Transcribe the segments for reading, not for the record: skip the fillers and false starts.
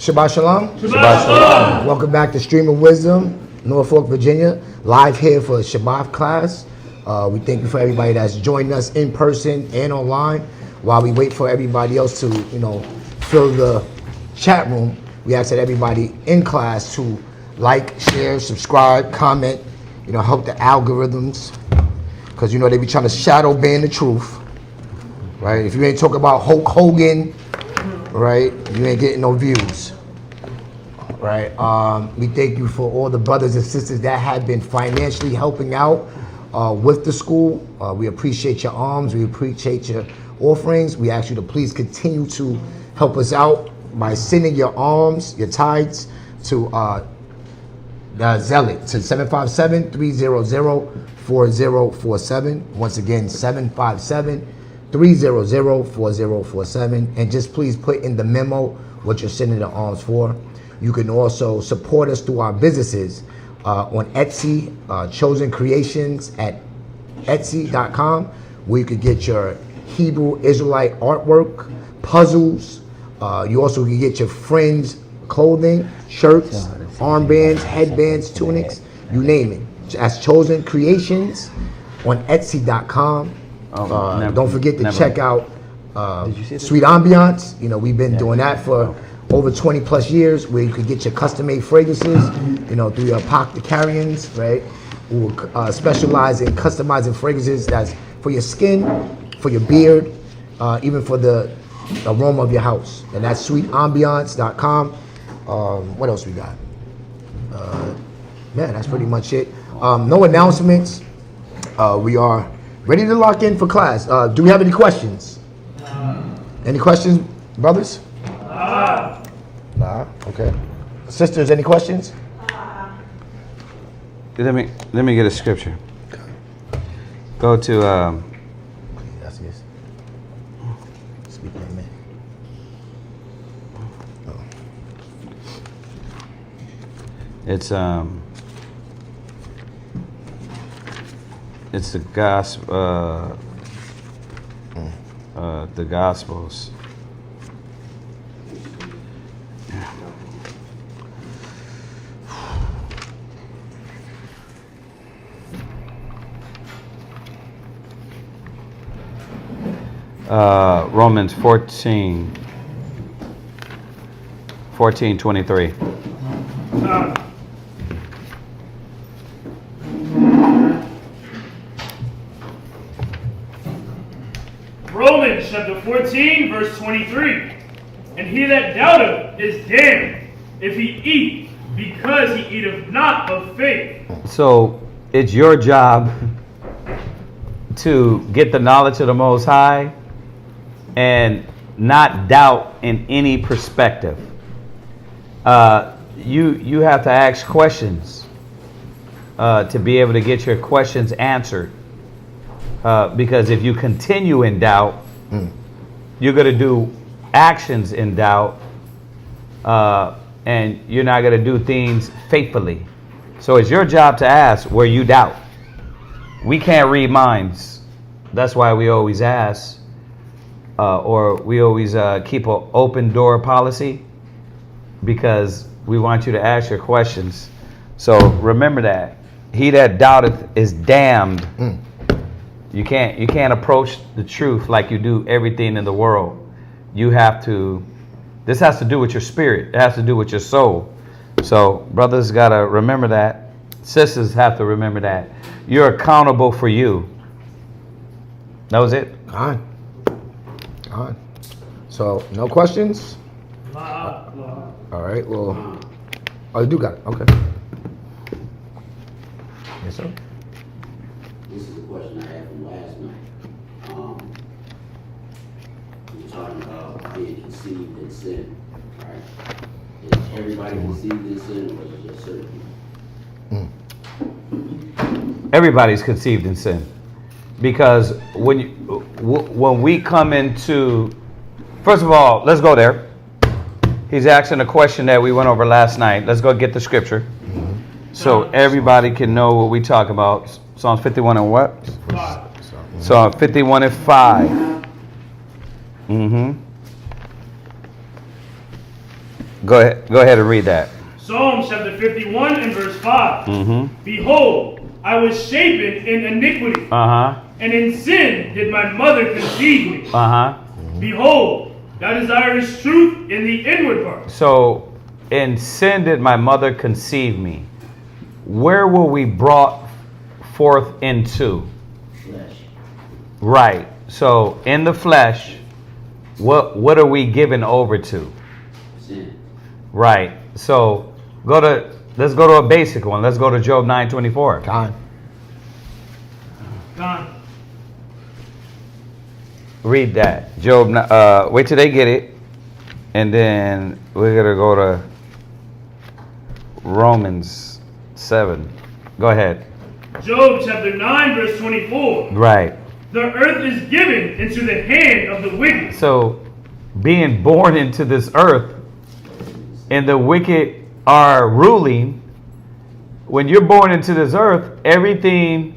Shabbat Shalom. Shabbat Shalom. Welcome back to Stream of Wisdom, Norfolk, Virginia. Live here for Shabbat class. We thank you for everybody that's joining us in person and online. While we wait for everybody else to, fill the chat room, we ask that everybody in class to like, share, subscribe, comment, help the algorithms. Because, they be trying to shadow ban the truth. Right? If you ain't talking about Hulk Hogan, right, you ain't getting no views. Right? We thank you for all the brothers and sisters that have been financially helping out with the school. We appreciate your alms. We appreciate your offerings. We ask you to please continue to help us out by sending your alms, your tithes to the Zealot to 757-300-4047. Once again, 757-300-4047. And just please put in the memo what you're sending the alms for. You can also support us through our businesses on Etsy, Chosen Creations at Etsy.com, where you could get your Hebrew Israelite artwork, puzzles. You also can get your friends' clothing, shirts, armbands, headbands, tunics, you name it. That's Chosen Creations on Etsy.com. Don't forget to check out Sweet Ambiance. We've been doing that for over 20 plus years, where you could get your custom-made fragrances, through your apothecarians, right? Who specialize in customizing fragrances that's for your skin, for your beard, even for the aroma of your house. And that's sweetambiance.com. What else we got? That's pretty much it. No announcements. We are ready to lock in for class. Do we have any questions? Any questions, brothers? Nah. Okay. Sisters, any questions? Let me get a scripture. Go to That's yes. Speak amen. it's the gospel the Gospels. Romans 14:23. Romans chapter 14, verse 23. And he that doubteth is damned, if he eat, because he eateth not of faith. So it's your job to get the knowledge of the Most High and not doubt in any perspective. You have to ask questions to be able to get your questions answered. Because if you continue in doubt, you're going to do actions in doubt, and you're not going to do things faithfully. So it's your job to ask where you doubt. We can't read minds. That's why we always ask, or we always keep an open door policy, because we want you to ask your questions. So remember that. He that doubteth is damned. You can't approach the truth like you do everything in the world. You have to. This has to do with your spirit. It has to do with your soul. So brothers gotta remember that. Sisters have to remember that. You're accountable for you. That was it. All right. So no questions? All right. Well, you do got it. Okay. Yes, sir. This is a question I had from last night. We were talking about being conceived in sin, right? Is everybody conceived in sin, or is it just certain people? Everybody's conceived in sin, because when we come into, first of all, let's go there. He's asking a question that we went over last night. Let's go get the scripture, so everybody can know what we talk about. Psalms 51 and what? 5. Psalm 51 and 5. Go ahead and read that. Psalm chapter 51 and verse 5. Mm-hmm. Behold, I was shapen in iniquity, Uh-huh. and in sin did my mother conceive me. Uh-huh. Behold, thou desirest truth in the inward part. So, in sin did my mother conceive me. Where were we brought forth into? Flesh. Right. So, in the flesh, what are we given over to? Sin. Right. So, let's go to a basic one. Let's go to Job 9:24. Time. Gone. Read that. Job, wait till they get it. And then we're going to go to Romans 7. Go ahead. Job chapter 9 verse 24. Right. The earth is given into the hand of the wicked. So, being born into this earth and the wicked are ruling, when you're born into this earth, everything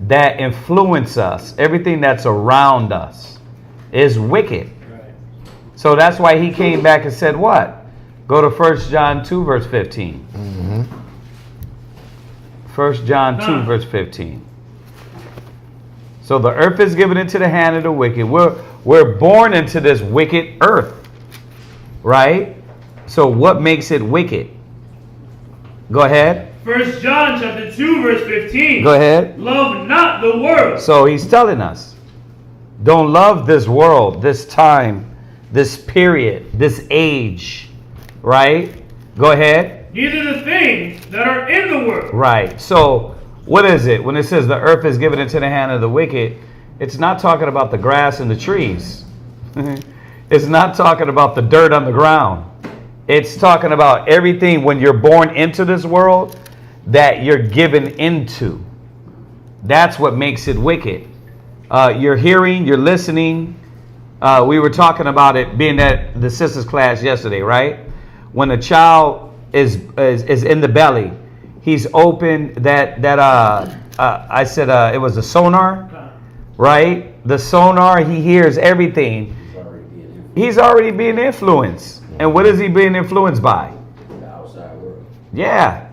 that influences us, everything that's around us is wicked. So that's why he came back and said what? Go to 1 John 2 verse 15. Mm-hmm. 1 John 2 verse 15. So the earth is given into the hand of the wicked. We're born into this wicked earth. Right? So what makes it wicked? Go ahead. 1 John chapter 2 verse 15. Go ahead. Love not the world. So he's telling us, don't love this world, this time, this period, this age. Right? Go ahead. Neither the things that are in the world. Right. So what is it? When it says the earth is given into the hand of the wicked, it's not talking about the grass and the trees. It's not talking about the dirt on the ground. It's talking about everything when you're born into this world that you're given into. That's what makes it wicked. You're hearing, you're listening. We were talking about it being at the sisters class yesterday, right? When a child is in the belly, he's open I said it was a sonar, right? The sonar, he hears everything. He's already being influenced. And what is he being influenced by? The outside world. Yeah.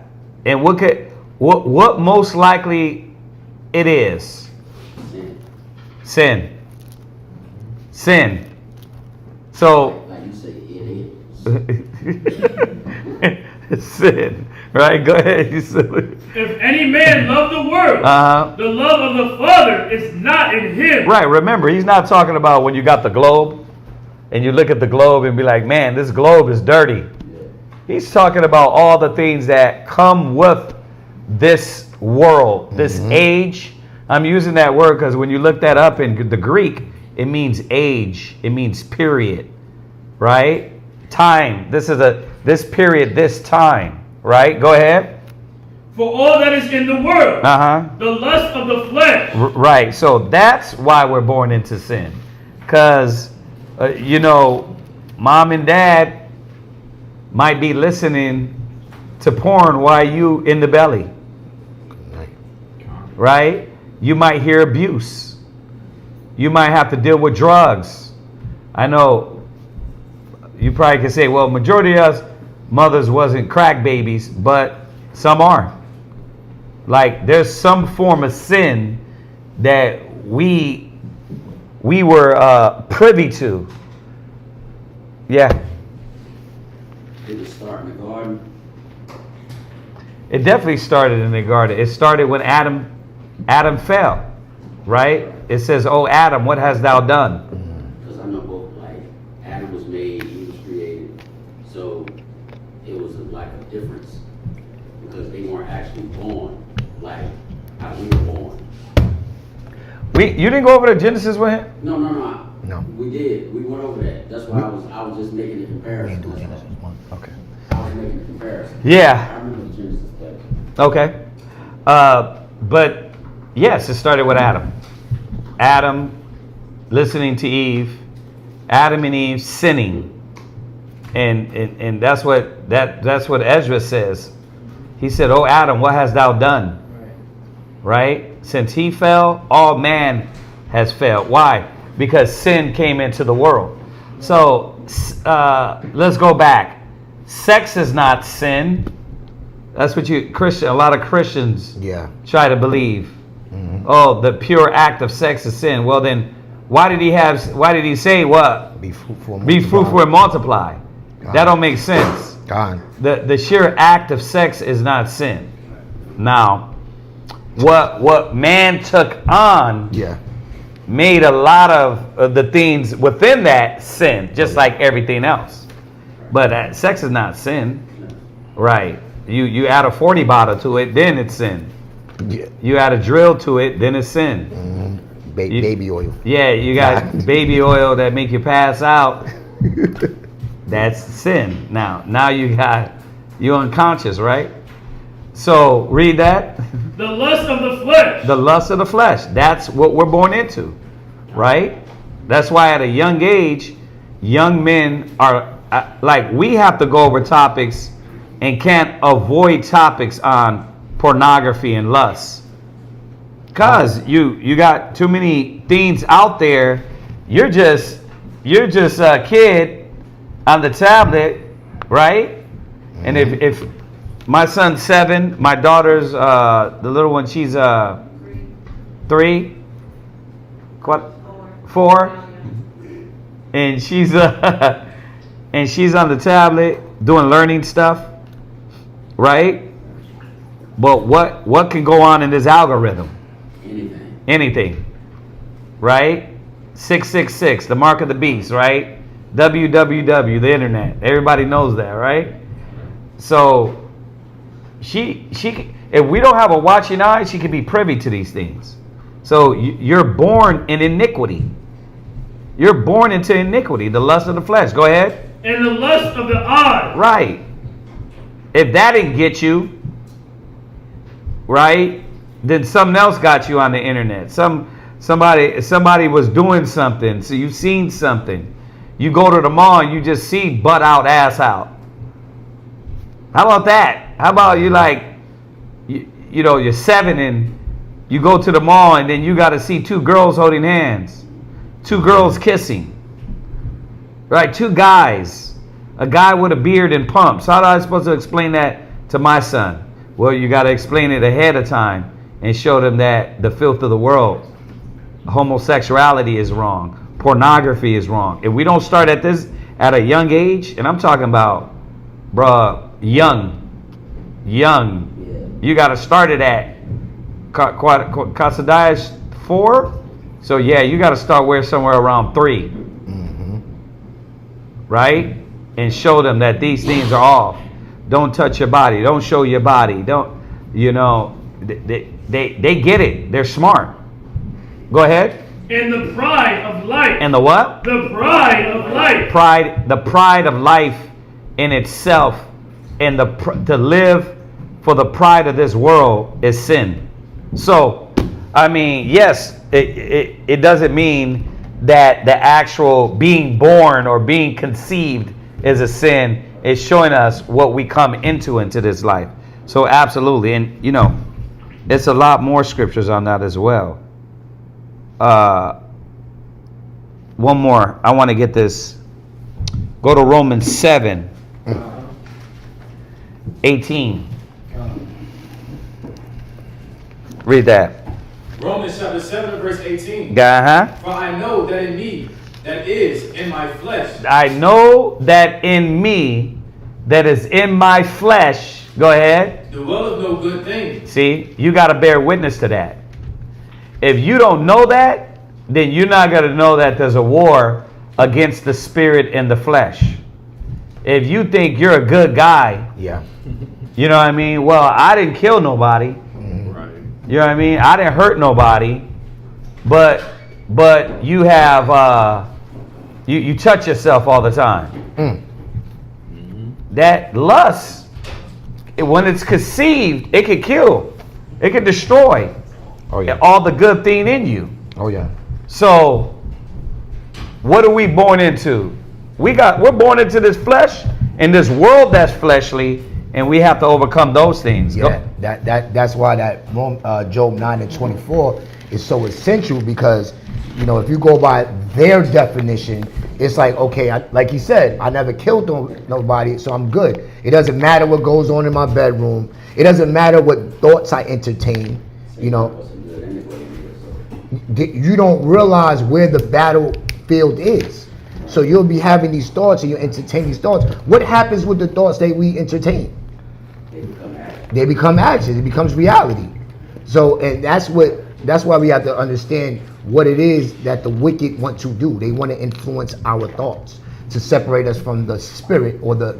And what most likely it is? Sin. Sin. So Like you say, it is. sin. Right? Go ahead. You silly. If any man love the world, the love of the Father is not in him. Right. Remember, he's not talking about when you got the globe and you look at the globe and be like, man, this globe is dirty. He's talking about all the things that come with this world, this age. I'm using that word because when you look that up in the Greek, it means age. It means period. Right? Time. This period, this time. Right? Go ahead. For all that is in the world, the lust of the flesh. Right. So that's why we're born into sin. Because, mom and dad might be listening to porn while you in the belly. Right? You might hear abuse. You might have to deal with drugs. I know you probably could say, well, majority of us mothers wasn't crack babies, but some are. Like there's some form of sin that we were privy to. Yeah. Did it start in the garden? It definitely started in the garden. It started when Adam fell, right? It says, "Oh Adam, what hast thou done?" Because I know both, like, Adam was made, he was created. So it was like a difference. Because they weren't actually born like how we were born. You didn't go over to Genesis with him? No. No. We did. We went over that. That's why I was just making a comparison. Okay. I was making a comparison. Yeah. I remember the Genesis text. Okay. But yes, it started with Adam. Adam listening to Eve. Adam and Eve sinning. And that's what Ezra says. He said, "Oh Adam, what hast thou done?" Right? Since he fell, all man has failed. Why? Because sin came into the world. So let's go back. sex is not sin. That's what a lot of Christians try to believe. Oh, the pure act of sex is sin. Well, then why did he say what? Be fruitful and multiply. That don't make sense. The sheer act of sex is not sin. Now, what man took on made a lot of the things within that sin, just like everything else. But sex is not sin, right? You add a 40 bottle to it, then it's sin. You add a drill to it, then it's sin. Baby oil. Yeah, you got baby oil that make you pass out. That's sin. Now you unconscious, right? So read that. The lust of the flesh. The lust of the flesh. That's what we're born into, right? That's why at a young age, young men are like, we have to go over topics and can't avoid topics on pornography and lust. Because you got too many things out there. You're just a kid on the tablet, right? And if my son's 7, my daughter's the little one, she's 3, 4, and she's on the tablet doing learning stuff, right? But what can go on in this algorithm? Anything, right? 666, the mark of the beast, right? www, the internet. Everybody knows that, right? So she if we don't have a watching eye, she can be privy to these things. So you're born in iniquity. You're born into iniquity, the lust of the flesh. Go ahead. And the lust of the eye. Right. If that didn't get you, right, then something else got you on the internet. Somebody was doing something, so you've seen something. You go to the mall and you just see butt out, ass out. How about that? How about you you're 7 and you go to the mall and then you got to see 2 girls holding hands, 2 girls kissing, right? 2 guys, a guy with a beard and pumps. How am I supposed to explain that to my son? Well, you got to explain it ahead of time and show them that the filth of the world, homosexuality is wrong, pornography is wrong. If we don't start at a young age, and I'm talking about, young, you got to start it at Kasadias 4. So you got to start where somewhere around 3, right? And show them that these things are off. Don't touch your body. Don't show your body. Don't, they get it. They're smart. Go ahead. And the pride of life. And the what? The pride of life. The pride of life in itself, and to live for the pride of this world is sin. So, I mean, yes, it doesn't mean that the actual being born or being conceived is a sin. It's showing us what we come into this life. So absolutely. And it's a lot more scriptures on that as well. One more. I want to get this. Go to Romans 7, 18. Read that. Romans chapter 7 verse 18. Uh-huh. For I know that in me, that is in my flesh. I know that in me, that is in my flesh. Go ahead. Dwelleth no good thing. See, you got to bear witness to that. If you don't know that, then you're not going to know that there's a war against the spirit and the flesh. If you think you're a good guy, you know what I mean? Well, I didn't kill nobody. Right. You know what I mean? I didn't hurt nobody. But you have you touch yourself all the time. That lust, when it's conceived, it can kill. It can destroy all the good thing in you. So, what are we born into? We're born into this flesh and this world that's fleshly, and we have to overcome those things. That's why that Job 9:24 is so essential, because if you go by their definition, it's like, okay, like he said, I never killed nobody, so I'm good. It doesn't matter what goes on in my bedroom. It doesn't matter what thoughts I entertain. You know, Wasn't good anyway, so. you don't realize where the battlefield is. So you'll be having these thoughts and you entertain these thoughts. What happens with the thoughts that we entertain? They become active. They become actions. It becomes reality. So, and that's why we have to understand what it is that the wicked want to do. They want to influence our thoughts to separate us from the spirit or the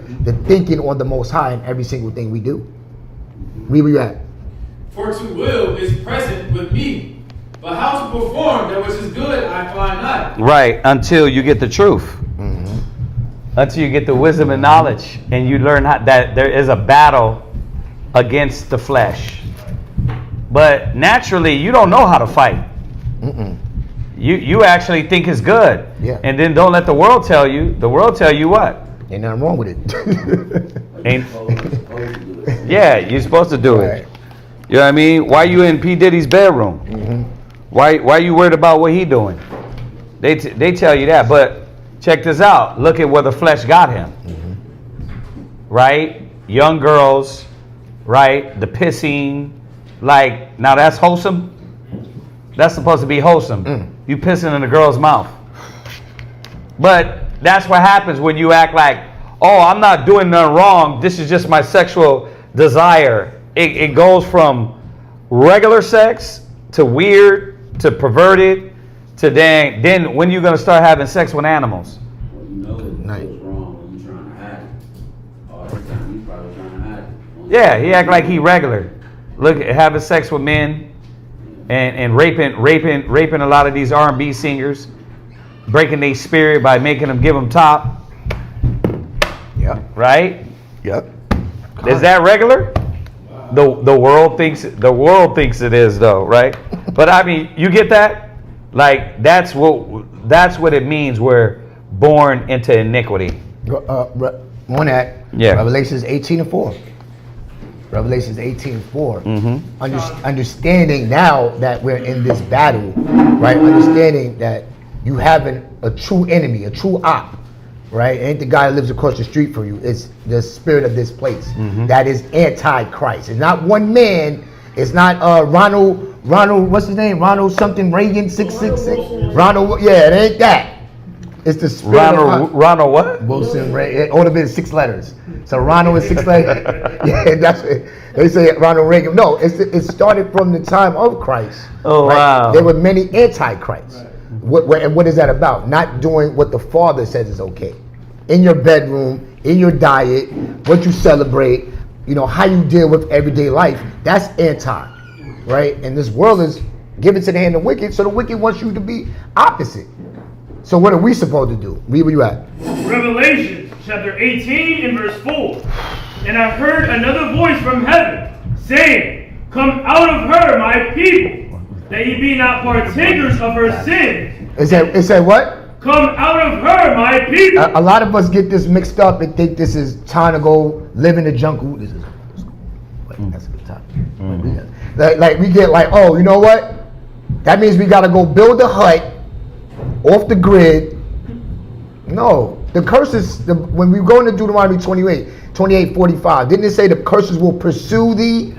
thinking or the Most High in every single thing we do. Where we at? For to will is present with me, but how to perform that which is good I find not. Right, until you get the truth. Until you get the wisdom and knowledge, and you learn that there is a battle against the flesh. But naturally, you don't know how to fight. You actually think it's good. Yeah. And then don't let the world tell you. The world tell you what? Ain't nothing wrong with it. Ain't, Supposed to do it. yeah, you're supposed to do Right. it. You know what I mean? Why you in P. Diddy's bedroom? Why you worried about what he doing? They tell you that. But check this out. Look at where the flesh got him. Right? Young girls. Right? The pissing. Like, now that's wholesome? That's supposed to be wholesome. You pissing in a girl's mouth. But that's what happens when you act like, oh, I'm not doing nothing wrong. This is just my sexual desire. It goes from regular sex to weird to perverted to then when you going to start having sex with animals? Well, you know it Nice. goes wrong when you're trying to hide it. All the time you probably trying to hide it. Yeah, he act like he regular. Look, having sex with men and raping a lot of these R&B singers, breaking their spirit by making them give them top. Yep. Right? Yep. Is that regular? The world thinks it is though, right? But I mean, you get that? Like that's what it means. We're born into iniquity. On that, Yeah. Revelations 18:4. Revelations 18:4. Understanding now that we're in this battle, right? Understanding that you have a true enemy, a true op, right? It ain't the guy that lives across the street from you. It's the spirit of this place that is anti-Christ. It's not one man. It's not Ronald. What's his name? Ronald something Reagan 666. Ronald. Yeah, it ain't that. It's the spirit of Ronald what? Wilson Reagan. It ought to have been 6 letters. So Ronald is 6 letters. Yeah, that's it. They say Ronald Reagan. No, it started from the time of Christ. Oh, wow. There were many anti-Christs. What is that about? Not doing what the Father says is okay. In your bedroom, in your diet, what you celebrate, how you deal with everyday life. That's anti, right? And this world is given to the hand of the wicked, so the wicked wants you to be opposite. So what are we supposed to do? Read where you at. Revelation chapter 18 and verse 4. And I heard another voice from heaven saying, Come out of her, my people, that ye be not partakers of her sins. It said what? Come out of her, my people. A lot of us get this mixed up and think this is time to go live in the jungle. This is that's a good time. Like we get like, oh, you know what? That means we got to go build a hut off the grid. No, the curses. When we go into Deuteronomy 28:45, didn't it say the curses will pursue thee?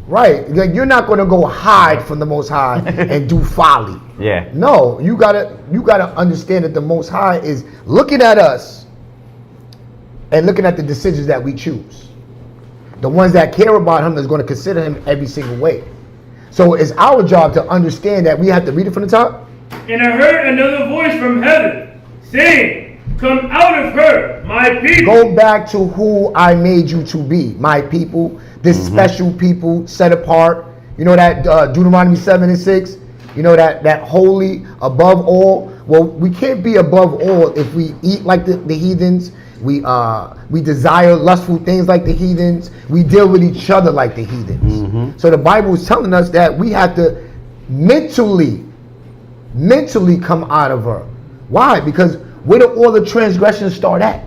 Right. Like you're not going to go hide from the Most High and do folly. Yeah. No, you gotta understand that the Most High is looking at us and looking at the decisions that we choose. The ones that care about Him is going to consider Him every single way. So it's our job to understand that we have to read it from the top. And I heard another voice from heaven saying, Come out of her, my people. Go back to who I made you to be, my people, this special people set apart. You know that Deuteronomy 7:6. You know that holy above all. Well, we can't be above all if we eat like the heathens. We desire lustful things like the heathens. We deal with each other like the heathens. So the Bible is telling us that we have to mentally come out of her. Why? Because where do all the transgressions start at?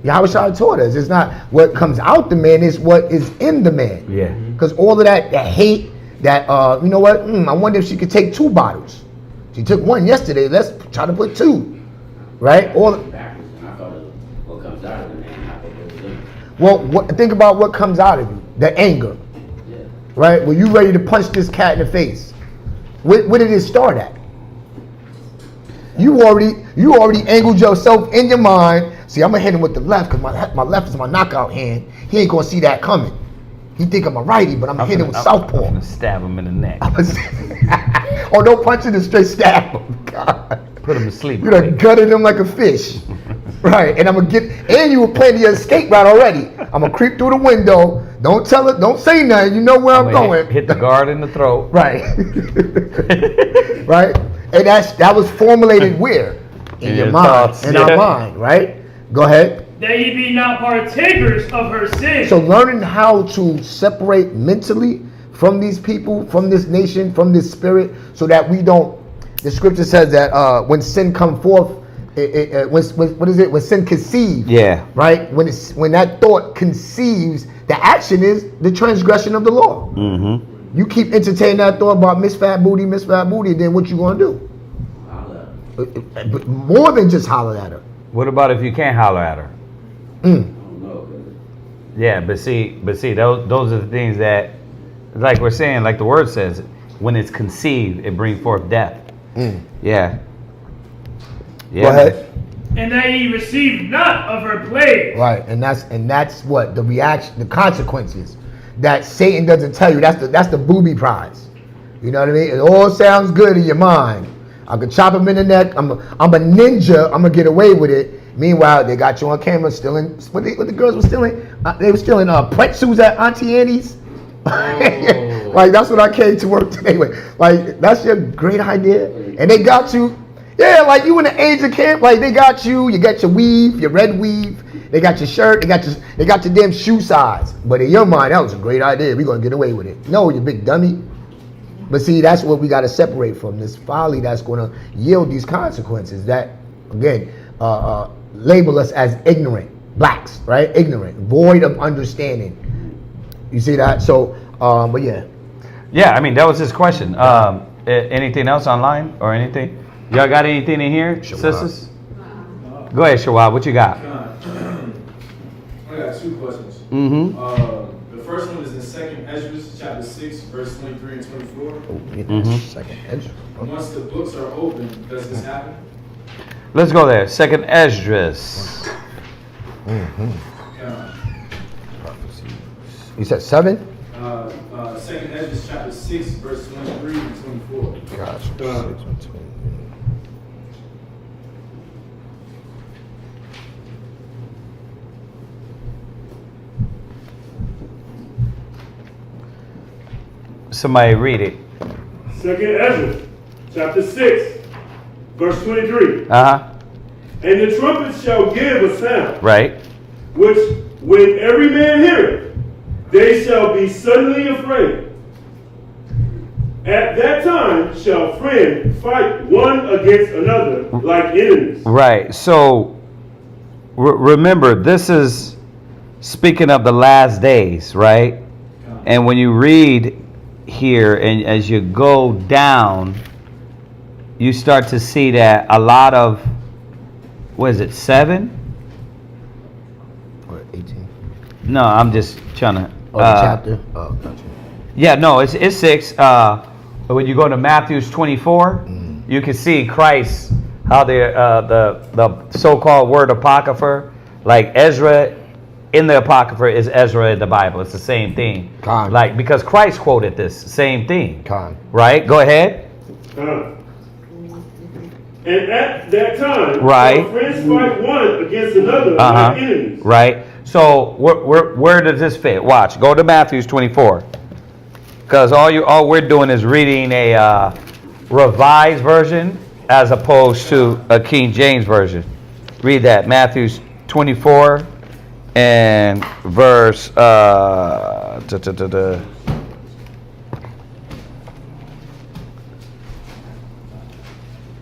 Yahweh taught us. It's not what comes out the man, it's what is in the man. Yeah. Because all of that hate, that you know what? I wonder if she could take 2 bottles. She took 1 yesterday. Let's try to put 2. right? All Backwards, and I thought of what comes out of the name, not what goes in. well, think about what comes out of you. The anger, Yeah. right? When you ready to punch this cat in the face, where did it start at? You already angled yourself in your mind. See, I'm gonna hit him with the left because my left is my knockout hand. He ain't gonna see that coming. He think I'm a righty, but I'm gonna hit him with southpaw. I'm gonna stab him in the neck. Oh, don't punch him and straight stab him. God. Put him to sleep. You done gutted him like a fish. Right, and I'm gonna and you were planning your escape route already. I'm gonna creep through the window. Don't tell it, don't say nothing. You know where I'm going. Hit the guard in the throat. Right. Right? And that was formulated where? In your mind. thoughts, In yeah. our mind, right? Go ahead. That ye be not partakers of her sin. So learning how to separate mentally from these people, from this nation, from this spirit, so that we don't. The scripture says that when sin come forth, what is it? When sin conceives, Yeah. right? When that thought conceives, the action is the transgression of the law. Mm-hmm. You keep entertaining that thought about Miss Fat Booty, then what you gonna do? Holla. But more than just holler at her. What about if you can't holler at her? I don't know. Yeah, but see, those are the things that, like we're saying, like the word says, when it's conceived, it brings forth death. Yeah. Go ahead. And that ye receive not of her plague. Right, and that's what the reaction, the consequences that Satan doesn't tell you. That's the booby prize. You know what I mean? It all sounds good in your mind. I could chop him in the neck. I'm a ninja. I'm gonna get away with it. Meanwhile, they got you on camera stealing. What the girls were stealing? They were stealing pretzels at Auntie Annie's. Like that's what I came to work today with. Like that's your great idea, and they got you. Yeah, like you in the age of camp. Like they got you. You got your weave, your red weave. They got your shirt. They got your damn shoe size. But in your mind, that was a great idea. We gonna get away with it. No, you big dummy. But see, that's what we got to separate from, this folly that's going to yield these consequences that, again, label us as ignorant blacks, right? Ignorant, void of understanding. You see that? So, but yeah. Yeah, I mean, that was his question. Anything else online or anything? Y'all got anything in here, sisters? Go ahead, Shawab. What you got? I got two questions. Mm-hmm. The first one is in 2nd Ezra, chapter 6, verse 23 and 24. Second edge. Once the books are open, does this happen? Let's go there. 2nd Esdras. You said 7? 2nd Ezra, chapter 6, verse 23 and 24. Gotcha. Somebody read it. 2nd Ezra, chapter 6, verse 23. Uh-huh. And the trumpets shall give a sound, Right. which when every man heareth, they shall be suddenly afraid. At that time shall friend fight one against another like enemies. Right. So remember, this is speaking of the last days, right? And when you read here and as you go down, you start to see that a lot of, what is it, 7? Or 18. No, I'm just trying to. Oh, the chapter? Oh, gotcha. Yeah, no, it's 6. But when you go to Matthew 24, you can see Christ, how the so-called word apocrypha, like Ezra in the apocrypha is Ezra in the Bible. It's the same thing. Con. Like, because Christ quoted this same thing. Con. Right? Go ahead. And at that time, Right. shall friends fight one against another like enemies. Right. So where does this fit? Watch. Go to Matthew 24. Because all we're doing is reading a revised version as opposed to a King James version. Read that. Matthew 24 and verse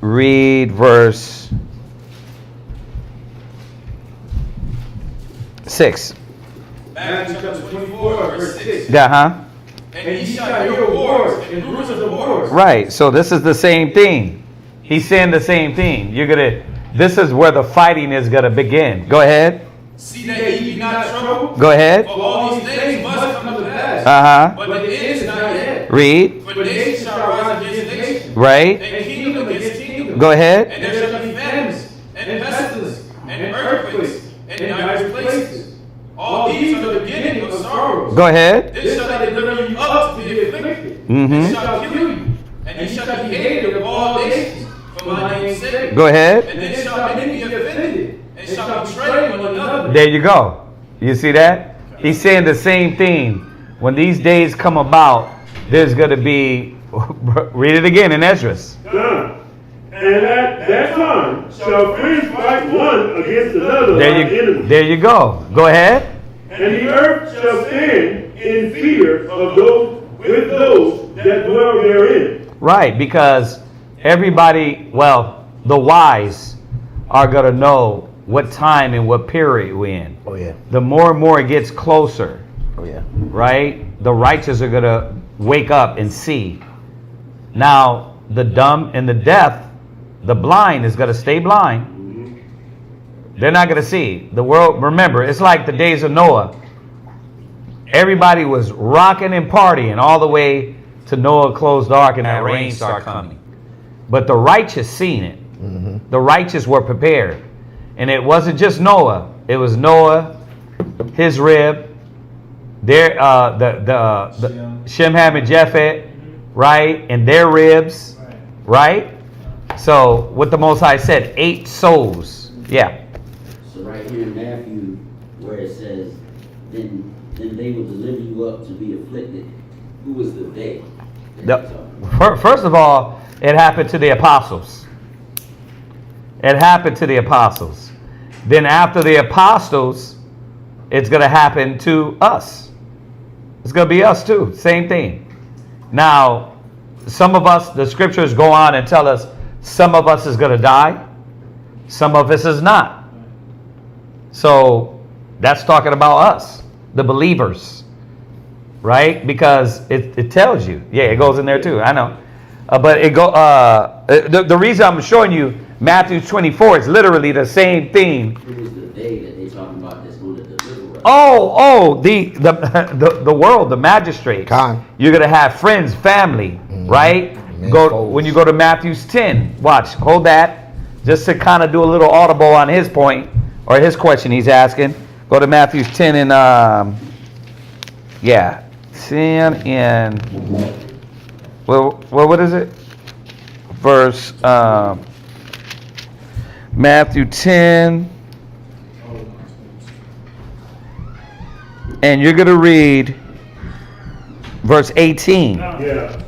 read verse 6. Matthew chapter 24, verse 6. Uh-huh. And ye shall hear wars and rumors of wars. Right. So this is the same thing. He's saying the same thing. You're gonna This is where the fighting is going to begin. Go ahead. See that ye be not troubled. Go ahead. For all these things must come to pass. Uh-huh. But the end is not yet. Read. For nation shall rise against nation. Right. And kingdom against kingdom. Go ahead. And there shall be famines, and pestilence, and earthquakes, and divers places. All these are the beginning of sorrows. Go ahead. Then shall they deliver you up to be afflicted, Mm-hmm. and shall kill you, and ye shall be hated of all nations for my name's sake. Go ahead. And then shall many be offended, and shall betray one another. There you go. You see that? He's saying the same thing. When these days come about, there's going to be, read it again in Esdras. And at that time shall friends fight one against another like enemies. There you go. Go ahead. And the earth shall stand in fear of those with those that dwell therein. Right, because everybody, well, the wise are going to know what time and what period we're in. Oh yeah. The more and more it gets closer, Oh yeah. right? The righteous are going to wake up and see. Now, the dumb and the deaf, the blind is going to stay blind. They're not going to see. The world, remember, it's like the days of Noah. Everybody was rocking and partying all the way to Noah closed the ark and that rain started coming. But the righteous seen it. Mm-hmm. The righteous were prepared. And it wasn't just Noah. It was Noah, his rib, their the Shem, Ham, and Japheth, right? And their ribs, right? So what the Most High said, 8 souls. Yeah. So right here in Matthew, where it says, then they will deliver you up to be afflicted. Who is the they? First of all, it happened to the apostles. It happened to the apostles. Then after the apostles, it's going to happen to us. It's going to be us too. Same thing. Now, some of us, the scriptures go on and tell us, some of us is going to die. Some of us is not. So that's talking about us, the believers, right? Because it tells you. Yeah, it goes in there too. I know. But it go. The reason I'm showing you Matthew 24 is literally the same thing. Who is the they that they talking about that's going to deliver us? Oh, the world, the magistrate. Khan. You're gonna have friends, family, right? Men's Go foes. when you go to Matthew's 10. Watch, hold that, just to kind of do a little audible on his point or his question he's asking. Go to Matthew's 10 and 10 and what is it? Verse Matthew 10, and you're gonna read verse 18. Yeah.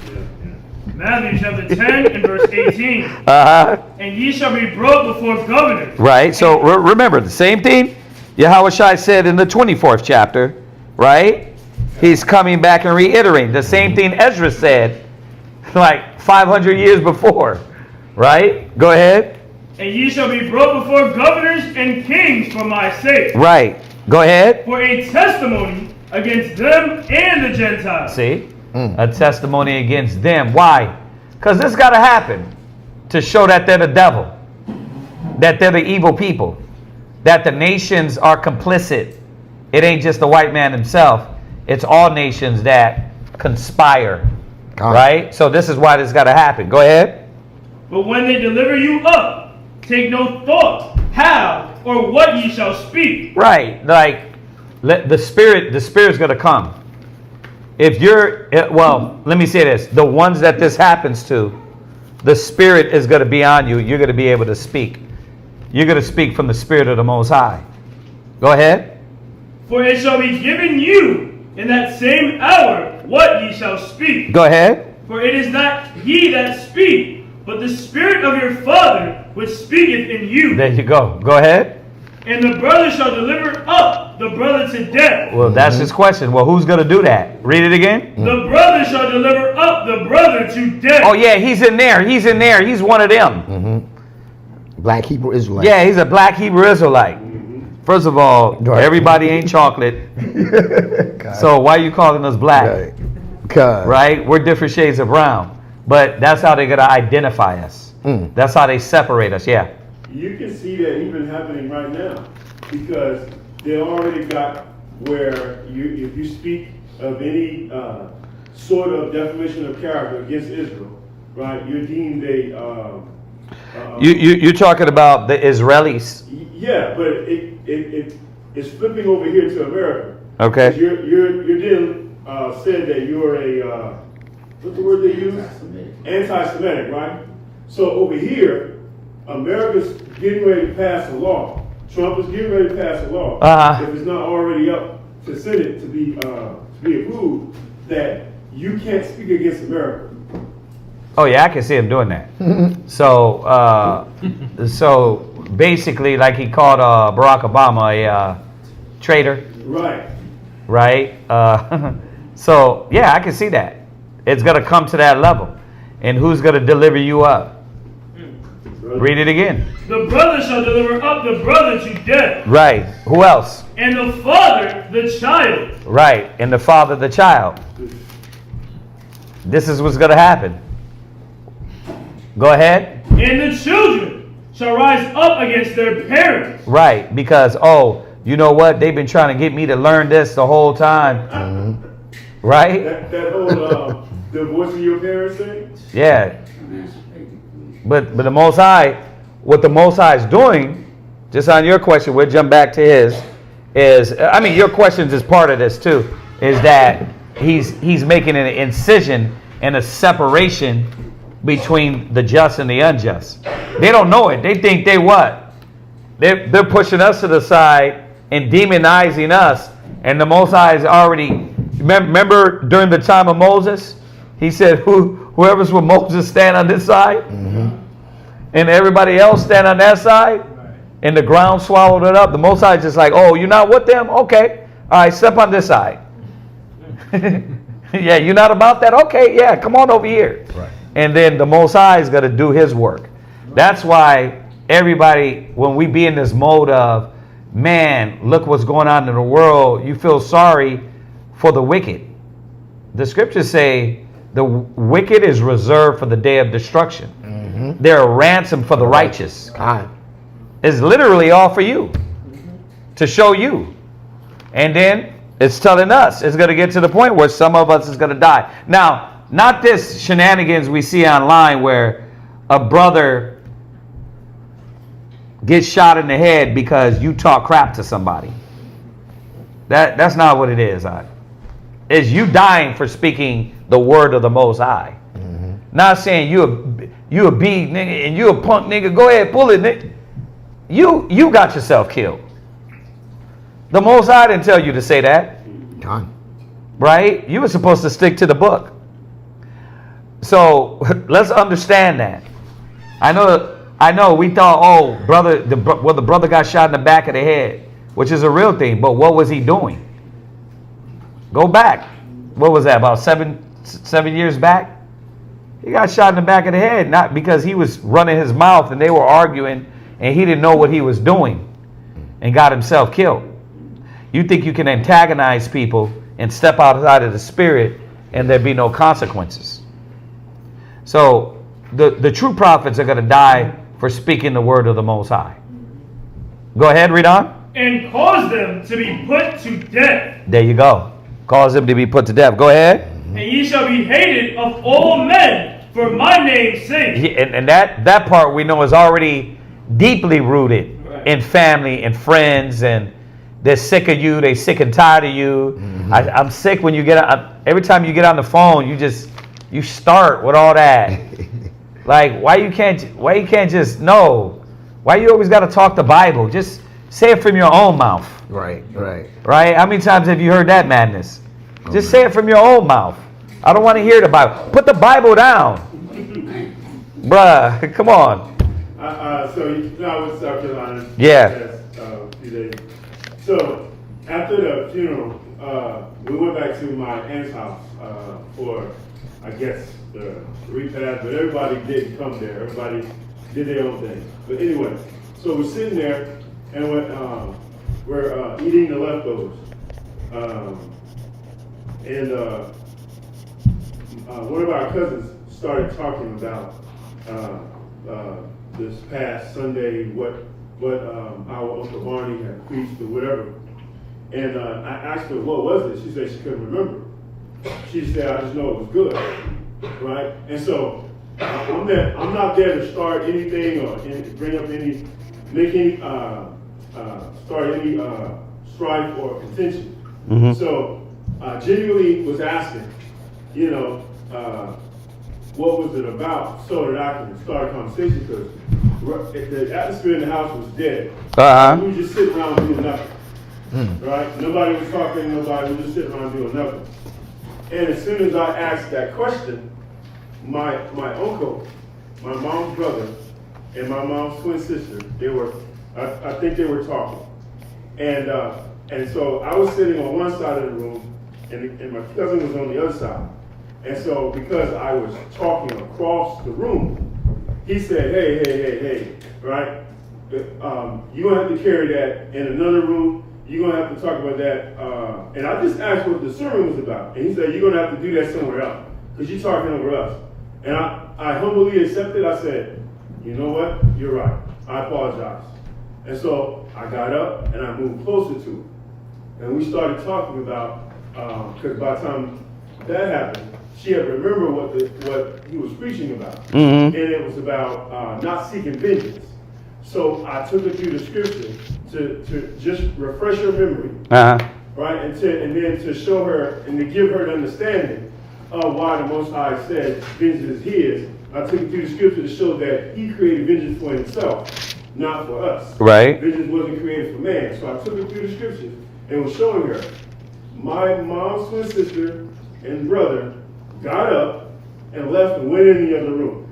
Matthew chapter 10 and verse 18. Uh-huh. And ye shall be brought before governors. Right. So remember the same thing Yahushua said in the 24th chapter, right? He's coming back and reiterating the same thing Ezra said like 500 years before, right? Go ahead. And ye shall be brought before governors and kings for my sake. Right. Go ahead. For a testimony against them and the Gentiles. See? A testimony against them. Why? Because this got to happen to show that they're the devil, that they're the evil people, that the nations are complicit. It ain't just the white man himself. It's all nations that conspire. Right? So this is why this got to happen. Go ahead. But when they deliver you up, take no thought how or what ye shall speak. Right. Like the spirit's going to come. If you're, well, let me say this. The ones that this happens to, the spirit is going to be on you. You're going to be able to speak. You're going to speak from the spirit of the Most High. Go ahead. For it shall be given you in that same hour what ye shall speak. Go ahead. For it is not ye that speak, but the Spirit of your Father which speaketh in you. There you go. Go ahead. And the brother shall deliver up the brother to death. Well, that's his question. Well, who's going to do that? Read it again. The brother shall deliver up the brother to death. Oh, yeah, he's in there. He's in there. He's one of them. Black Hebrew Israelite. Yeah, he's a black Hebrew Israelite. First of all, Right. everybody ain't chocolate. So why you calling us black? Right? We're different shades of brown. But that's how they're going to identify us. That's how they separate us. Yeah. you can see that even happening right now, because they already got where if you speak of any sort of defamation of character against Israel, right, you're deemed a You're talking about the Israelis. yeah, but it's flipping over here to America. Okay. You're then said that you're a what's the word they use? Anti-Semitic, right? So over here, America's getting ready to pass a law. Trump is getting ready to pass a law. If it's not already up to Senate to be approved, that you can't speak against America. Oh yeah, I can see him doing that. So basically, like he called Barack Obama a traitor. Right. So yeah, I can see that. It's gonna come to that level, and who's gonna deliver you up? Read it again. The brother shall deliver up the brother to death. Right. Who else? And the father the child. Right. And the father the child. This is what's gonna happen. Go ahead. And the children shall rise up against their parents. Right, because, oh, you know what? They've been trying to get me to learn this the whole time. Right? That whole divorcing your parents thing? Yeah. But the Most High, what the Most High is doing, just on your question, we'll jump back to his, is, I mean, your questions is part of this too, is that he's making an incision and a separation between the just and the unjust. They don't know it. They think they what? They're pushing us to the side and demonizing us. And the Most High is already, remember during the time of Moses, he said, whoever's with Moses stand on this side, and everybody else stand on that side, and the ground swallowed it up. The Most High is just like, oh, you're not with them? Okay. All right, step on this side. Yeah, you're not about that? Okay, yeah, come on over here. Right. And then the Most High is going to do his work. That's why everybody, when we be in this mode of, man, look what's going on in the world, you feel sorry for the wicked. The scriptures say the wicked is reserved for the day of destruction. They're a ransom for the righteous. God. It's literally all for you, to show you. And then it's telling us it's going to get to the point where some of us is going to die. Now, not this shenanigans we see online where a brother gets shot in the head because you talk crap to somebody. That's not what it is. It's you dying for speaking the word of the Most High. Not saying you a big nigga and you a punk nigga. Go ahead, pull it, nigga. You got yourself killed. The Most High didn't tell you to say that. God. Right? You were supposed to stick to the book. So let's understand that. I know. We thought, oh, the brother got shot in the back of the head, which is a real thing. But what was he doing? Go back. What was that? About seven years back? He got shot in the back of the head, not because he was running his mouth and they were arguing and he didn't know what he was doing and got himself killed. You think you can antagonize people and step outside of the spirit and there be no consequences. So the true prophets are going to die for speaking the word of the Most High. Go ahead, read on. And cause them to be put to death. There you go. Cause them to be put to death. Go ahead. And ye shall be hated of all men for my name's sake. And that part we know is already deeply rooted in family and friends, and they're sick of you. They're sick and tired of you. I'm sick when you get every time you get on the phone, you start with all that. Like why you can't just know? Why you always got to talk the Bible? Just say it from your own mouth. Right. How many times have you heard that madness? Just say it from your own mouth. I don't want to hear the Bible. Put the Bible down. Bruh, come on. So you know, I was in South Carolina. Yeah. Few days. So after the funeral, we went back to my aunt's house for, I guess, the repast, but everybody didn't come there. Everybody did their own thing. But anyway, so we're sitting there and we're eating the leftovers. One of our cousins started talking about this past Sunday what our Uncle Barney had preached or whatever. And I asked her, what was it? She said she couldn't remember. She said, I just know it was good, right? And so I'm not there to start anything or bring up start any strife or contention. Mm-hmm. So genuinely was asking, what was it about, so that I can start a conversation, because the atmosphere in the house was dead. We were just sitting around doing nothing, right? Nobody was talking, nobody was just sitting around doing nothing. And as soon as I asked that question, my uncle, my mom's brother, and my mom's twin sister, I think they were talking. And so I was sitting on one side of the room, and my cousin was on the other side. And so because I was talking across the room, he said, hey, right? You're gonna have to carry that in another room. You're gonna have to talk about that. And I just asked what the sermon was about. And he said, you're gonna have to do that somewhere else, because you're talking over us. And I humbly accepted. I said, you know what? You're right. I apologize. And so I got up and I moved closer to him. And we started talking about, because by the time that happened, she had remembered what he was preaching about. Mm-hmm. And it was about not seeking vengeance. So I took her through the scripture to just refresh her memory, right? And then to show her and to give her an understanding of why the Most High said vengeance is his. I took her through the scripture to show that he created vengeance for himself, not for us. Right. Vengeance wasn't created for man. So I took her through the scriptures and was showing her. My mom's twin sister and brother got up and left and went in the other room.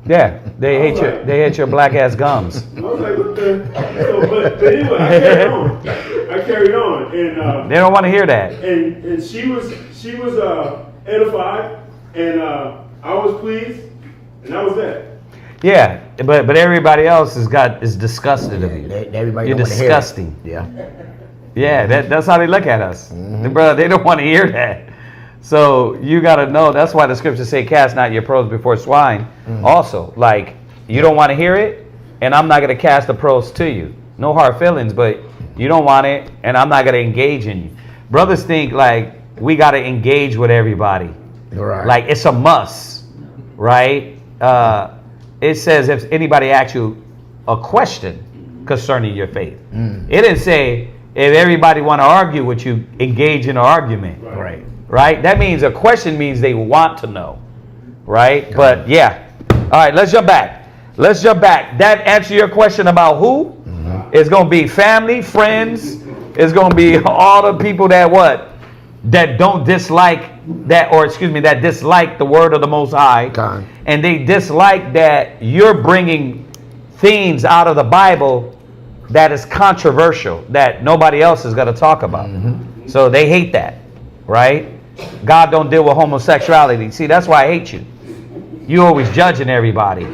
Yeah, they hate your black ass gums. I was like, what the? So, but anyway, I carried on, and They don't want to hear that. and she was edified, and I was pleased, and that was that. Yeah, but everybody else is disgusted of you. Everybody You're don't wanna hear it. disgusting. Yeah. Yeah, that's how they look at us. Brother, they don't want to hear that. So you got to know, that's why the scriptures say, cast not your pearls before swine. Also, like, you don't want to hear it, and I'm not going to cast the pearls to you. No hard feelings, but you don't want it, and I'm not going to engage in you. Brothers think, like, we got to engage with everybody. Right. Like, it's a must, right? It says if anybody asks you a question concerning your faith. It didn't say if everybody want to argue with you, engage in an argument. Right. Right? That means a question means they want to know. Right? But yeah. All right, let's jump back. That answer your question about who? It's going to be family, friends. It's going to be all the people that don't dislike that, or excuse me, that dislike the word of the Most High. God. And they dislike that you're bringing things out of the Bible that is controversial, that nobody else is going to talk about. So they hate that. Right? God don't deal with homosexuality. See, that's why I hate you. You always judging everybody.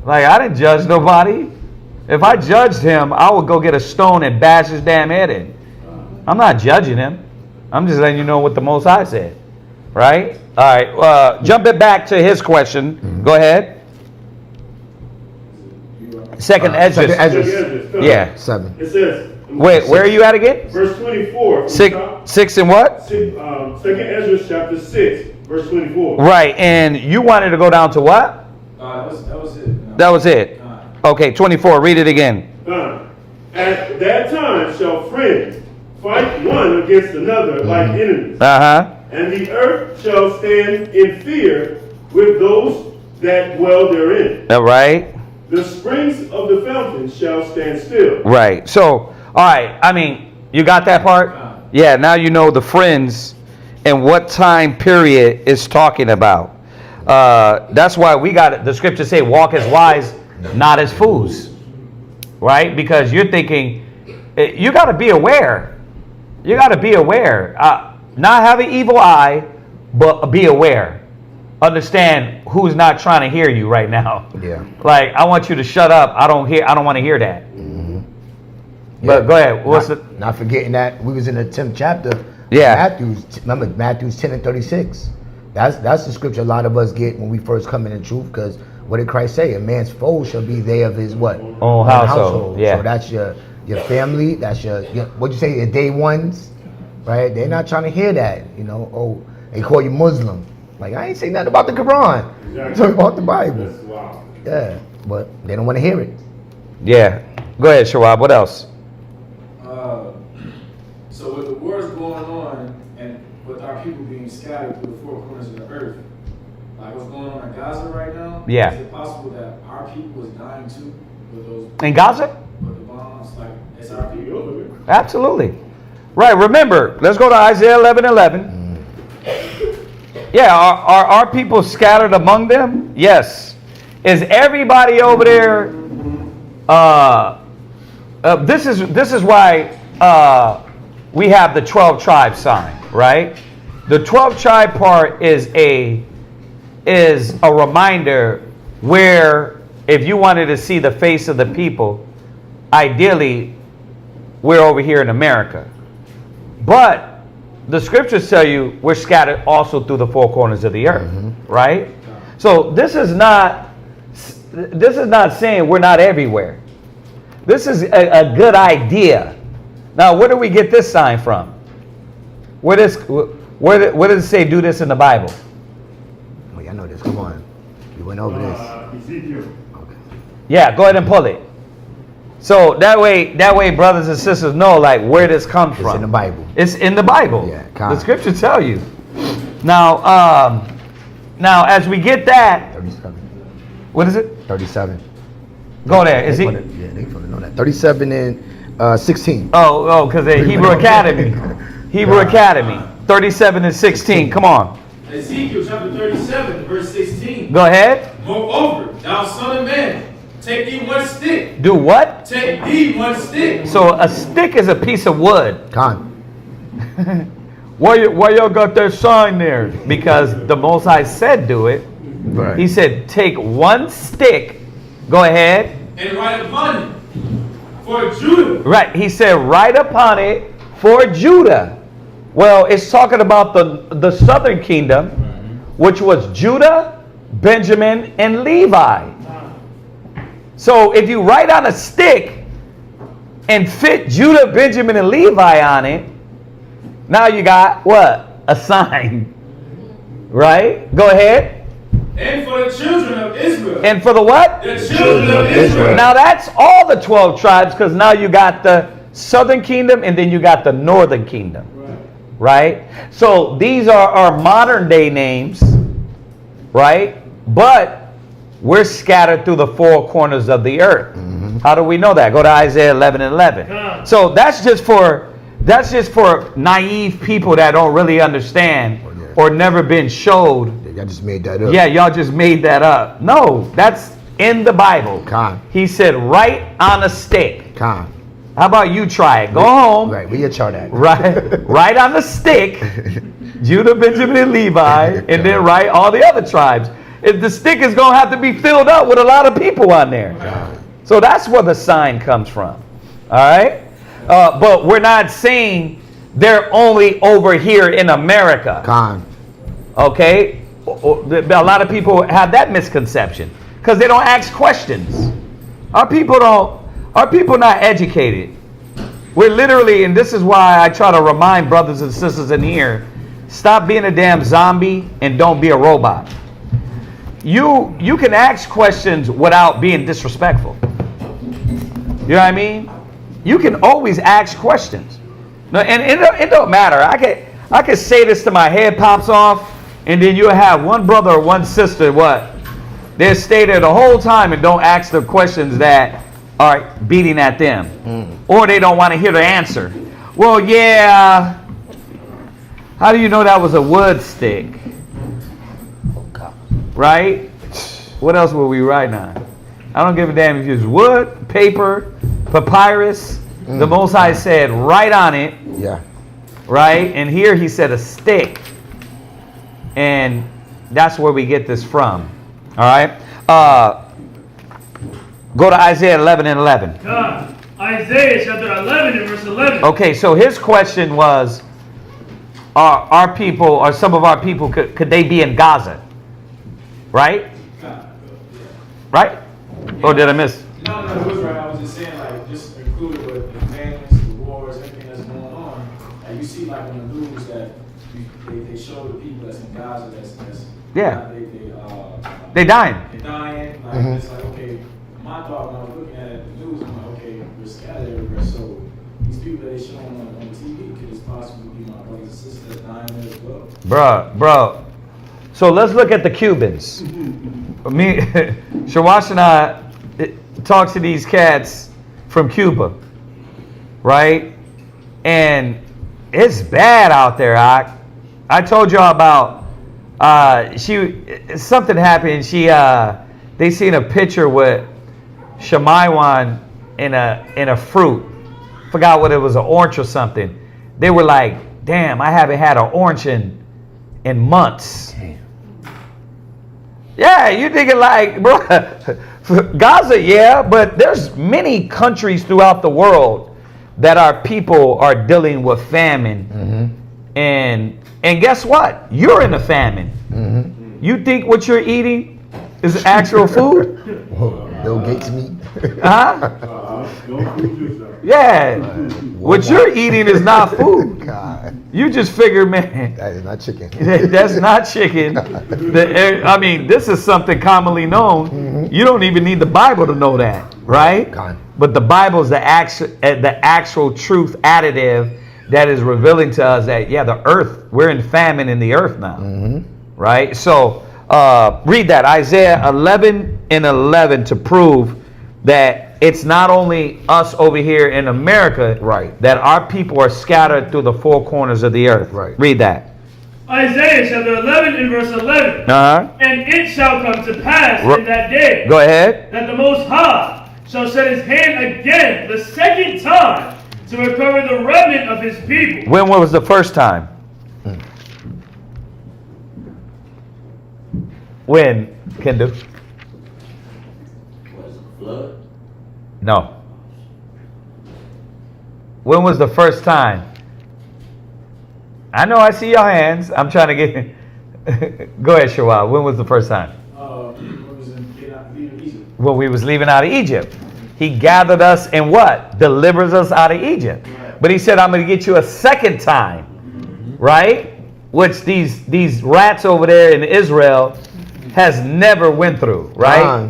Like, I didn't judge nobody. If I judged him, I would go get a stone and bash his damn head in. I'm not judging him. I'm just letting you know what the Most High said. Right? All right. Jump it back to his question. Go ahead. Second Ezra. Yeah. 7. It says. Wait, where are you at again? Verse 24. 6 and what? Second Ezra chapter 6, verse 24. Right, and you wanted to go down to what? That was it. That was it. Okay, 24. Read it again. At that time shall friends fight one against another like enemies. And the earth shall stand in fear with those that dwell therein. All right. The springs of the fountain shall stand still. Right. So, all right. I mean, you got that part? Yeah. Now you know the friends and what time period it's talking about. That's why we got the scripture say, "Walk as wise, not as fools." Right? Because you're thinking, you got to be aware. You got to be aware. Not have an evil eye, but be aware. Understand who's not trying to hear you right now. Yeah. Like, I want you to shut up. I don't want to hear that. But go ahead. Not forgetting that we was in the 10th chapter. Yeah. Matthew's 10 and 36. That's the scripture a lot of us get when we first come in the truth, because what did Christ say? A man's foe shall be they of his what? Own household. Yeah. So that's your family. That's your what'd you say? Your day ones, right? They're not trying to hear that. You know. Oh, they call you Muslim. Like I ain't saying nothing about the Quran. Exactly. I'm talking about the Bible. That's wow. Yeah, but they don't want to hear it. Yeah. Go ahead, Shawab. What else? So with the wars going on and with our people being scattered through the four corners of the earth, like what's going on in Gaza right now, Yeah. is it possible that our people is dying too with those In Gaza? with the bombs? Like it's our people. Absolutely. Right. Remember, let's go to Isaiah 11:11. Yeah, are our people scattered among them? Yes. Is everybody over there? This is why we have the 12 tribe sign, right? The 12 tribe part is a reminder where if you wanted to see the face of the people, ideally we're over here in America. But the scriptures tell you we're scattered also through the four corners of the earth, right? So this is not saying we're not everywhere. This is a good idea. Now, where do we get this sign from? Where does it say do this in the Bible? Oh, y'all know this. Come on. You went over this. Ezekiel. Okay. Yeah, go ahead and pull it. So that way, brothers and sisters know like where this comes from. It's in the Bible. It's in the Bible. Yeah, the scriptures tell you. Now, as we get that, 37. what is it? 37. Go there. Is They he? wanna- Yeah, they want to know that. 37 and 16. Oh, because the Hebrew Academy. Hebrew Academy. 37 and 16. Come on. Ezekiel chapter 37, verse 16. Go ahead. Moreover, thou son of man, take thee one stick. Do what? Take thee one stick. So a stick is a piece of wood. Con. Why y'all got that sign there? Because the Most High said do it. Right. He said take one stick. Go ahead. And write upon it for Judah. Right. He said write upon it for Judah. Well, it's talking about the southern kingdom, which was Judah, Benjamin, and Levi. So if you write on a stick and fit Judah, Benjamin, and Levi on it, now you got what? A sign. Right? Go ahead. And for the children of Israel. And for the what? The children of Israel. Now that's all the 12 tribes, because now you got the southern kingdom and then you got the northern kingdom. Right? So these are our modern day names. Right? But we're scattered through the four corners of the earth. How do we know that? Go to Isaiah 11:11. So that's just for naive people that don't really understand or never been showed. Y'all just made that up. Yeah, y'all just made that up. No, that's in the Bible. Con. He said, write on a stick. Con. How about you try it? Go home. Right, where your chart at? Write on the stick, Judah, Benjamin, and Levi, and then write all the other tribes. If the stick is going to have to be filled up with a lot of people on there. So that's where the sign comes from. All right? But we're not saying they're only over here in America. Con. Okay? A lot of people have that misconception because they don't ask questions. Our people not educated. We're literally, and this is why I try to remind brothers and sisters in here, stop being a damn zombie and don't be a robot. You can ask questions without being disrespectful. You know what I mean? You can always ask questions. No, and it don't matter. I could say this till my head pops off, and then you'll have one brother or one sister, they'll stay there the whole time and don't ask the questions that are beating at them. Or they don't want to hear the answer. Well, yeah. How do you know that was a wood stick? Right? What else were we writing on? I don't give a damn if it's wood, paper, papyrus. The Most High said, write on it. Yeah. Right? And here he said a stick. And that's where we get this from. All right? Go to Isaiah 11:11. Isaiah chapter 11 and verse 11. Okay, so his question was, our people, or some of our people, could they be in Gaza? Right? right? Or did I miss? No, it was right. I was just saying, like, just included with the commandments, the wars, everything that's going on. And you see, like, on the news that they show the people that's in Gaza that's Yeah. they dying. They're dying. Like, it's like, okay, my thought when I was looking at the news, I'm like, okay, we're scattered everywhere. So these people that they showing on TV could just possibly be my brothers and sisters that's dying there as well. Bro. So let's look at the Cubans. Me, Shawash and I talk to these cats from Cuba, right? And it's bad out there. I told y'all about something happened. They seen a picture with Shemaiwan in a fruit. Forgot what it was, an orange or something. They were like, damn, I haven't had an orange in months. Yeah, you thinking like, bro, Gaza, yeah, but there's many countries throughout the world that our people are dealing with famine. And guess what? You're in a famine. You think what you're eating is actual food? Bill Gates meat. Huh? Don't fool yourself. Yeah. What you're eating is not food. God, You just figure, man, that is not chicken. that's not chicken. I mean, this is something commonly known. You don't even need the Bible to know that, right? God. But the Bible is the actual truth additive that is revealing to us that, yeah, the earth, we're in famine in the earth now, right? So read that, Isaiah 11:11, to prove that it's not only us over here in America, Right. that our people are scattered through the four corners of the earth. Right. Read that. Isaiah chapter 11 and verse 11. Uh-huh. And it shall come to pass in that day Go ahead. that the Most High shall set his hand again the second time to recover the remnant of his people. When was the first time? When, Kendall? What is it, flood? No. When was the first time? I know I see your hands. I'm trying to get... Go ahead, Shawal. When was the first time? What was in Egypt? When we was leaving out of Egypt. He gathered us and what? Delivers us out of Egypt. But he said, I'm going to get you a second time. Right? Which these rats over there in Israel has never went through. Right?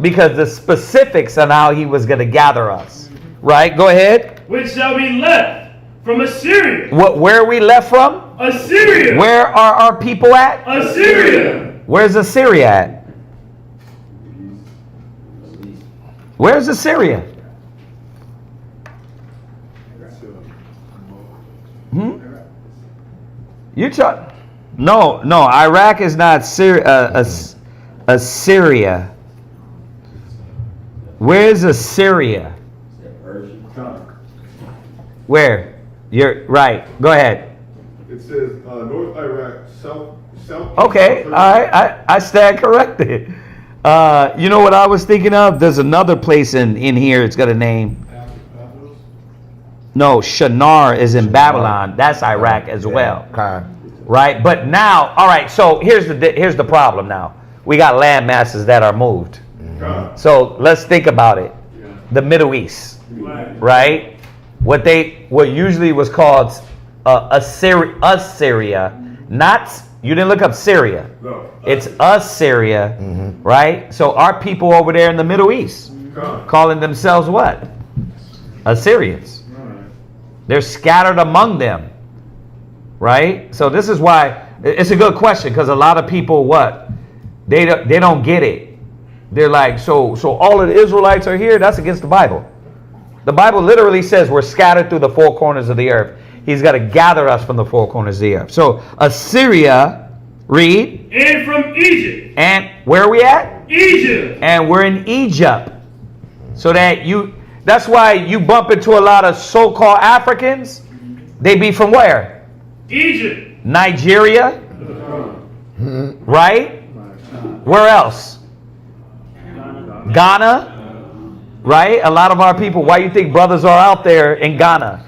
Because the specifics on how he was going to gather us. Right? Go ahead. Which shall be left from Assyria. Where are we left from? Assyria. Where are our people at? Assyria. Where's Assyria at? Where's Assyria? You talk? No. Iraq is not Assyria. Where's Assyria? Where? You're right. Go ahead. It says North Iraq, south. Okay. All right. I stand corrected. You know what I was thinking of? There's another place in here. It's got a name. No, Shinar is in Babylon. That's Iraq as well. Okay. Right? But now, all right, so here's the problem now. We got land masses that are moved. So let's think about it. The Middle East. Right? What usually was called Assyria. Not, you didn't look up Syria. No. It's Assyria, right? So our people over there in the Middle East, calling themselves what? Assyrians. They're scattered among them, right? So this is why it's a good question, because a lot of people, what? They don't get it. They're like, so all of the Israelites are here? That's against the Bible. The Bible literally says we're scattered through the four corners of the earth. He's got to gather us from the four corners of the earth. So Assyria, read. And from Egypt. And where are we at? Egypt. And we're in Egypt. So that's why you bump into a lot of so-called Africans. They be from where? Egypt. Nigeria. Right? Where else? Ghana. Right? A lot of our people, why you think brothers are out there in Ghana?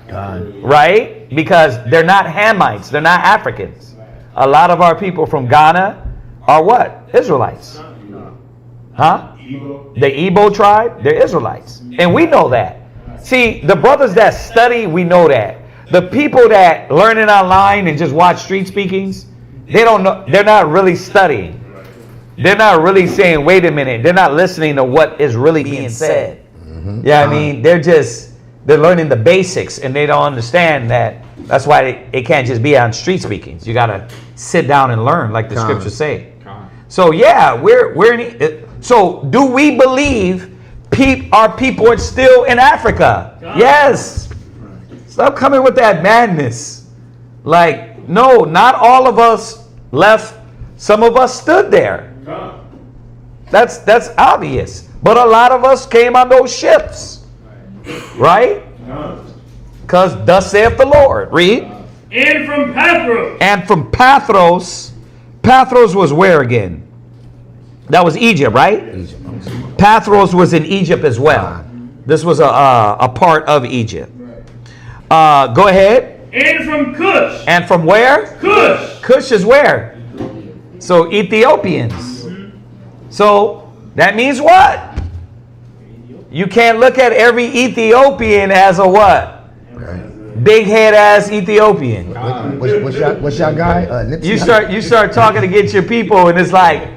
Right? Because they're not Hamites. They're not Africans. A lot of our people from Ghana are what? Israelites. Huh? The Igbo tribe, they're Israelites. And we know that. See, the brothers that study, we know that. The people that learn it online and just watch street speakings, they don't know, they're not really studying. They're not really saying, wait a minute, they're not listening to what is really being said. Yeah, I mean, they're learning the basics and they don't understand that. That's why it can't just be on street speakings. You got to sit down and learn like the scriptures say. So yeah, so do we believe our people are still in Africa? Yes. Stop coming with that madness. Like, no, not all of us left. Some of us stood there. That's obvious. But a lot of us came on those ships. Right? Because thus saith the Lord. Read. And from Pathros. And from Pathros. Pathros was where again? That was Egypt, right? Pathros was in Egypt as well. This was a part of Egypt. Go ahead. And from Cush. And from where? Cush. Cush is where? So Ethiopians. So that means what? You can't look at every Ethiopian as a what? Big head ass Ethiopian. What's your guy? You start talking to get your people, and it's like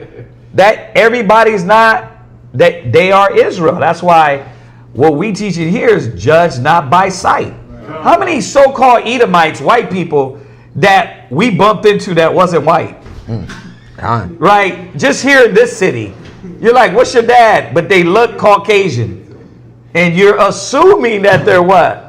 that. Everybody's not that they are Israel. That's why what we teach in here is judge not by sight. How many so-called Edomites, white people, that we bumped into that wasn't white? Right? Just here in this city, you're like, "What's your dad?" But they look Caucasian, and you're assuming that they're what?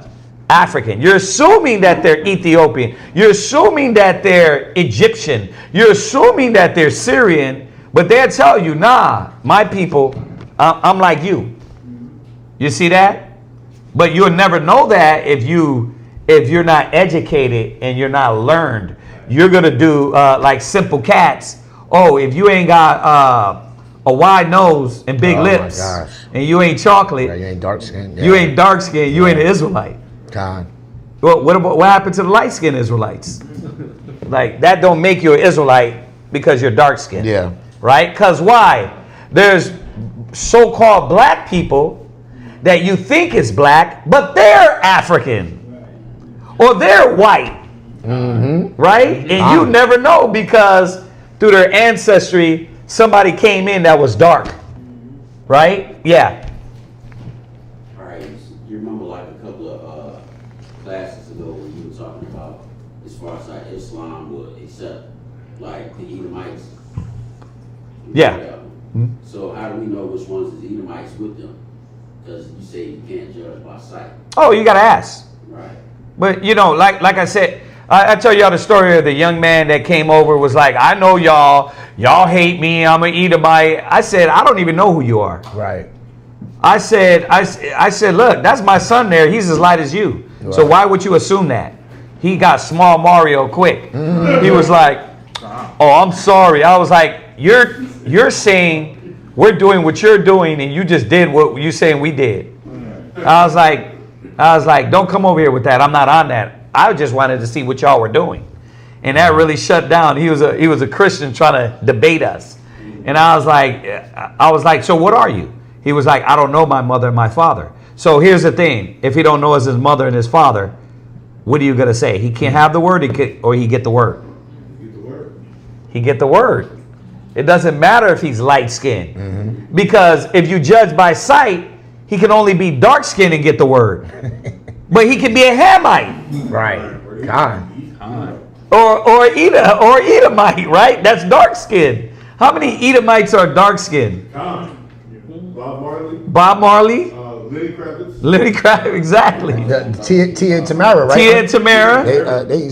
African. You're assuming that they're Ethiopian. You're assuming that they're Egyptian. You're assuming that they're Syrian. But they'll tell you, nah, my people, I'm like you. You see that? But you'll never know that if you're not educated and you're not learned. You're gonna do like simple cats. Oh, if you ain't got a wide nose and big lips, and you ain't chocolate, you ain't dark skinned. You ain't dark skinned. You ain't an Israelite. God. Well, what happened to the light skinned Israelites? Like that don't make you an Israelite because you're dark skinned. Yeah. Right? Because why? There's so-called black people that you think is black, but they're African or they're white. Right? And you never know because through their ancestry, somebody came in that was dark. Right? Yeah. All right. You remember like a couple of classes ago when you were talking about as far as like Islam would accept like the Edomites. Yeah. So how do we know which ones is Edomites with them? Because you say you can't judge by sight. Oh, you gotta ask. Right. But you know, like I said, I tell y'all the story of the young man that came over, was like, I know y'all hate me, I'm an Edomite. I said, I don't even know who you are. Right. I said, look, that's my son there. He's as light as you. Right. So why would you assume that? He got small Mario quick. He was like, oh, I'm sorry. I was like, you're saying we're doing what you're doing, and you just did what you saying we did. I was like, don't come over here with that. I'm not on that. I just wanted to see what y'all were doing. And that really shut down. He was a Christian trying to debate us. And I was like, so what are you? He was like, I don't know my mother and my father. So here's the thing. If he don't know his mother and his father, what are you going to say? He can't have the word or he get the word? He get the word. It doesn't matter if he's light-skinned. Because if you judge by sight, he can only be dark-skinned and get the word. But he can be a Hamite. Right. God. Or Edomite, right? That's dark-skinned. How many Edomites are dark-skinned? Bob Marley. Lenny Kravitz, exactly. Tia and Tamara, right? Tia and Tamara.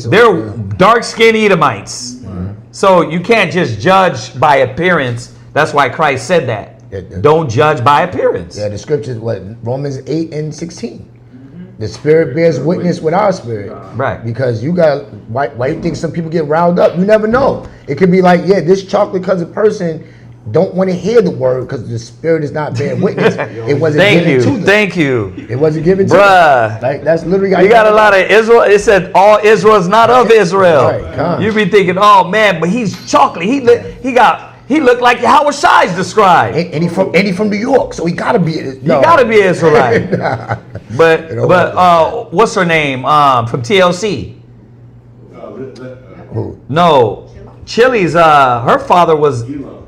They're dark-skinned Edomites. So you can't just judge by appearance. That's why Christ said that. Don't judge by appearance. Yeah, the scriptures, Romans 8:16. The spirit bears witness with our spirit. Right. Because you got, why you think some people get riled up? You never know. It could be like, yeah, this chocolate-colored person don't want to hear the word because the spirit is not bearing witness. It wasn't given to them. Thank you. It wasn't given to them. Like, that's literally. You got a lot of Israel. It said all Israel is not of Israel. Right. You be thinking, oh man, but he's chocolate. He He looked like Howard Shies described. And he from New York, so he gotta be. He gotta be Israelite. Nah. But what's her name? From TLC. Who? No, Chili's. Her father was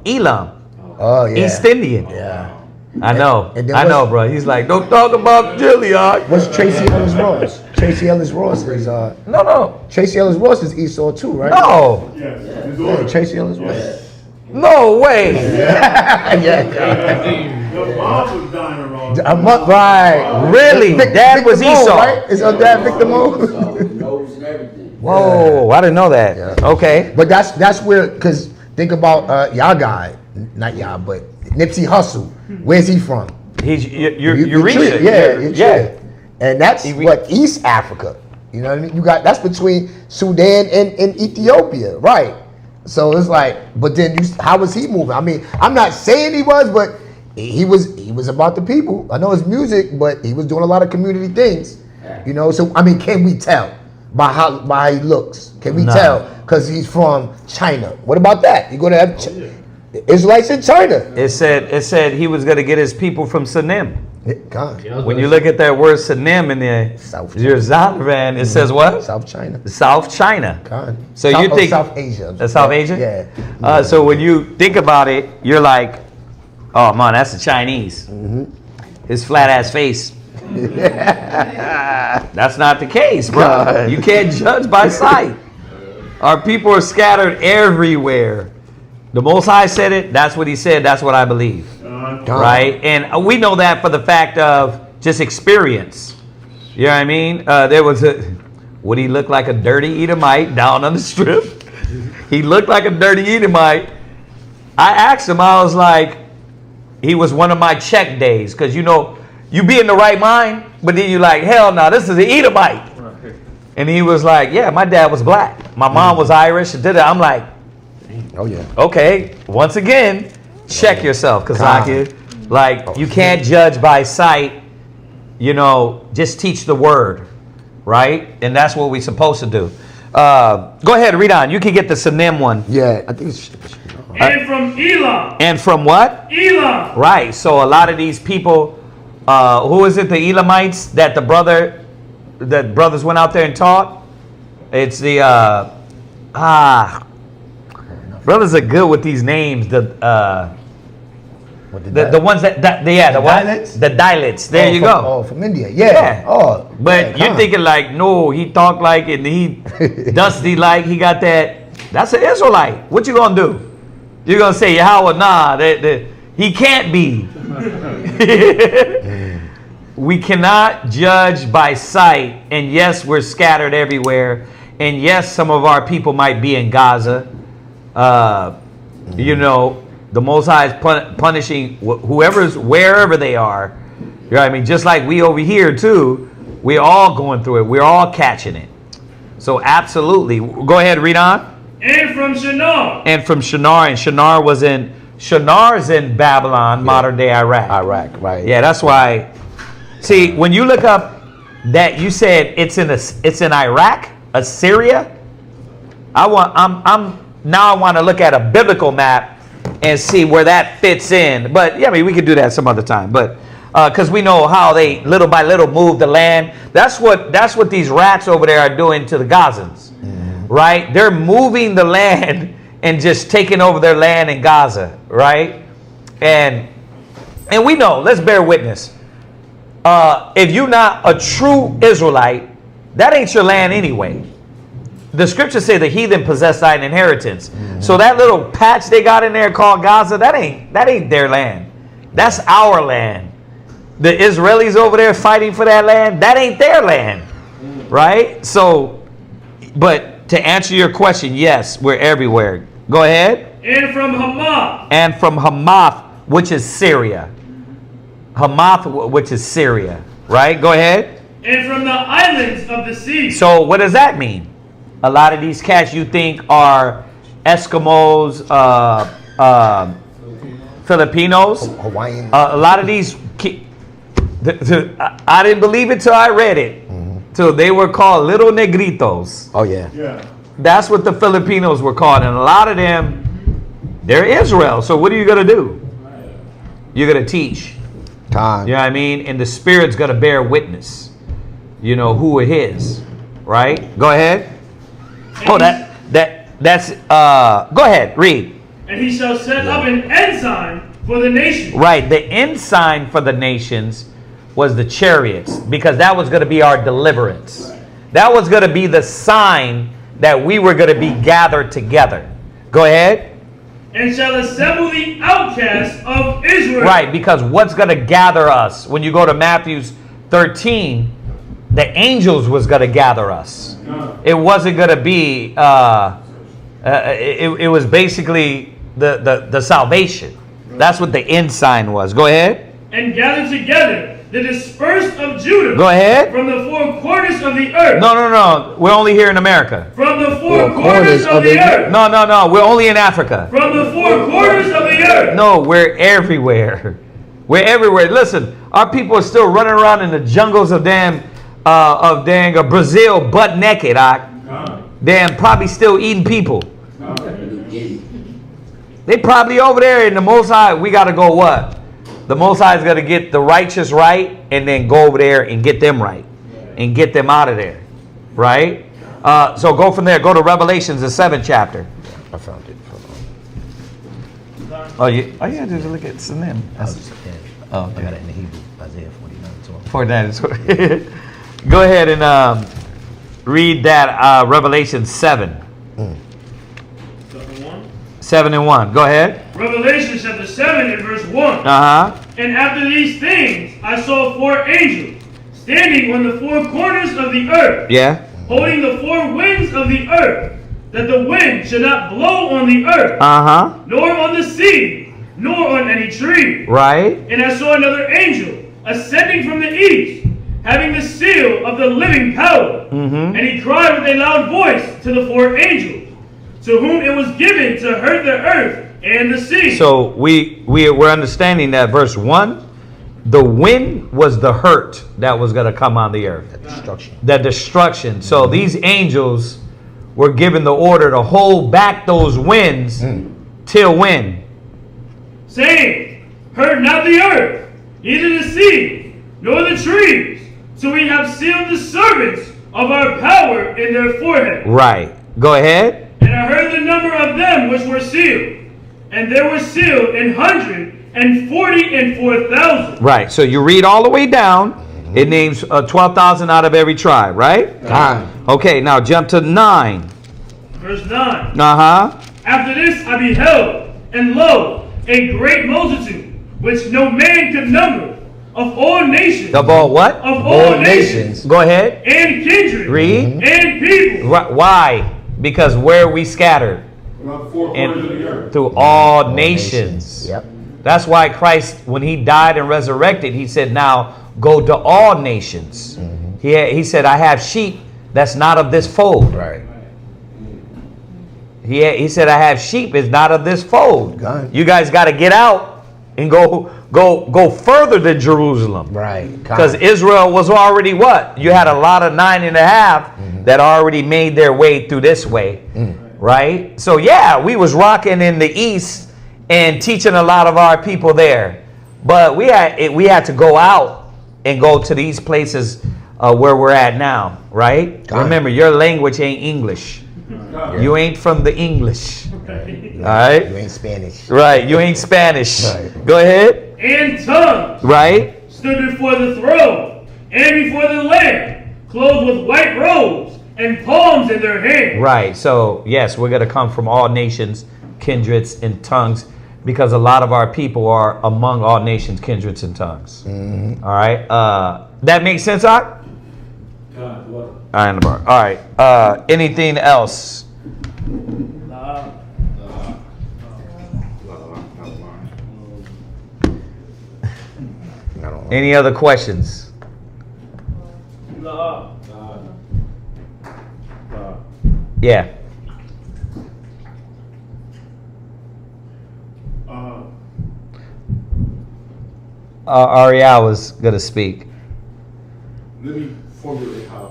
Elam, Oh yeah. East Indian. Yeah. I know. And then I know, bro. He's like, don't talk about Chili, What's Tracy Ellis Ross? Tracy Ellis Ross is No. Tracy Ellis Ross is Esau too, right? No. Yes. His Yeah, daughter. Tracy Ellis Ross. No way. Yeah. Your mom was dying wrong. Right. Really? Dad was Victor Moe, Esau. right? Is her dad Victor Moe? Nose and everything. Whoa, I didn't know that. Yeah. Okay. But that's where, because think about y'all guy, not y'all, but Nipsey Hussle. Where's he from? He's Eritrea. Yeah. And that's what East Africa. You know what I mean? That's between Sudan and Ethiopia, right? So it's like, but then how was he moving? I mean, I'm not saying he was, but he was about the people. I know his music, but he was doing a lot of community things. You know, so I mean, can we tell by how he looks? Can we tell because he's from China? What about that? You gonna have Israelites in China? It said he was going to get his people from Sanim. God. When you look at that word Sanim in the South your Zalavan, it says what? South China. South China. God. So South, you think South Asia? South Asia? Yeah. So when you think about it, you're like, oh man, that's the Chinese. His flat ass face. That's not the case, bro. God. You can't judge by sight. Our people are scattered everywhere. The Most High said it. That's what He said. That's what I believe. Right? And we know that for the fact of just experience. You know what I mean? There was would he look like a dirty Edomite down on the strip? He looked like a dirty Edomite. I asked him, I was like, he was one of my check days. Because you know, you be in the right mind, but then you like, hell no, this is an Edomite. And he was like, yeah, my dad was black. My mom was Irish. I'm like, Oh yeah. okay, once again, check yourself, Kazaki. Like, you can't judge by sight. You know, just teach the word, right? And that's what we're supposed to do. Go ahead, read on. You can get the Sanim one. Yeah, I think it's. And from Elam. And from what? Elam. Right. So a lot of these people, who is it? The Elamites that the brothers went out there and taught. It's the brothers are good with these names. The ones the Dialects? The dialects. There you go. Oh, from India. Yeah. Oh, but you're thinking like, no, he talked like it, and he dusty like he got that. That's an Israelite. What you gonna do? You're gonna say Yahweh? Nah, he can't be. We cannot judge by sight. And yes, we're scattered everywhere. And yes, some of our people might be in Gaza. You know, the Most High is punishing whoever's wherever they are. You know what I mean? Just like we over here too, we're all going through it. We're all catching it. So absolutely, go ahead, read on. And from Shinar. And from Shinar, and Shinar's in Babylon, modern day Iraq. Iraq, right? Yeah, that's why. See, when you look up that you said it's in Iraq, Assyria. I want to look at a biblical map and see where that fits in. But yeah, I mean, we could do that some other time. But because we know how they little by little move the land. That's what these rats over there are doing to the Gazans, right? They're moving the land and just taking over their land in Gaza, right? And we know. Let's bear witness. If you're not a true Israelite, that ain't your land anyway. The scriptures say the heathen possess thine inheritance. So that little patch they got in there called Gaza, that ain't their land. That's our land. The Israelis over there fighting for that land, that ain't their land. Right? So, but to answer your question, yes, we're everywhere. Go ahead. And from Hamath. And from Hamath, which is Syria. Hamath, which is Syria. Right? Go ahead. And from the islands of the sea. So what does that mean? A lot of these cats you think are Eskimos, Filipinos, Hawaiian. a lot of these. I didn't believe it till I read it. Till they were called little negritos. Oh yeah. Yeah. That's what the Filipinos were called, and a lot of them They're Israel. So what are you going to do? You're going to teach. Time. You know what I mean? And the Spirit's going to bear witness. You know, who are his. Right? Go ahead. Oh, that's, go ahead. Read. And he shall set up an ensign for the nations. Right. The ensign for the nations was the chariots, because that was going to be our deliverance. That was going to be the sign that we were going to be gathered together. Go ahead. And shall assemble the outcasts of Israel. Right, because what's going to gather us? When you go to Matthew 13, the angels was going to gather us. It wasn't going to be, it was basically the salvation. That's what the ensign was. Go ahead. And gather together the dispersed of Judah. Go ahead. From the four corners of the earth. No. We're only here in America. From the four corners of the earth. No. We're only in Africa. From the four corners of the earth. No, we're everywhere. We're everywhere. Listen, our people are still running around in the jungles of Brazil butt naked. Damn, probably still eating people. They probably over there in the Most High. We got to go what? The Most High is going to get the righteous right and then go over there and get them right and get them out of there. Right? So go from there. Go to Revelations, the 7th chapter. I found it. Oh, yeah, just look at some them. I got it in the Hebrew, Isaiah 49:12. Go ahead and read that Revelation 7. 7 and 1. Go ahead. Revelation chapter 7 and verse 1. Uh-huh. And after these things, I saw four angels standing on the four corners of the earth. Yeah. Holding the four winds of the earth, that the wind should not blow on the earth, Uh-huh. nor on the sea, nor on any tree. Right. And I saw another angel ascending from the east, having the seal of the living power. Mm-hmm. And he cried with a loud voice to the four angels, to whom it was given to hurt the earth and the sea. So we're understanding that verse 1, the wind was the hurt that was going to come on the earth. The destruction. So these angels were given the order to hold back those winds till when? Saying, hurt not the earth, neither the sea, nor the trees, till we have sealed the servants of our power in their forehead. Right. Go ahead. And I heard the number of them which were sealed, and there were sealed 144,000. Right. So you read all the way down. It names 12,000 out of every tribe, right? Okay, now jump to 9. Verse 9. Uh-huh. After this I beheld, and lo, a great multitude, which no man could number, of all nations. Of all what? Of all nations. Go ahead. And kindred. Read. And people. Why? Because where we scattered? Around the four corners of the earth. Through all nations. Yep. That's why Christ, when he died and resurrected, he said, now go to all nations. He said, I have sheep that's not of this fold. Right. He said, I have sheep is not of this fold. God. You guys got to get out and go further than Jerusalem. Right. Because Israel was already what? You had a lot of 9.5 that already made their way through this way. Right? So yeah, we was rocking in the east and teaching a lot of our people there. But we had to go out and go to these places where we're at now. Right? Remember, your language ain't English. You ain't from the English. All right? You ain't Spanish. Right. You ain't Spanish. Right. Go ahead. And tongues. Right. Stood before the throne and before the Lamb, clothed with white robes and palms in their hands. Right. So, yes, we're going to come from all nations, kindreds, and tongues, because a lot of our people are among all nations, kindreds, and tongues. All right. That makes sense, Ak? All right. Anything else? Any other questions? Yeah. Ariel was going to speak. Let me formulate how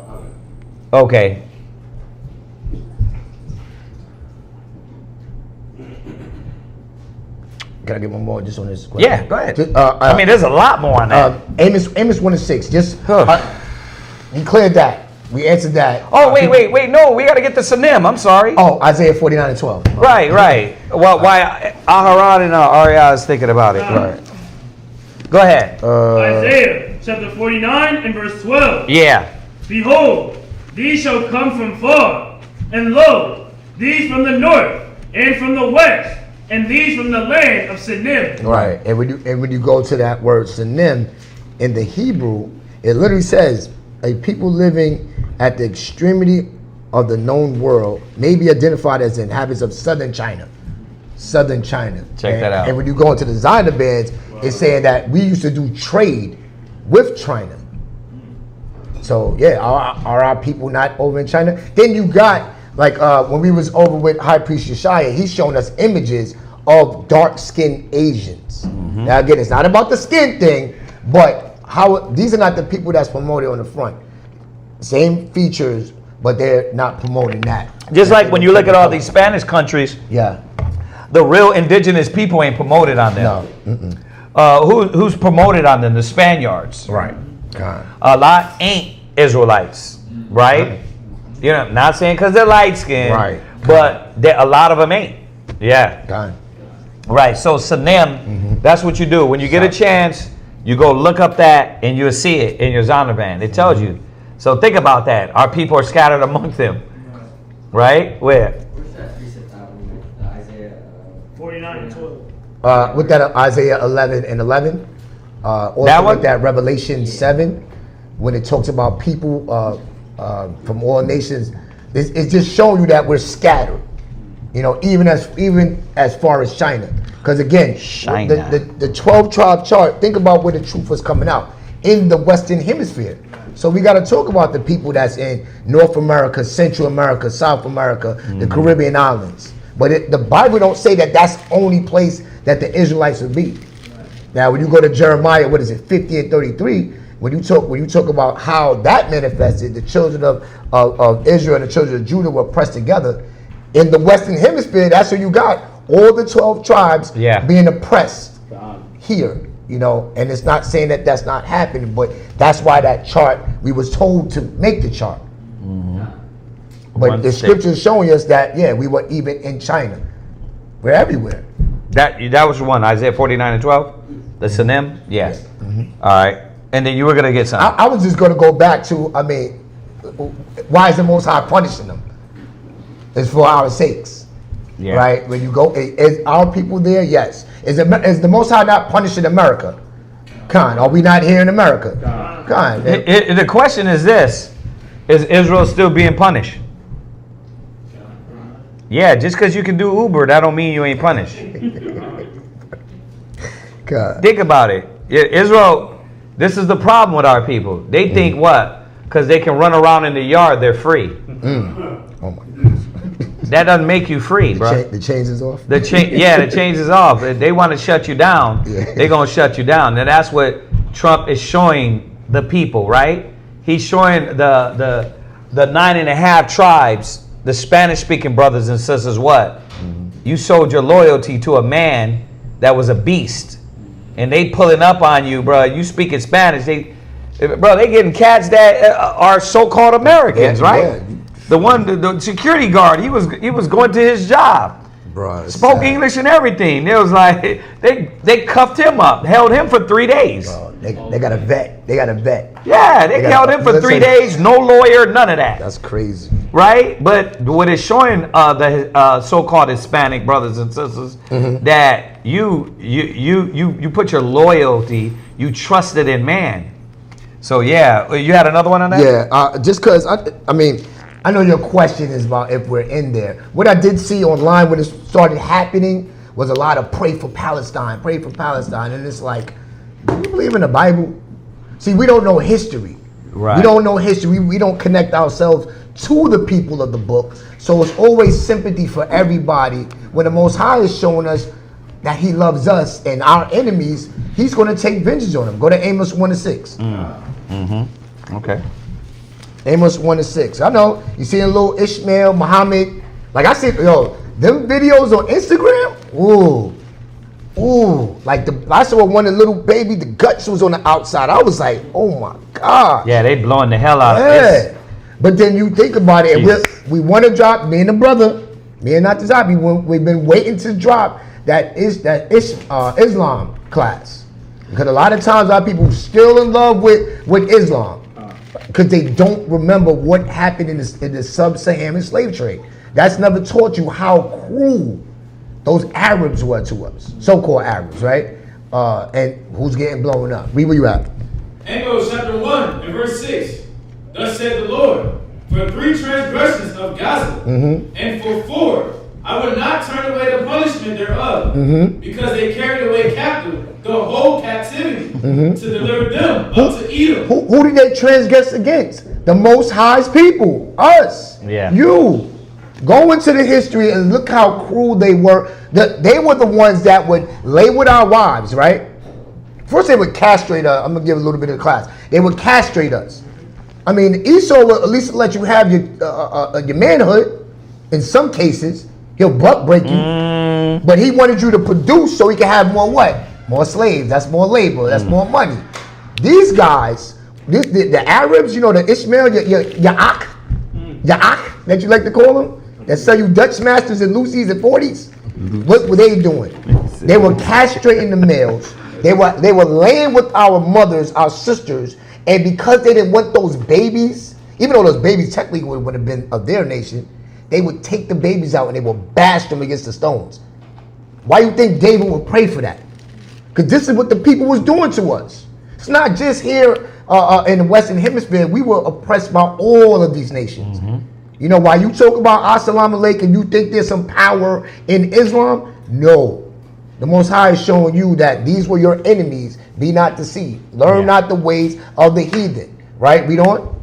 Okay. Can I get one more just on this question? Yeah, go ahead. Just, I mean, there's a lot more on that. Amos 1:6. Just you cleared that. We answered that. Oh, wait. No, we got to get to Sanim. I'm sorry. Oh, Isaiah 49:12. Right. Well, why Aharon and Arya is thinking about it. Right. Go ahead. Isaiah chapter 49 and verse 12. Yeah. Behold, these shall come from far, and lo, these from the north, and from the west, and these from the land of Sinim. Right. And when you go to that word Sinim in the Hebrew, it literally says a people living at the extremity of the known world may be identified as the inhabitants of southern China. Southern China. Check that out. And when you go into the Zionist bands, it's saying that we used to do trade with China. So yeah, are our people not over in China? Then you got like when we was over with High Priest Yeshaya, he's showing us images of dark-skinned Asians. Now again, it's not about the skin thing, but how these are not the people that's promoted on the front. Same features, but they're not promoting that. Just like when you look at all these Spanish countries, Yeah. the real indigenous people ain't promoted on them. No. Who's promoted on them? The Spaniards. Right. God. A lot ain't Israelites, right? You know, not saying because they're light skinned, Right. but a lot of them ain't. Yeah. God. Right. So Sanem, that's what you do. When you get a chance, you go look up that and you'll see it in your Zondervan. It tells you. So think about that. Our people are scattered amongst them. Right? Where? Where's that recent Isaiah 49 and 12. With that Isaiah 11:11. Also That one? with that Revelation 7, when it talks about people from all nations, it's just showing you that we're scattered. You know, even as far as China. Because again, China. the 12 tribe chart, think about where the truth was coming out. In the Western Hemisphere. So we got to talk about the people that's in North America, Central America, South America, the Caribbean islands. But the Bible don't say that that's the only place that the Israelites would be. Now, when you go to Jeremiah, 50 and 33, when you talk about how that manifested, the children of Israel and the children of Judah were pressed together. In the Western Hemisphere, that's where you got all the 12 tribes being oppressed here. You know, and it's not saying that that's not happening, but that's why that chart, we was told to make the chart. But the scripture is showing us that, we were even in China. We're everywhere. That was one, Isaiah 49 and 12? The Sanem? Yes. All right. And then you were going to get something. I was just going to go back to, why is the Most High punishing them? It's for our sakes. Yeah. Right? When you go, is our people there? Yes. Is the Most High not punishing America? Khan, are we not here in America? Khan. The question is this: is Israel still being punished? Yeah, just because you can do Uber, that don't mean you ain't punished. God. Think about it. Israel, this is the problem with our people. They think what? Because they can run around in the yard, they're free. Oh my goodness. That doesn't make you free, bro. The chains is off? The chain is off. If they want to shut you down, they're going to shut you down. And that's what Trump is showing the people, right? He's showing the 9.5 tribes, the Spanish-speaking brothers and sisters, what? You sold your loyalty to a man that was a beast. And they pulling up on you, bro. You speaking Spanish. They getting cats that are so-called Americans, right? Yeah. The security guard, he was going to his job. Bro, Spoke English and everything. It was like they cuffed him up, held him for 3 days. Bro, they got a vet. They got a vet. Yeah, they held him for 3 days, no lawyer, none of that. That's crazy. Right? But what it's showing the so-called Hispanic brothers and sisters that you put your loyalty, you trusted in man. So yeah, you had another one on that? Yeah, just because I know your question is about if we're in there. What I did see online when it started happening was a lot of pray for Palestine, and it's like, do you believe in the Bible? See, we don't know history. Right. We don't know history. We don't connect ourselves to the people of the book. So it's always sympathy for everybody. When the Most High is showing us that He loves us and our enemies, He's going to take vengeance on them. Go to Amos 1:6. Okay. Amos 1:6. I know you see a little Ishmael, Muhammad. Like I said, them videos on Instagram. Ooh, Ooh, like I saw one of the little baby, the guts was on the outside. I was like, oh my God. Yeah, they blowing the hell out of Yeah. this. But then you think about it, Jesus. we want to drop, me and the brother, me and not the zombie, we've been waiting to drop Islam class. Because a lot of times our people still in love with Islam. Because they don't remember what happened in the sub-Saharan slave trade. That's never taught you how cruel those Arabs were to us. So-called Arabs, right? And who's getting blown up. Read where you at. Amos chapter 1 and verse 6. Thus said the Lord, for 3 transgressions of Gaza, and for 4, I will not turn away the punishment thereof, because they carried away captive the whole captivity to deliver them up to Edom. Who did they transgress against? The Most High's people, us, you. Go into the history and look how cruel they were. They were the ones that would lay with our wives, right? First they would castrate us. I'm going to give a little bit of the class. They would castrate us. I mean, Esau will at least let you have your manhood. In some cases, he'll butt break you. But he wanted you to produce so he could have more what? More slaves. That's more labor. That's more money. These guys, the Arabs, you know, the Ishmael, Ya'ak, that you like to call them, that sell you Dutch masters and Lucy's and 40s. What were they doing? They were castrating the males. They were laying with our mothers, our sisters, and because they didn't want those babies, even though those babies technically would have been of their nation, they would take the babies out and they would bash them against the stones. Why do you think David would pray for that? Because this is what the people was doing to us. It's not just here in the Western Hemisphere. We were oppressed by all of these nations. You know, while you talk about As-salamu alaykum, you think there's some power in Islam? No. The Most High is showing you that these were your enemies. Be not deceived. Learn not the ways of the heathen. Right? Read on.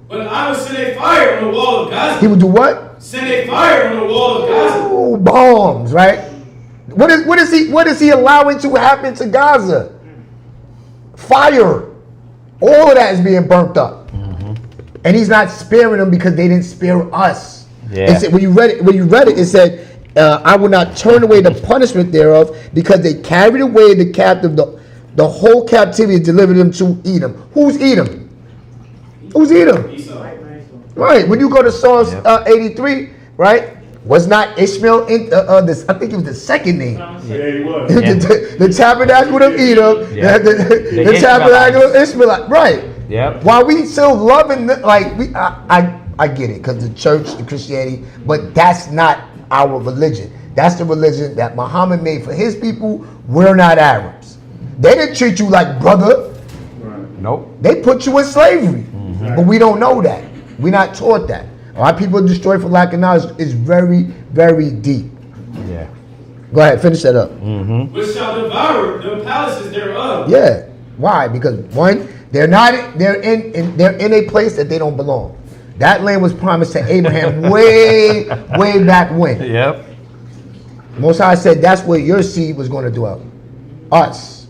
But I will send a fire on the wall of Gaza. He would do what? Send a fire on the wall of Gaza. Oh, bombs, right? What is he allowing to happen to Gaza? Fire. All of that is being burnt up. And he's not sparing them because they didn't spare us. It said, when you read it, it said, I will not turn away the punishment thereof because they carried away the captive, the whole captivity, delivered them to Edom. Who's Edom? Who's Edom? Right. When you go to Psalms 83, right? Was not Ishmael in this? I think it was the second name. Yeah, he was. the tabernacle of Edom, the tabernacle of Ishmael. Right. Yep. While we still loving, I get it, because the church, the Christianity, but that's not our religion. That's the religion that Muhammad made for his people. We're not Arabs. They didn't treat you like brother. Nope. They put you in slavery. But we don't know that. We're not taught that. Our people are destroyed for lack of knowledge is very, very deep. Yeah. Go ahead, finish that up. Which shall devour the palaces thereof. Yeah. Why? Because one, they're in a place that they don't belong. That land was promised to Abraham way back when. Yep. Most High said that's where your seed was going to dwell. Us.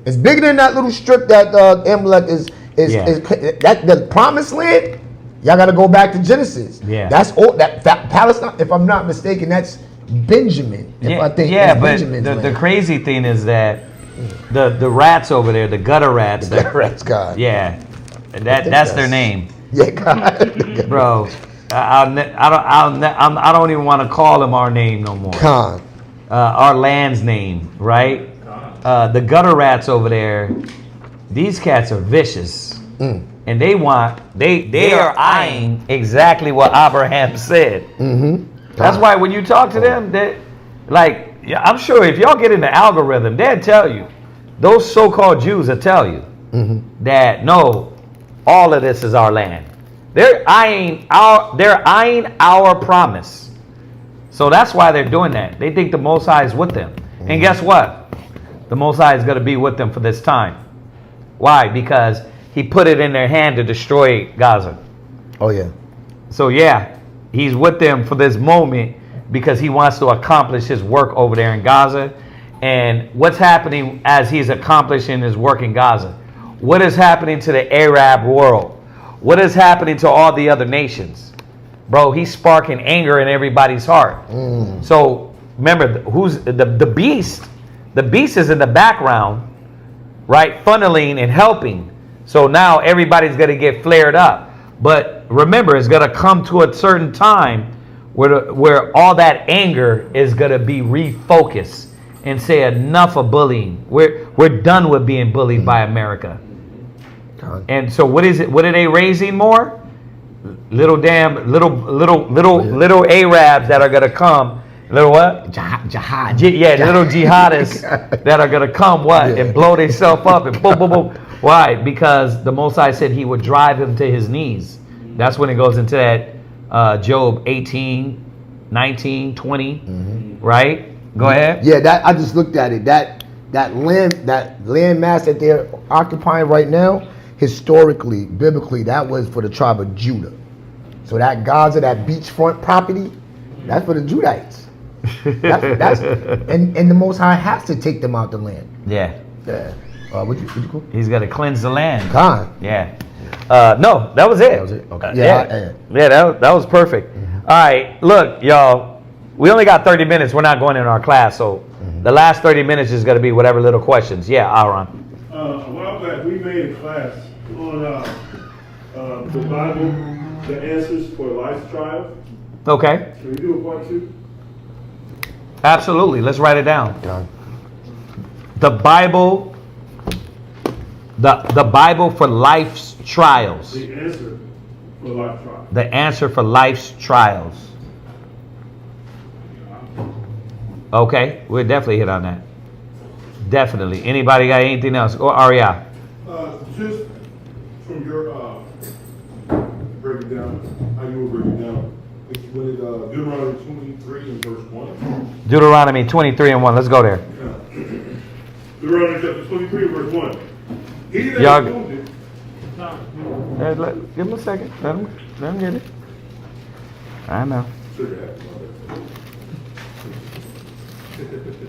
It's bigger than that little strip that Amalek is that the promised land. Y'all got to go back to Genesis. Yeah. That's all that Palestine. If I'm not mistaken, that's Benjamin. But the crazy thing is that the rats over there, the gutter rats. The gutter rats, God. Yeah, that's their name. Yeah, God. Bro, I don't even want to call them our name no more. Khan. Our land's name, right? The gutter rats over there. These cats are vicious. And they are eyeing exactly what Abraham said. That's why when you talk to them, I'm sure if y'all get in the algorithm, they'll tell you, those so-called Jews will tell you that no, all of this is our land. They're eyeing our promise. So that's why they're doing that. They think the Most High is with them. And guess what? The Most High is going to be with them for this time. Why? Because he put it in their hand to destroy Gaza. Oh, yeah. So, yeah, he's with them for this moment because he wants to accomplish his work over there in Gaza. And what's happening as he's accomplishing his work in Gaza? What is happening to the Arab world? What is happening to all the other nations? Bro, he's sparking anger in everybody's heart. So, remember, who's the beast The beast is in the background, right, funneling and helping. So now everybody's going to get flared up. But remember, it's going to come to a certain time where all that anger is going to be refocused and say enough of bullying. We're done with being bullied by America. And so what is it? What are they raising more? Little Arabs that are going to come. Little what? Jihad. Little jihadists that are going to come and blow themselves up and boom, boom, boom. Why? Because the Most High said he would drive him to his knees. That's when it goes into that Job 18, 19, 20, right? Go ahead. Yeah, I just looked at it. That land mass that they're occupying right now, historically, biblically, that was for the tribe of Judah. So that Gaza, that beachfront property, that's for the Judites. That's and the Most High has to take them out the land. Yeah. Would you cool? He's got to cleanse the land. God. Yeah. No, that was it. That was it. Okay. That was perfect. All right, look, y'all. We only got 30 minutes. We're not going in our class, so the last 30 minutes is going to be whatever little questions. Yeah, Aaron. A while back, we made a class on the Bible, the answers for life's trials. Okay. Can we do a part 2? Absolutely. Let's write it down. Done. The Bible. The Bible for life's trials. The answer for life trials. The answer for life's trials. Okay, we'll definitely hit on that. Definitely. Anybody got anything else? Or Aria? Just from your breaking down, how you were breaking down, when it Deuteronomy 23 and verse 1. Deuteronomy 23 and 1. Let's go there. Deuteronomy chapter 23 and verse 1. He that Y'all- is wounded. Give him a second. Let him get it. I know.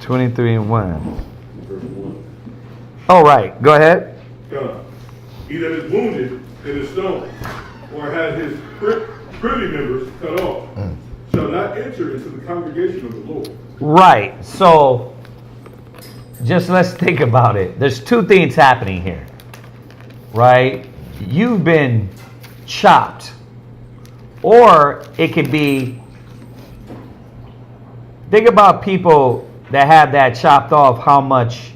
23 and 1. Verse 1. All right. Go ahead. He that is wounded in a stone, or has his privy members cut off, shall not enter into the congregation of the Lord. Right. So, just let's think about it. There's two things happening here. Right? You've been chopped. Or it could be, think about people that have that chopped off, how much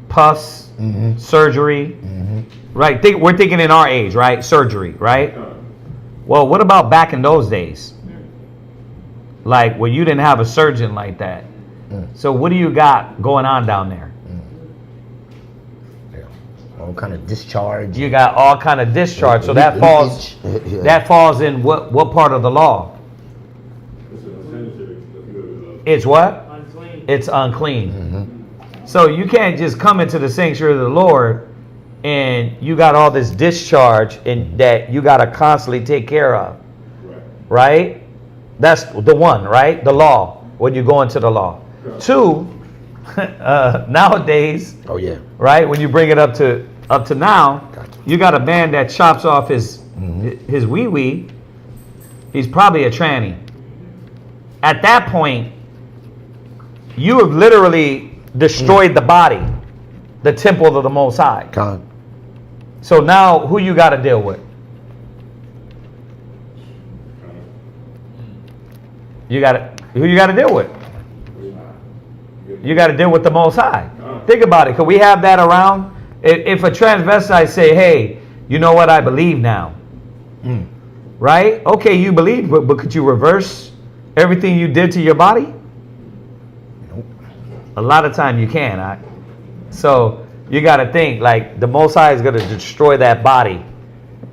pus, surgery, right? We're thinking in our age, right? Surgery, right? Well, what about back in those days? Like, well, you didn't have a surgeon like that. So what do you got going on down there? All kind of discharge. You got all kind of discharge. So that falls in what part of the law? It's what? Unclean. It's unclean. So you can't just come into the sanctuary of the Lord and you got all this discharge and that you got to constantly take care of. Right? That's the one, right? The law, when you go into the law. Two, nowadays, right? When you bring it up to now, you got a man that chops off his wee-wee. He's probably a tranny. At that point, you have literally destroyed the body, the temple of the Most High. God. So now, who you got to deal with? Who you got to deal with? You got to deal with the Most High. Think about it. Could we have that around? If a transvestite say, "Hey, you know what? I believe now." Right? Okay, you believe, but could you reverse everything you did to your body? Nope. A lot of time you can. So you got to think like the Most High is going to destroy that body,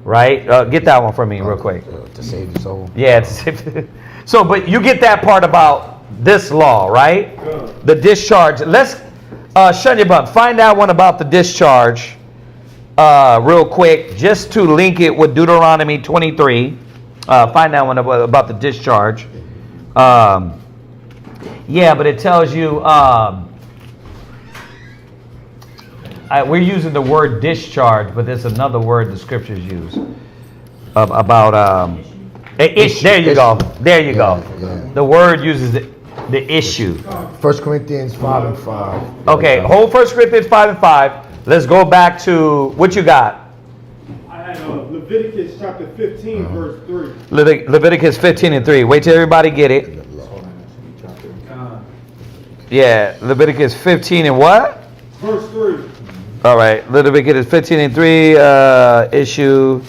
right? Get that one for me real quick. To save the soul. Yeah. So, but you get that part about this law, right? The discharge. Let's shun your bum. Find out one about the discharge real quick, just to link it with Deuteronomy 23. Find out one about the discharge. Yeah, but it tells you we're using the word discharge, but there's another word the scriptures use about there you go. There you go. Yeah. The word uses it. The issue. 1 Corinthians 5 and 5. Okay, hold 1 Corinthians 5 and 5. Let's go back to what you got. I had Leviticus chapter 15, verse 3. Leviticus 15 and 3. Wait till everybody get it. Yeah, Leviticus 15 and what? Verse 3. All right, Leviticus 15 and 3. Issue,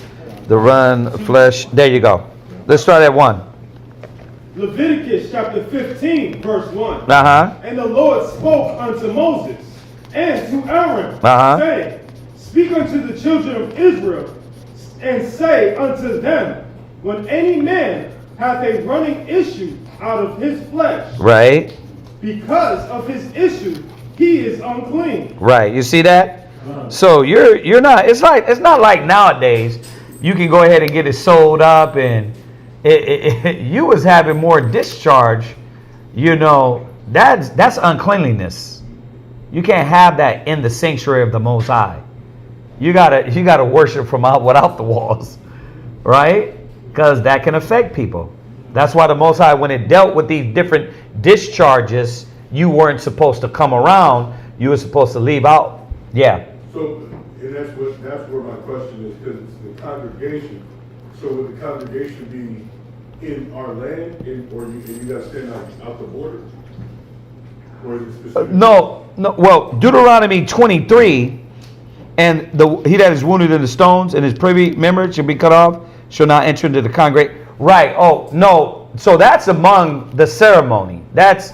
the run, flesh. There you go. Let's start at 1. Leviticus chapter 15, verse 1. Uh-huh. And the Lord spoke unto Moses and to Aaron, saying, Speak unto the children of Israel, and say unto them, When any man hath a running issue out of his flesh, Right. because of his issue, he is unclean. Right. You see that? So you're not. It's not like nowadays. You can go ahead and get it sold up, and you was having more discharge. You know, that's uncleanliness. You can't have that in the sanctuary of the Most High. You gotta worship from without the walls, right? Because that can affect people. That's why the Most High, when it dealt with these different discharges, you weren't supposed to come around. You were supposed to leave out. Yeah. So, and that's where my question is, because it's the congregation. So would the congregation be in our land, or you guys stand out the border? Or is it specific? No. Well, Deuteronomy 23, and he that is wounded in the stones and his privy member shall be cut off, shall not enter into the congregation. Right. Oh, no. So that's among the ceremony. That's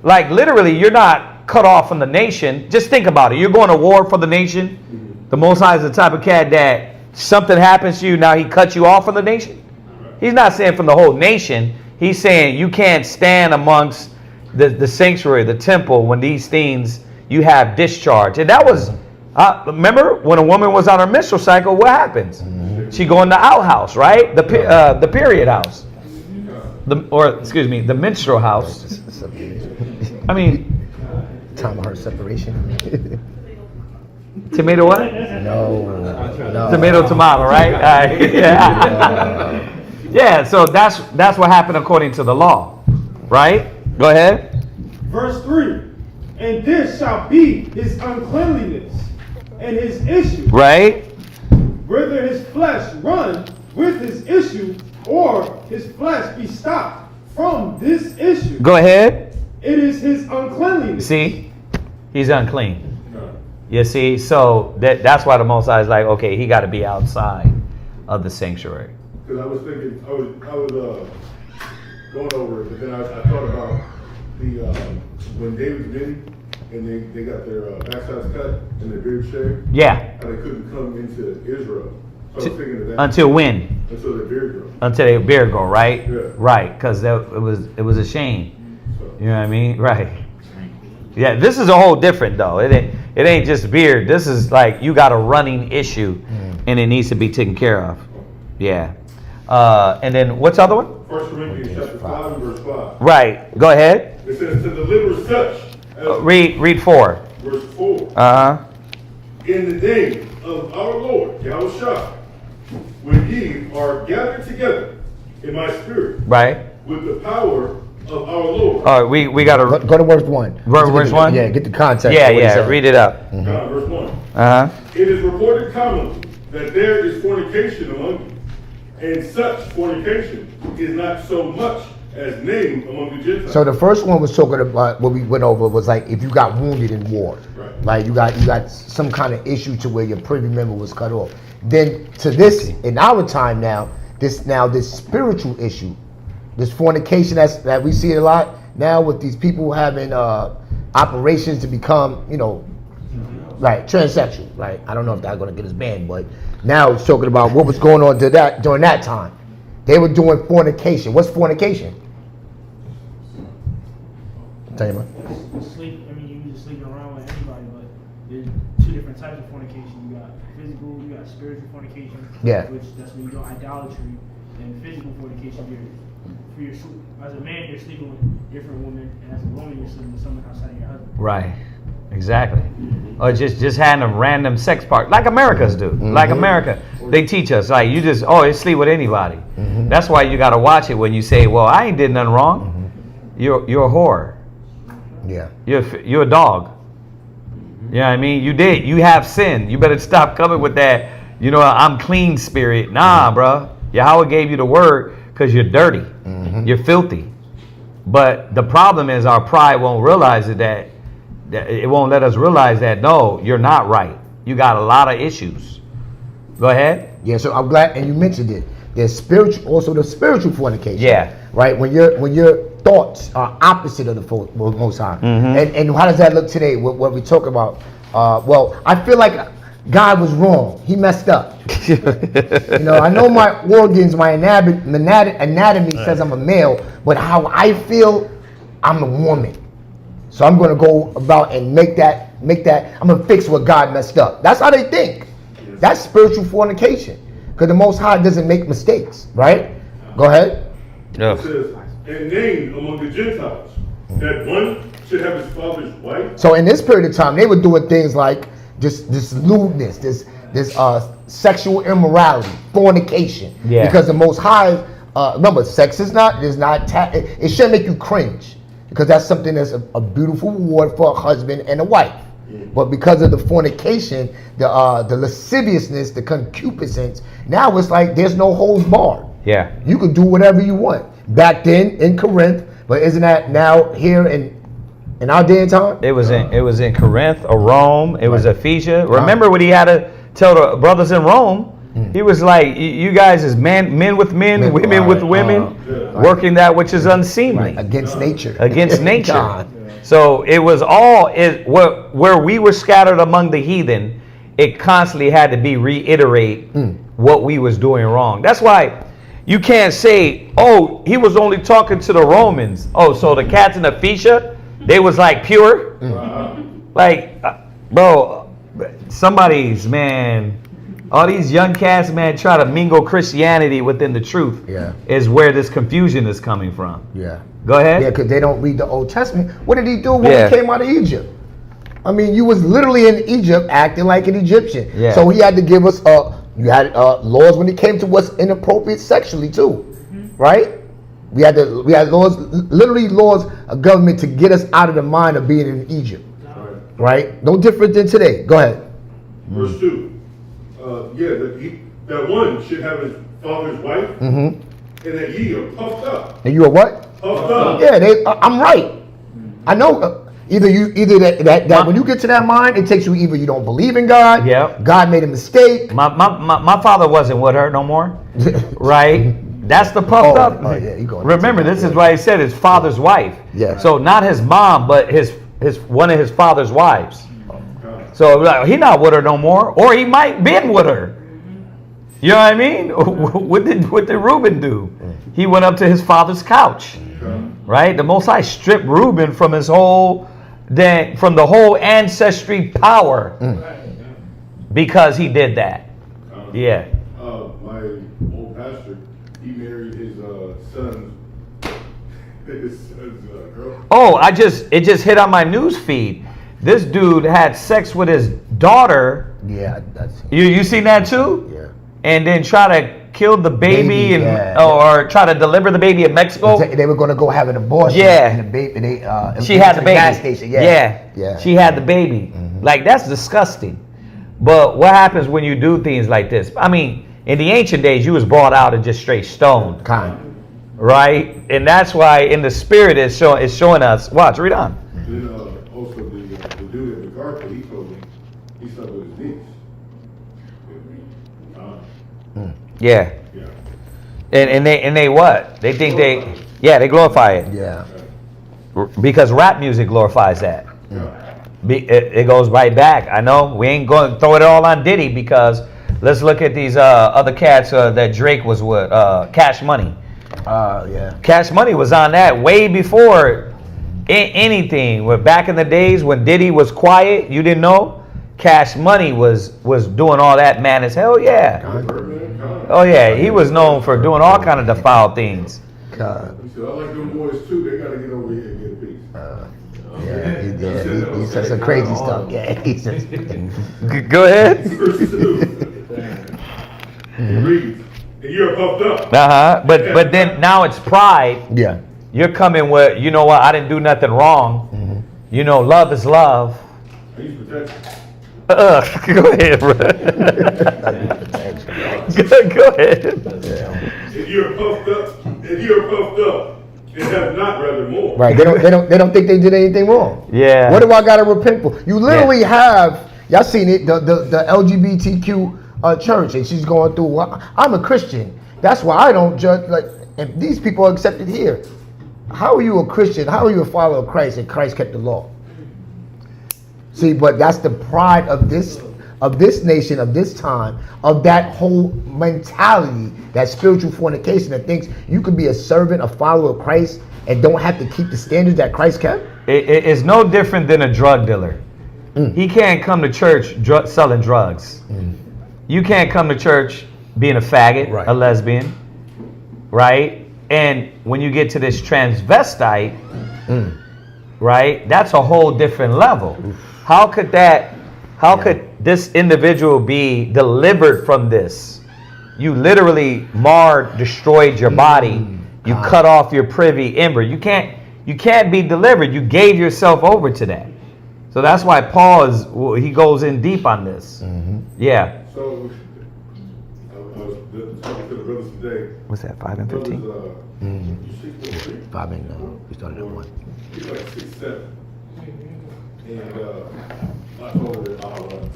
like literally you're not cut off from the nation. Just think about it. You're going to war for the nation. The Most High is the type of cat that something happens to you, now he cuts you off from the nation. He's not saying from the whole nation. He's saying you can't stand amongst the sanctuary, the temple, when these things you have discharge. And that was, remember when a woman was on her menstrual cycle, what happens? She go in the outhouse, right? The period house. The menstrual house. I mean, Time of her separation. tomato what? No. Tomato, right? All right. Yeah. Yeah, so that's what happened according to the law, right? Go ahead. Verse 3. And this shall be his uncleanliness and his issue. Right? Whether his flesh run with his issue, or his flesh be stopped from this issue. Go ahead. It is his uncleanliness. See? He's unclean. You see? So that's why the Most High is like, okay, he got to be outside of the sanctuary. Because I was thinking, I was going over it, but then I thought about when David's men and they got their backsides cut and their beard shaved. Yeah. How they couldn't come into Israel. So I was thinking of that. Until when? Until their beard grow. Until their beard grow, right? Yeah. Right, because it was a shame. So. You know what I mean? Right. Yeah, this is a whole different though. It ain't just beard. This is like you got a running issue, and it needs to be taken care of. Yeah. And then what's the other one? 1 Corinthians chapter 5 and verse 5. Right. Go ahead. It says to deliver such as Read 4. verse 4. Uh-huh. In the day of our Lord Yahushua, when ye are gathered together in my spirit, Right. with the power of our Lord. All right, we got to Go to verse 1. Verse 1? Yeah, get the context. Yeah, of what he said. read it up. Verse 1. Uh-huh. It is reported commonly that there is fornication among you, and such fornication is not so much as named among the Gentiles. So the first one was talking about what we went over was like if you got wounded in war, Right. like you got some kind of issue to where your privy member was cut off. Then to this in our time now, this spiritual issue, this fornication that we see a lot now with these people having operations to become, like transsexual. Like I don't know if that's going to get us banned, but now it's talking about what was going on during that time. They were doing fornication. What's fornication? Tell you, man. Sleep. I mean, you can just sleep around with anybody, but there's two different types of fornication. You got physical, you got spiritual fornication. Yeah. Which that's when you do idolatry, and physical fornication. As a man, you're sleeping with different women, and as a woman, you're sleeping with someone outside of your husband. Right. Exactly. Or just having a random sex part, like Americans do. Like America, they teach us like you just you sleep with anybody. That's why you got to watch it when you say, "Well, I ain't did nothing wrong." you're a whore. Yeah. You're a dog. You know what I mean? You have sin. You better stop coming with that, I'm clean spirit. Nah, bro. Yahweh gave you the word because you're dirty. You're filthy. But the problem is our pride won't realize that it won't let us realize that, no, you're not right. You got a lot of issues. Go ahead. Yeah, so I'm glad, and you mentioned it. There's the spiritual fornication. Yeah. Right? When your thoughts are opposite of the Most High. And how does that look today? What we talk about? Well, I feel like God was wrong. He messed up. I know my organs, my anatomy says I'm a male, but how I feel, I'm a woman. So I'm going to go about and make that. I'm going to fix what God messed up. That's how they think. That's spiritual fornication. Because the Most High doesn't make mistakes, right? Go ahead. Yeah. It says, and named among the Gentiles, that one should have his father's wife. So in this period of time, they were doing things like this lewdness, this sexual immorality, fornication. Yeah. Because the Most High, remember, sex is not, it shouldn't make you cringe. Because that's something that's a beautiful reward for a husband and a wife. But because of the fornication, the lasciviousness, the concupiscence, now it's like there's no holds barred. Yeah. You could do whatever you want. Back then in Corinth, but isn't that now here in our day and time? It was in Corinth or Rome. It was Ephesia. Remember what he had to tell the brothers in Rome? He was like, you guys is men with men, women with women, working that which is unseemly. Against nature. Against nature. God. So it was all where we were scattered among the heathen. It constantly had to be reiterate what we was doing wrong. That's why you can't say, oh, he was only talking to the Romans. Oh, so the cats in Ephesia, they was like pure. Like, bro, somebody's, man, all these young cats, man, try to mingle Christianity within the truth. Yeah. Is where this confusion is coming from. Yeah. Go ahead. Yeah, because they don't read the Old Testament. What did he do when Yeah. he came out of Egypt? I mean, you was literally in Egypt acting like an Egyptian. Yeah. So he had to give us you had laws when it came to what's inappropriate sexually too, right? We had laws, literally laws of government to get us out of the mind of being in Egypt, right? No different than today. Go ahead. Verse 2. That one should have his father's wife, and that ye are puffed up. And you are what? Puffed up. Yeah, I'm right. I know. Either that when you get to that mind, it takes you either you don't believe in God. Yeah. God made a mistake. My father wasn't with her no more. Right? That's the puffed up. Oh, yeah, you going Remember, this is why he said his father's wife. Yeah. So not his mom, but his one of his father's wives. So like, he not with her no more, or he might been with her. You know what I mean? What did Reuben do? He went up to his father's couch. Right? The Most High stripped Reuben from his from the whole ancestry power because he did that. Yeah. My old pastor, he married his son's girl. Oh, it just hit on my news feed. This dude had sex with his daughter. Yeah, that's You seen that too? yeah. And then try to kill the baby, yeah. or try to deliver the baby in Mexico. They were going to go have an abortion. Yeah. And the baby, She had the baby. Gas station. Yeah. Yeah. She had the baby. Like, that's disgusting. But what happens when you do things like this? I mean, in the ancient days, you was brought out and just straight stoned. Kind. Right? And that's why in the spirit it's showing us. Watch, read on. Then also the dude at the car, he told me he slept with his niece. Yeah. Yeah. And they what? They think they glorify it. Yeah. Because rap music glorifies that. Yeah. It goes right back. I know we ain't going to throw it all on Diddy, because let's look at these other cats that Drake was with. Cash Money. Yeah. Cash Money was on that way before anything. Back in the days when Diddy was quiet, you didn't know. Cash Money was doing all that madness. Hell yeah. Oh yeah, he was known for doing all kind of defiled things. God. He said, I like them boys too. They got to get over here and get a piece. Yeah. He said some crazy stuff. Yeah. He said. Go ahead. Verse 2. It reads, and you're puffed up. But then now it's pride. Yeah. you're coming with, you know what, I didn't do nothing wrong. You know, love is love. He's protected. Go ahead, bro. Go ahead. If you're puffed up, and have not rather more. Right. They don't think they did anything wrong. Yeah. What do I gotta repent for? You literally have, y'all seen it, the LGBTQ church, and she's going through, well, I'm a Christian. That's why I don't judge, like, and these people are accepted here. How are you a Christian? How are you a follower of Christ and Christ kept the law? See, but that's the pride of this nation, of this time, of that whole mentality, that spiritual fornication that thinks you could be a servant, a follower of Christ, and don't have to keep the standards that Christ kept. It's no different than a drug dealer. He can't come to church selling drugs. You can't come to church being a faggot, Right. a lesbian, right? And when you get to this transvestite, right, that's a whole different level. How could this individual be delivered from this? You literally destroyed your body. You cut off your privy ember. You can't be delivered. You gave yourself over to that. So that's why Paul he goes in deep on this. Yeah. So, I was talking to the brothers today. What's that, 5 and 15? Brothers, you 6'3"? 5 and we started at 1. He's like 6'7". And I told her that I'll run.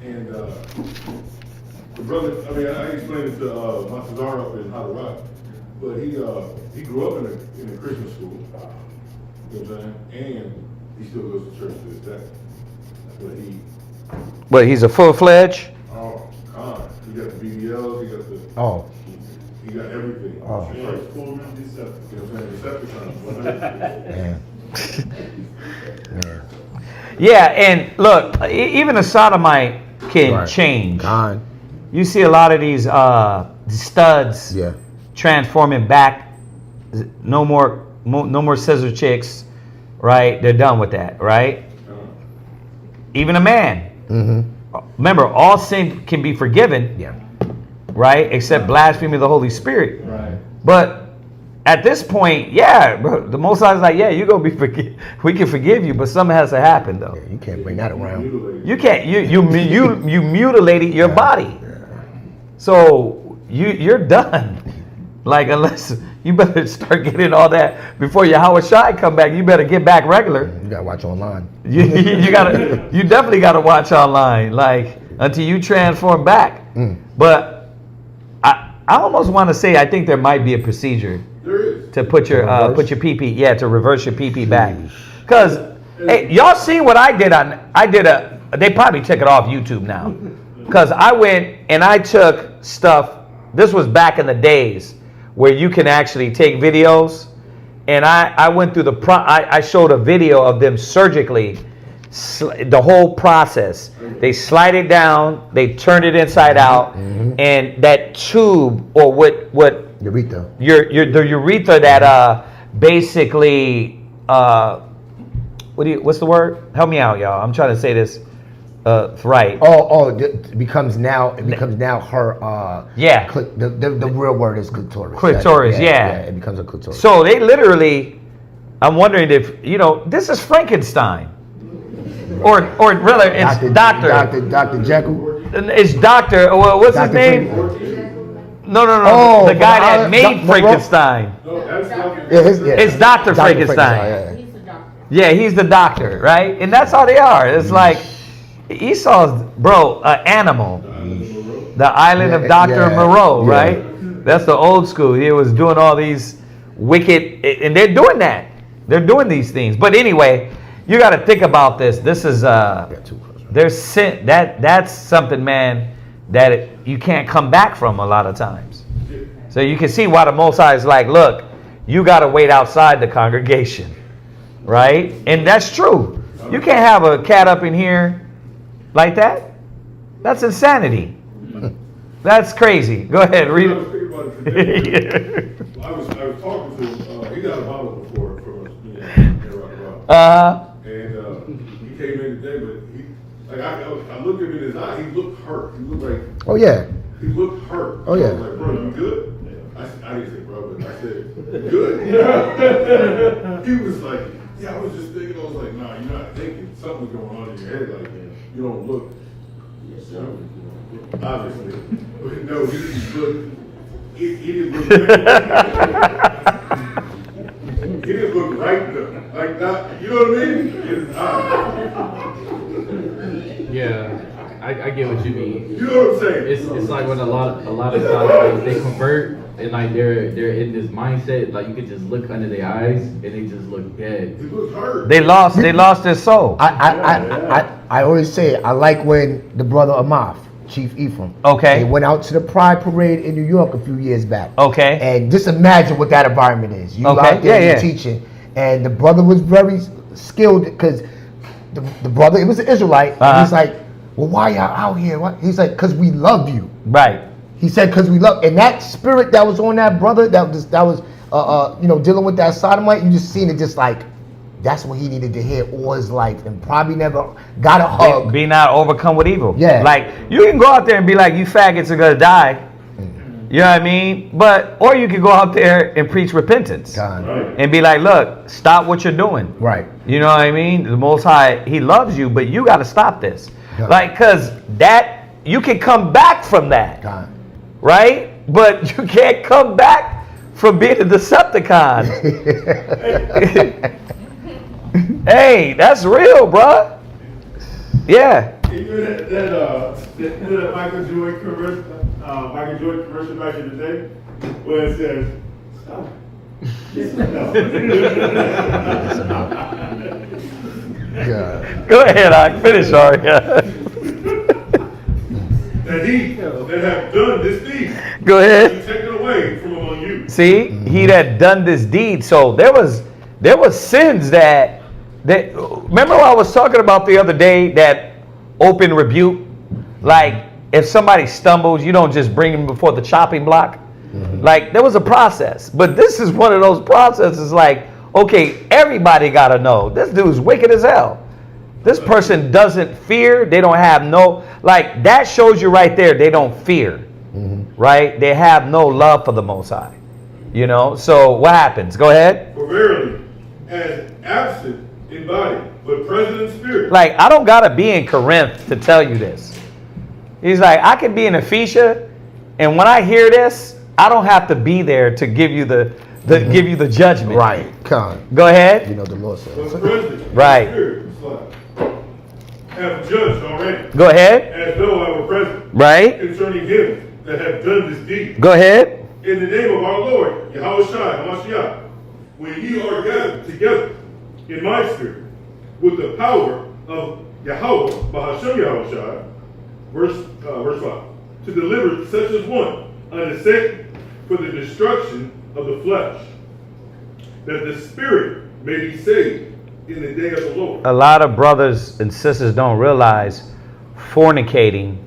And the brother, I mean, I explained it to my Cesaro up in How to Rock, but he grew up in a Christian school. You know what I'm saying? And he still goes to church to this day. But he's a full-fledged? Oh, God. He got the BBLs, he got the... Oh. He got everything. Oh. He's like full Decepticon. You know what I'm saying? Decepticon. Man. Yeah, and look, even a sodomite can change. God. You see a lot of these studs transforming back. No more scissor chicks, right? They're done with that, right? Even a man. Remember, all sin can be forgiven, right? Except blasphemy of the Holy Spirit. Right. But at this point, bro, the Most High is like, you gonna be we can forgive you, but something has to happen though. You can't bring that around. You can't. You mutilated your body, so you're done. Like, unless you better start getting all that before your Howard Shai come back. You better get back regular. You gotta watch online. You definitely gotta watch online, like, until you transform back. But I almost want to say I think there might be a procedure to put your PP, to reverse your PP back. Cause hey, y'all seen what I did they probably took it off YouTube now. Cause I went and I took stuff. This was back in the days where you can actually take videos, and I went through I showed a video of them surgically, the whole process. They slide it down, they turn it inside out, and that tube, or what Urethra. the urethra that basically what's the word? Help me out, y'all. I'm trying to say this right. It becomes now her the real word is clitoris. Clitoris, it becomes a clitoris. So they literally, I'm wondering if, this is Frankenstein. Or rather, it's Dr. Jekyll. It's Dr. What's his name? No. The guy that made Frankenstein. It's Dr. Frankenstein. Yeah, he's the doctor, right? And that's how they are. It's like Esau's, an animal. The island of Dr. Moreau, right? That's the old school. He was doing all these wicked, and they're doing that. They're doing these things. But anyway, you got to think about this. This is there's sin. That's something, man, that you can't come back from a lot of times. So you can see why the Most High is like, look, you got to wait outside the congregation, right? And that's true. You can't have a cat up in here like that. That's insanity. That's crazy. Go ahead, read it. I was talking to him. He got a bottle before from us. And he came in today, but I looked at him in his eye. He looked hurt. He looked like. Oh yeah. He looked hurt. Oh yeah. I was like, bro, you good? I I didn't say brother, I said good. He was like, yeah, I was just thinking, I was like, nah, you're not thinking. Something's going on in your head, like, you don't look. Yes, sir. Obviously. But no, he didn't look, he didn't look right. He didn't look right though. Like that, you know what I mean? It's odd. Yeah, I get what you mean. You know what I'm saying? It's like when a lot of guys they convert and like they're in this mindset, like you could just look under their eyes and they just look dead. He looked hurt. They lost their soul. I always say I like when the brother Amath, Chief Ephraim, Okay. they went out to the Pride Parade in New York a few years back. Okay. And just imagine what that environment is. You Okay. out there Yeah, you're teaching, and the brother was very skilled because the brother, it was an Israelite. And he's like, well, why y'all out here? What? He's like, because we love you. Right. He said, because we love, and that spirit that was on that brother, that was dealing with that sodomite, you just seen it just like, that's what he needed to hear all his life, and probably never got a hug. Be not overcome with evil. Yeah. Like, you can go out there and be like, you faggots are going to die. You know what I mean? Or you can go out there and preach repentance. God. And be like, look, stop what you're doing. Right. You know what I mean? The Most High, He loves you, but you got to stop this. God. Like, because that, you can come back from that. God. Right? But you can't come back from being a Decepticon. Hey, that's real, bruh. Yeah. You know that Michael Jordan commercial back in the day, where it says, stop. God. Go ahead, I finish, sorry. That he that have done this deed, Go ahead. be taken away from among you. See, he that done this deed. So there was sins that remember what I was talking about the other day, that open rebuke? Like if somebody stumbles, you don't just bring them before the chopping block. Like there was a process. But this is one of those processes like, okay, everybody gotta know this dude's wicked as hell. This person doesn't fear. They don't have no, like that shows you right there, they don't fear. Right? They have no love for the Most High. You know? So what happens? Go ahead. For verily, as absent in body, but present in spirit. Like, I don't gotta be in Corinth to tell you this. He's like, I could be in Ephesia, and when I hear this, I don't have to be there to give you the give you the judgment. Right. Con. Go ahead. You know the Lord But says. present Right. in spirit. Have judged already, Go ahead. as though I were present, Right. concerning him that have done this deed. Go ahead. In the name of our Lord, Yahweh Hamashiach, when ye are gathered together in my spirit, with the power of Yahweh, Bahashem Yahushua, verse 5, to deliver such as one unto Satan for the destruction of the flesh, that the spirit may be saved in the day of the Lord. A lot of brothers and sisters don't realize fornicating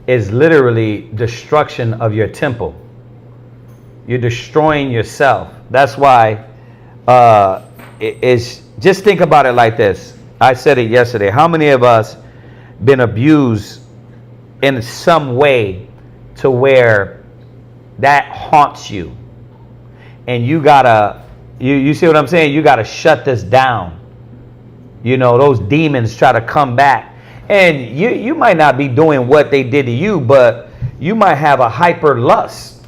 is literally destruction of your temple. You're destroying yourself. That's why it's just think about it like this. I said it yesterday. How many of us been abused in some way to where that haunts you? And you gotta, you see what I'm saying? You gotta shut this down. You know, those demons try to come back. And you might not be doing what they did to you, but you might have a hyper lust.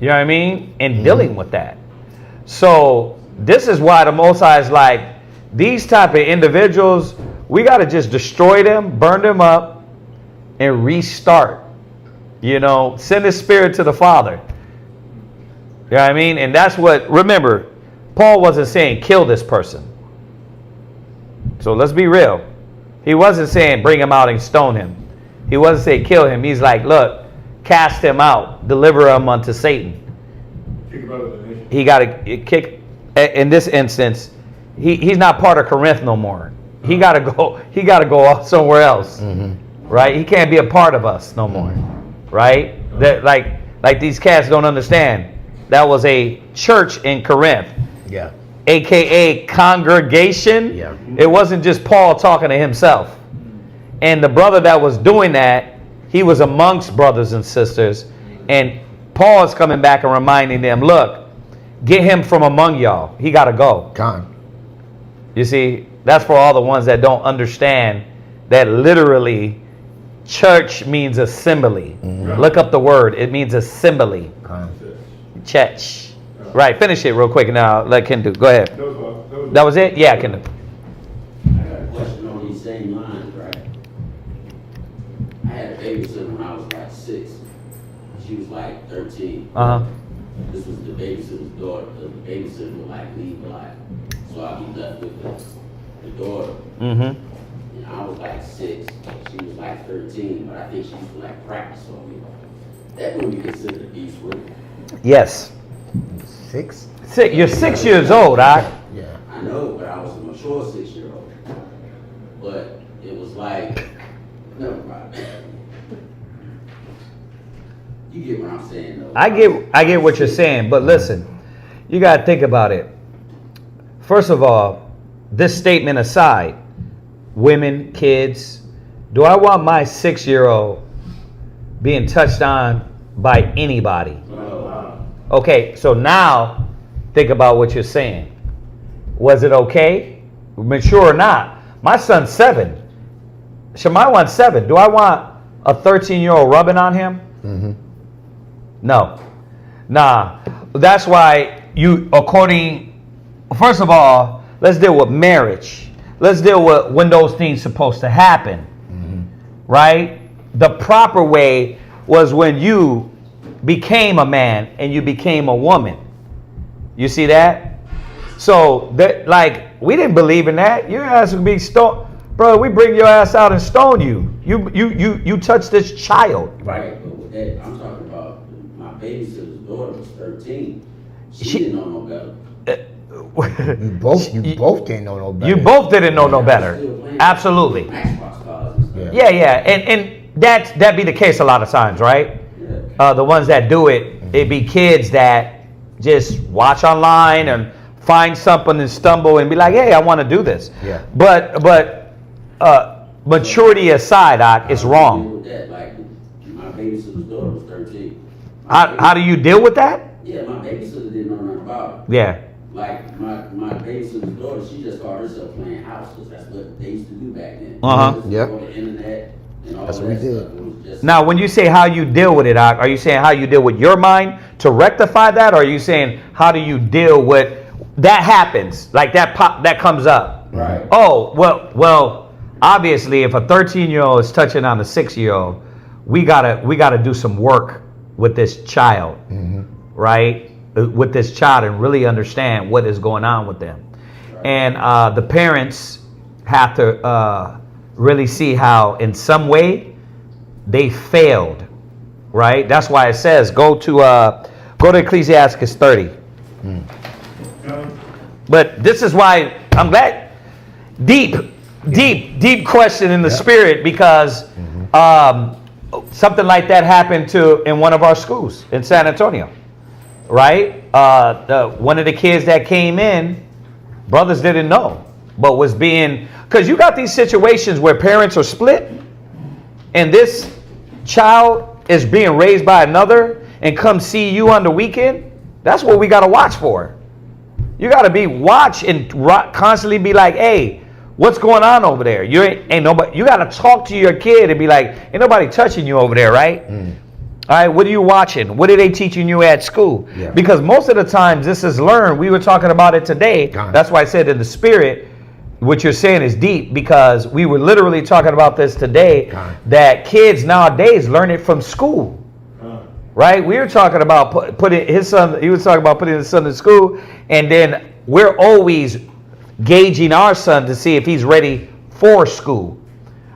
You know what I mean? And dealing with that. So this is why the Most High is like, these type of individuals, we got to just destroy them, burn them up, and restart. You know, send His Spirit to the Father. You know what I mean? And that's what, remember, Paul wasn't saying kill this person. So let's be real. He wasn't saying bring him out and stone him. He wasn't saying kill him. He's like, look, cast him out, deliver him unto Satan. Kick him out of the nation. He got to kick, in this instance, he's not part of Corinth no more. He got to go somewhere else. Right? He can't be a part of us no more. Right? That like these cats don't understand. That was a church in Corinth. Yeah. AKA congregation. Yeah. It wasn't just Paul talking to himself. And the brother that was doing that, he was amongst brothers and sisters. And Paul is coming back and reminding them, look, get him from among y'all. He got to go. Con. You see, that's for all the ones that don't understand that literally church means assembly. Look up the word. It means assembly. Con. Church. Right. Finish it real quick and now let Ken do. Go ahead. That was it? Yeah, Ken do. I got a question on these same lines, right? I had a babysitter when I was like 6. She was like 13. Uh-huh. This was the babysitter's daughter. The babysitter would like leave a lot. So I'd be left with the daughter. Mm-hmm. And I was like 6. She was like 13. But I think she used to like practice on me. That would be considered abuse, wouldn't it? Yes. 6? You're 6 years old, Yeah. I know, but I was a mature 6-year-old. But it was like, never mind. You get what I'm saying, though. I get what you're saying, but listen, you got to think about it. First of all, this statement aside, women, kids, do I want my 6-year-old being touched on by anybody? Okay, so now think about what you're saying. Was it okay? Mature or not? My son's 7. Shemai wants 7. Do I want a 13-year-old rubbing on him? Mm-hmm. No. Nah. That's why first of all, let's deal with marriage. Let's deal with when those things supposed to happen. Mm-hmm. Right? The proper way was when you became a man and you became a woman. You see that? So that, like, we didn't believe in that. Your ass would be stoned. Bro, we bring your ass out and stone you. You touch this child. Right, but with that, I'm talking about my babysitter's daughter was 13. She didn't know no better. You both didn't know no better. You both didn't know no better. Absolutely. Xbox cards and stuff. Yeah. And that be the case a lot of times, right? Yeah. The ones that do it be kids that just watch online and find something and stumble and be like, hey, I want to do this. Yeah. But maturity aside, it's wrong. With that, like, my babysitter's daughter was 13. How do you deal with that? Yeah, my babysitter didn't know nothing about it. Yeah. Like, my babysitter's daughter, she just called herself playing house, because that's what they used to do back then. Uh-huh. Yep. The internet and all That's that what we did. stuff. It was just, Now, when you say how you deal with it, are you saying how you deal with your mind to rectify that? Or are you saying how do you deal with that happens, like that comes up? right. Oh, well, obviously, if a 13-year-old is touching on a 6-year-old, we gotta do some work with this child, right? With this child and really understand what is going on with them. Right. And the parents have to really see how, in some way, they failed, right? That's why it says go to Ecclesiastes 30. But this is why I'm glad. Deep question in the spirit, because something like that happened in one of our schools in San Antonio, right? One of the kids that came in, brothers didn't know, but was being, because you got these situations where parents are split and this child is being raised by another and come see you on the weekend. That's what we got to watch for. You got to watch and constantly be like, hey, what's going on over there? You ain't nobody. You got to talk to your kid and be like, ain't nobody touching you over there, right? All right, what are you watching? What are they teaching you at school? Yeah. Because most of the times this is learned. We were talking about it today. That's why I said in the spirit, what you're saying is deep, because we were literally talking about this today, that kids nowadays learn it from school. Right? We were talking about putting his son, he was talking about putting his son in school, and then we're always gauging our son to see if he's ready for school.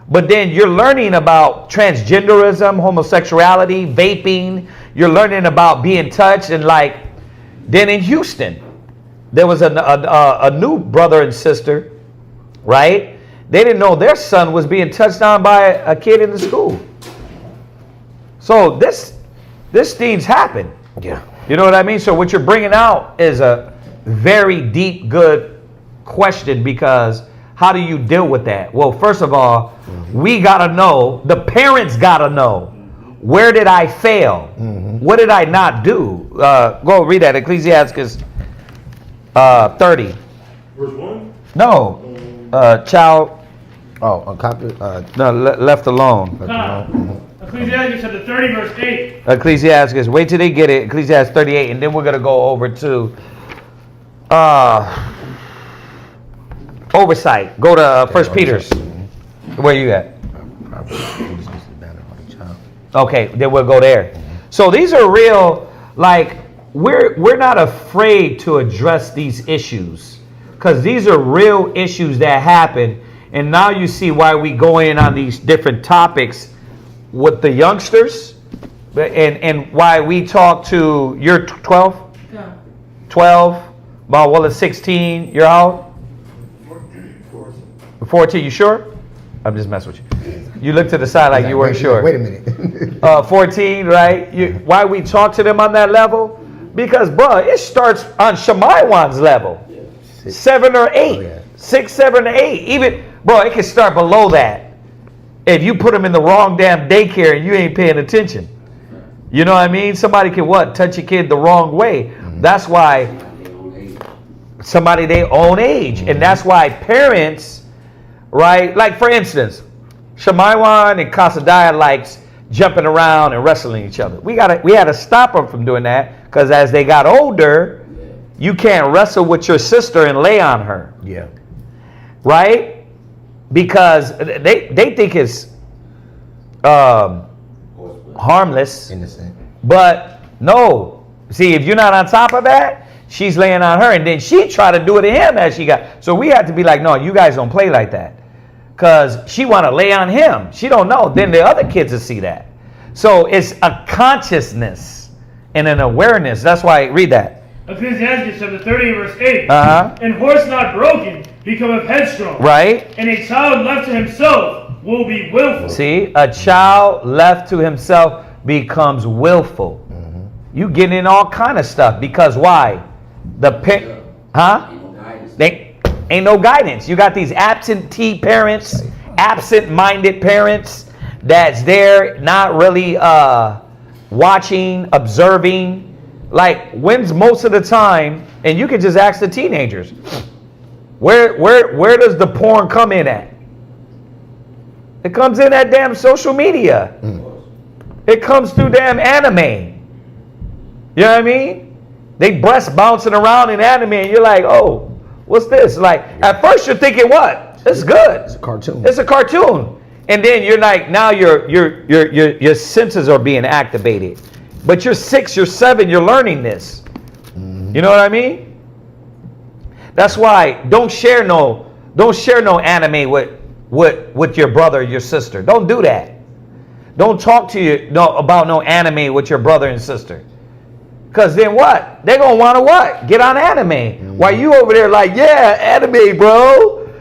But then you're learning about transgenderism, homosexuality, vaping. You're learning about being touched. And like, then in Houston, there was a new brother and sister, right? They didn't know their son was being touched on by a kid in the school. So this things happen. Yeah. You know what I mean? So what you're bringing out is a very deep, good question, because how do you deal with that? Well, first of all, we got to know, the parents got to know where did I fail? What did I not do? Go read that, Ecclesiastes 30. Verse 1? No, child, no, left alone. Ecclesiastes chapter 30, verse 8. Ecclesiastes, wait till they get it. Ecclesiastes 38, and then we're going to go over to oversight. Go to 1 Peter's. Where you at? Okay, then we'll go there. So these are real, like, we're not afraid to address these issues, because these are real issues that happen. And now you see why we go in on these different topics with the youngsters, and why we talk to, you're 12? Yeah. 12, about well, it's 16, you're out? 14, you sure? I'm just messing with you. You looked to the side like you weren't sure. Wait a minute. 14, right? Why we talk to them on that level? Because, bro, it starts on Shemaiwan's level. 7 or 8. 6, 7, or 8. Even, bro, it can start below that. If you put them in the wrong damn daycare and you ain't paying attention. You know what I mean? Somebody can touch a kid the wrong way. That's why somebody their own age. And that's why parents, right? Like, for instance, Shemaiwan and Kasadaya likes jumping around and wrestling each other. We had to stop them from doing that, because as they got older, you can't wrestle with your sister and lay on her. Yeah. Right? Because they think it's harmless. Innocent. But no. See, if you're not on top of that, she's laying on her, and then she try to do it to him as she got. So we have to be like, no, you guys don't play like that. Because she want to lay on him. She don't know. Then the other kids will see that. So it's a consciousness and an awareness. That's why, read that. Ecclesiastes chapter 30, verse 8. Uh-huh. And horse not broken becometh headstrong. Right. And a child left to himself will be willful. See, a child left to himself becomes willful. You get in all kind of stuff. Because why? They ain't no guidance. You got these absentee parents, absent-minded parents that's there, not really watching, observing. Like, when's most of the time? And you can just ask the teenagers, where does the porn come in at? It comes in at damn social media. It comes through damn anime. You know what I mean? They breasts bouncing around in anime, and you're like, oh, what's this? Like, at first you're thinking, what? It's good. It's a cartoon. It's a cartoon. And then you're like, now your senses are being activated. But you're 6, you're 7, you're learning this. You know what I mean? That's why don't share no anime with your brother or your sister. Don't do that. Don't talk to you about no anime with your brother and sister. Because then what? They're going to want to what? Get on anime. While you over there like, yeah, anime, bro.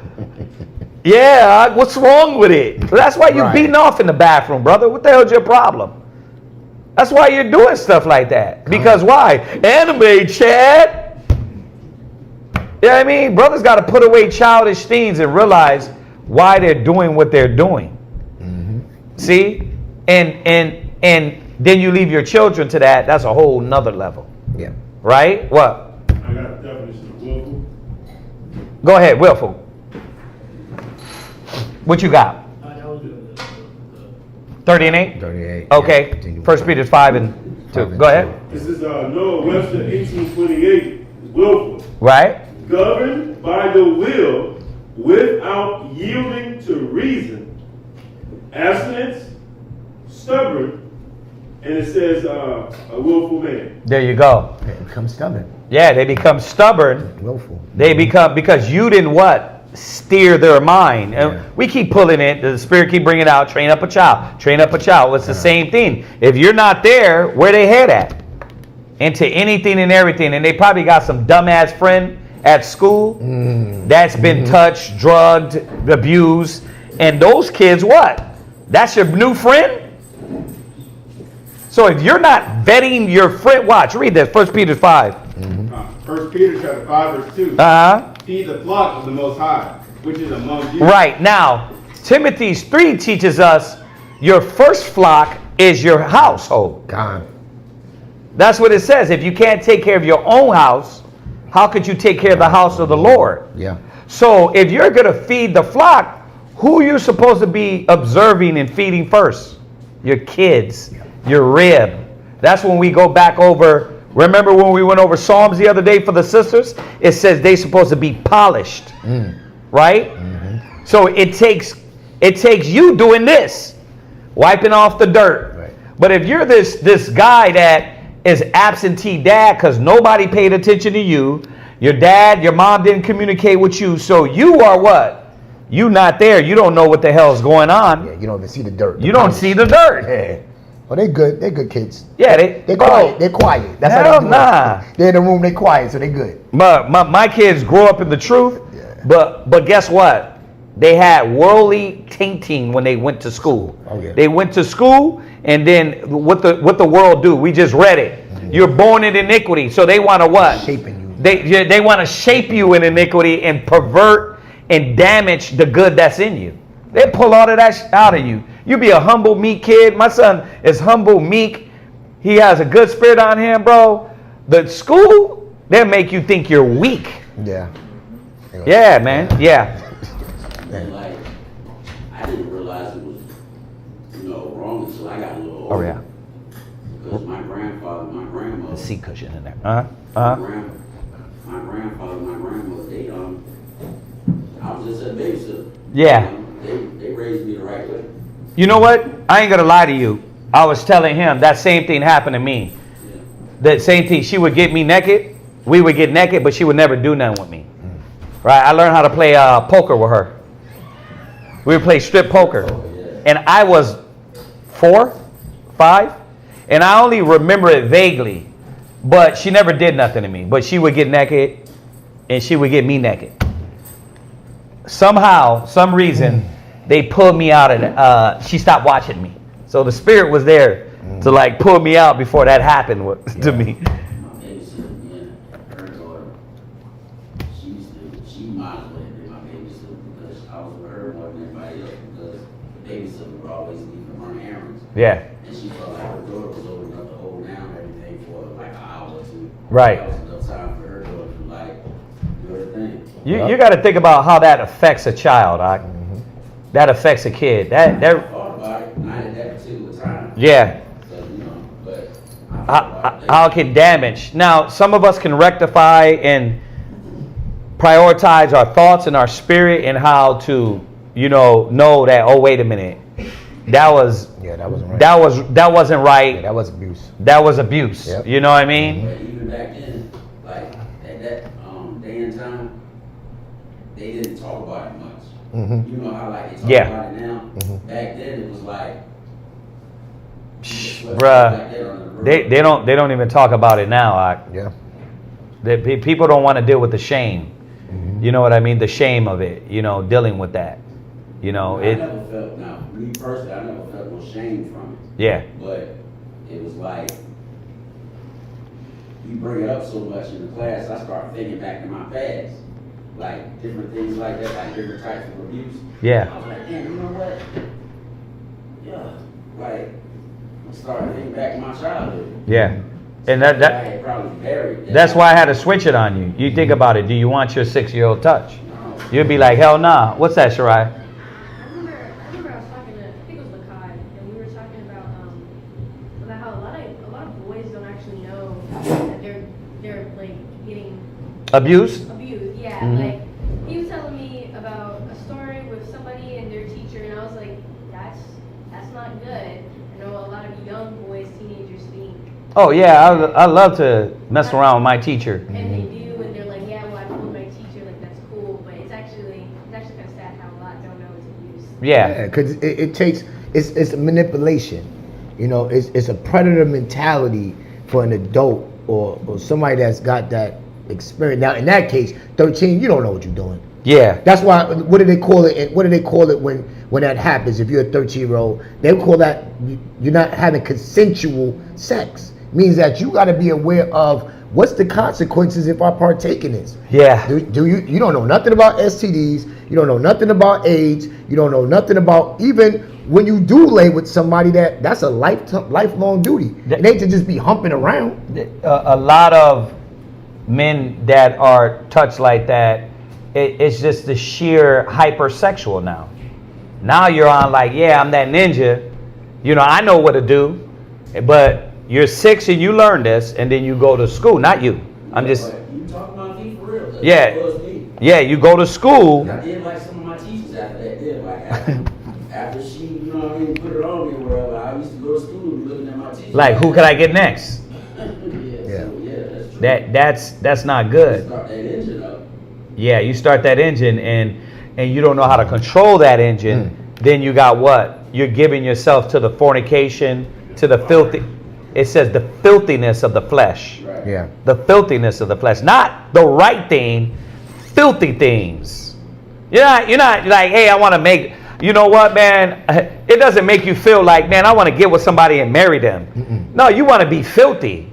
Yeah, what's wrong with it? That's why you're beating off in the bathroom, brother. What the hell's your problem? That's why you're doing stuff like that. Because why? Anime, Chad. You know what I mean? Brothers got to put away childish things and realize why they're doing what they're doing. See? And then you leave your children to that. That's a whole nother level. Yeah. Right? What? I got a definition of willful. Go ahead, willful. What you got? 30 and 8? 38. Okay. Yeah. 1 Peter 5 and 2. Go ahead. This is Noah Webster, 1828. Willful. Right? Governed by the will without yielding to reason. Abstinence, stubborn, and it says a willful man. There you go. They become stubborn. Yeah, they become stubborn. Willful. They become, because you didn't what? Steer their mind. And we keep pulling it. The Spirit keep bringing it out. Train up a child. Train up a child. It's the same thing. If you're not there, where they head at? Into anything and everything. And they probably got some dumbass friend at school that's been touched, drugged, abused. And those kids, what? That's your new friend? So if you're not vetting your friend, watch, read this, 1 Peter 5. 1 Peter chapter 5, verse 2. Feed the flock of the Most High, which is among you. Right. Now, Timothy 3 teaches us your first flock is your household. God. That's what it says. If you can't take care of your own house, how could you take care of the house of the Lord? Yeah. So if you're going to feed the flock, who are you supposed to be observing and feeding first? Your kids, your rib. That's when we go back over. Remember when we went over Psalms the other day for the sisters? It says they're supposed to be polished, right? Mm-hmm. So it takes you doing this, wiping off the dirt. Right. But if you're this guy that is absentee dad because nobody paid attention to you, your dad, your mom didn't communicate with you, so you are what? You not there. You don't know what the hell's going on. Yeah, you don't even see the dirt. You don't see the dirt. Yeah. Well, they're good. They're good kids. Yeah, they're quiet. They're quiet. That's hell how they do nah. it. They're in the room. They're quiet, so they're good. My kids grew up in the truth, but guess what? They had worldly tainting when they went to school. Oh, yeah. They went to school, and then what the world do? We just read it. Mm-hmm. You're born in iniquity, so they want to what? Shaping you. They want to shape you in iniquity and pervert and damage the good that's in you. They pull all of that out of you. You be a humble, meek kid. My son is humble, meek. He has a good spirit on him, bro. The school, they make you think you're weak. Yeah. Yeah, man. Yeah. And like, I didn't realize it was, wrong until I got a little older. Oh, yeah. Because my grandfather, my grandmother. The seat cushion in there. My grandfather, my grandmother, they I was just a babysitter. Yeah. They raised me the right way. You know what? I ain't gonna lie to you. I was telling him that same thing happened to me. Yeah. That same thing. She would get me naked. We would get naked, but she would never do nothing with me. Right? I learned how to play poker with her. We would play strip poker. And I was 4, 5. And I only remember it vaguely. But she never did nothing to me. But she would get naked. And she would get me naked. Somehow, some reason, they pulled me out of she stopped watching me. So the spirit was there to like pull me out before that happened to me. My babysitter, her daughter, she might as well have been my babysitter because I was with her more than anybody else because the babysitter would always leave to run errands. Yeah. And she felt like her daughter was old enough to hold down everything for like an hour or two. Right. That was enough time for her daughter to like do her thing. You got to think about how that affects a child. That affects a kid. I thought about it, not at that particular time. Yeah. So, but How it can damage. Now, some of us can rectify and prioritize our thoughts and our spirit and how to, know that, oh, wait a minute. That wasn't right. That wasn't right. Yeah, that was abuse. That was abuse. Yep. You know what I mean? But even back then, like at that day and time, they didn't talk about it much. Mm-hmm. You know how like they talk Yeah. about it now? Mm-hmm. Back then it was like, Bruh, they don't even talk about it now. Yeah. People don't want to deal with the shame. Mm-hmm. You know what I mean? The shame of it. Dealing with that. I never felt, now, me personally, I never felt no shame from it. Yeah. But it was like, you bring it up so much in the class, I start thinking back to my past. Like, different things like that, like different types of abuse. Yeah. I was like, damn, you know what? Yeah. Like, I started thinking back to my childhood. Yeah. And I had probably buried that. that's why I had to switch it on you. You think about it. Do you want your 6-year-old touch? No. You'd be like, hell nah. What's that, Shirai? I remember I was talking to, I think it was Lakai, and we were talking about how a lot of boys don't actually know that they're like getting Abuse? abused. Yeah, Mhm. like he was telling me about a story with somebody and their teacher, and I was like, that's not good. I know a lot of young boys, teenagers think. Oh, yeah. I love to mess around with my teacher. And they do, and they're like, yeah, well, I told my teacher, like that's cool, but it's actually kind of sad how a lot don't know it's abuse. Yeah. Because it takes it's a manipulation. It's a predator mentality for an adult or somebody that's got that experience. Now, in that case, 13, you don't know what you're doing. Yeah. That's why. What do they call it? What do they call it when that happens? If you're a 13-year-old, they call that you're not having consensual sex. means that you got to be aware of what's the consequences if I partake in this. Yeah. Do you don't know nothing about STDs, you don't know nothing about AIDS, you don't know nothing about even when you do lay with somebody that's a lifelong duty. It ain't to just be humping around. A lot of men that are touched like that, it's just the sheer hypersexual now. Now you're on like, yeah, I'm that ninja. You know, I know what to do. But you're 6 and you learn this, and then you go to school. Not you. I'm just. You talking about me for real? That's Yeah. what was me. Yeah, you go to school. I did like some of my teachers after that. Did like after she, you know what I mean, put it on me or whatever. I used to go to school and be looking at my teachers. Like, who can I get next? Yeah. So, yeah, that's true. That's not good. Start that engine up. Yeah, you start that engine and you don't know how to control that engine. Then you got what? You're giving yourself to the fornication, to the filthy. It says the filthiness of the flesh. Right. Yeah. The filthiness of the flesh, not the right thing, filthy things. You're not like, hey, I want to make. You know what, man? It doesn't make you feel like, man, I want to get with somebody and marry them. No, you want to be filthy.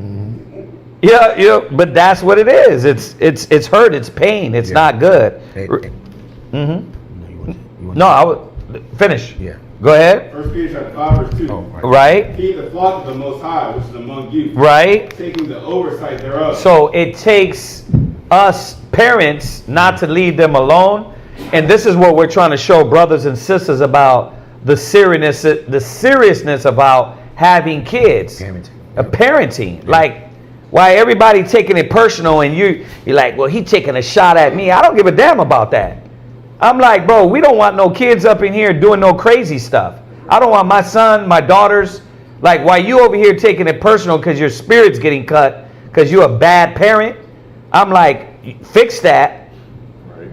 Yeah, but that's what it is. It's hurt. It's pain. It's not good. No, I would finish. Yeah. Go ahead. 1 Peter chapter 5, verse 2. Right. Feed the flock of the Most High, which is among you. Right. Taking the oversight thereof. So it takes us parents not to leave them alone. And this is what we're trying to show brothers and sisters about the seriousness about having kids. Parenting. Like, why everybody taking it personal and you're like, well, he taking a shot at me. I don't give a damn about that. I'm like, bro, we don't want no kids up in here doing no crazy stuff. I don't want my son, my daughters. Like, why you over here taking it personal because your spirit's getting cut because you're a bad parent? I'm like, fix that.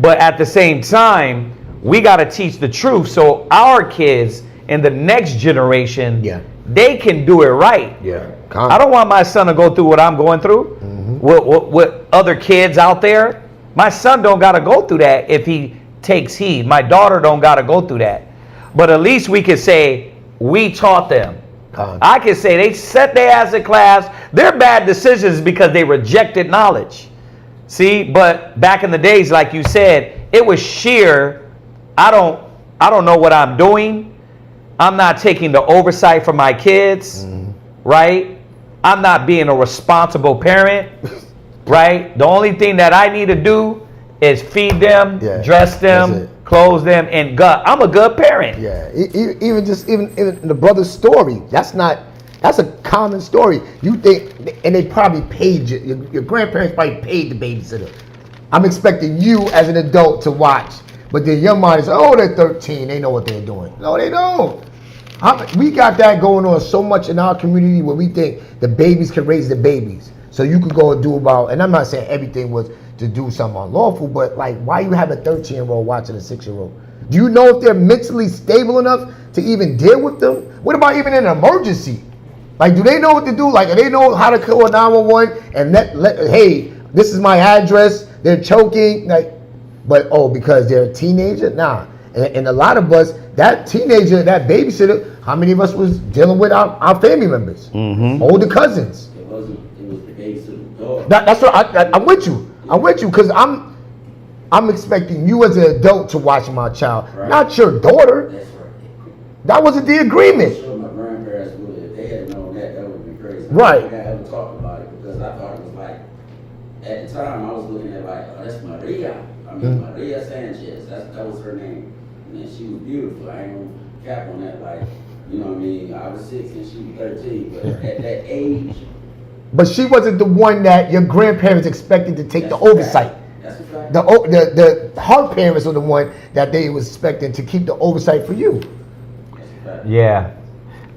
But at the same time, we got to teach the truth so our kids in the next generation, they can do it right. Yeah. I don't want my son to go through what I'm going through with other kids out there. My son don't got to go through that if he takes heed. My daughter don't got to go through that. But at least we can say we taught them. I can say they set their ass in class. Their bad decisions because they rejected knowledge. See, but back in the days, like you said, it was sheer. I don't know what I'm doing. I'm not taking the oversight for my kids, right? I'm not being a responsible parent, right? The only thing that I need to do is feed them, dress them, clothe them, and gut. I'm a good parent. Yeah, even the brother's story. That's a common story. You think, and they probably paid your grandparents probably paid the babysitter. I'm expecting you as an adult to watch, but then your mind is, oh, they're 13, they know what they're doing. No, they don't. We got that going on so much in our community where we think the babies can raise the babies. So you could go and do about, and I'm not saying everything was to do something unlawful, but like, why you have a 13-year-old watching a 6-year-old? Do you know if they're mentally stable enough to even deal with them? What about even in an emergency? Like, do they know what to do? Like, do they know how to call 911 and hey, this is my address, they're choking, like, but because they're a teenager? Nah. And a lot of us, that teenager, that babysitter, how many of us was dealing with our family members? Older cousins. It was the babysitter dog. That's what I'm with you. I'm with you because I'm expecting you as an adult to watch my child, not your daughter. That's right. That wasn't the agreement. I'm sure my grandparents would, if they had known that would have been crazy. Right. I don't think I ever talked about it because I thought it was like, at the time I was looking at like, oh, that's Maria. Maria Sanchez. That was her name. And she was beautiful. I ain't gonna cap on that. Like, you know what I mean? I was 6 and she was 13. But at that age. But she wasn't the one that your grandparents expected to take the oversight. That's a fact. Her parents were the one that they was expecting to keep the oversight for you. That's a fact. Yeah.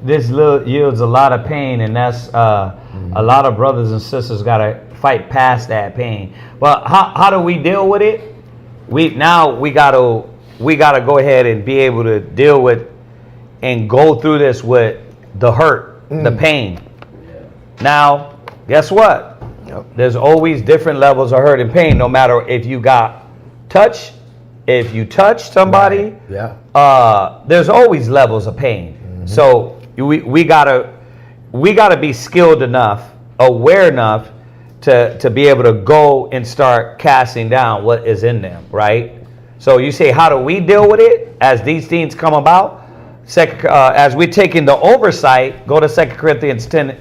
This yields a lot of pain, and that's a lot of brothers and sisters got to fight past that pain. But how do we deal with it? We got to go ahead and be able to deal with and go through this with the hurt, the pain. Now, guess what? There's always different levels of hurt and pain, no matter if you got touch, if you touch somebody. There's always levels of pain. So we gotta be skilled enough aware enough to be able to go and start casting down what is in them, right? So you say, how do we deal with it as these things come about? As we're taking the oversight, go to 2 Corinthians 10.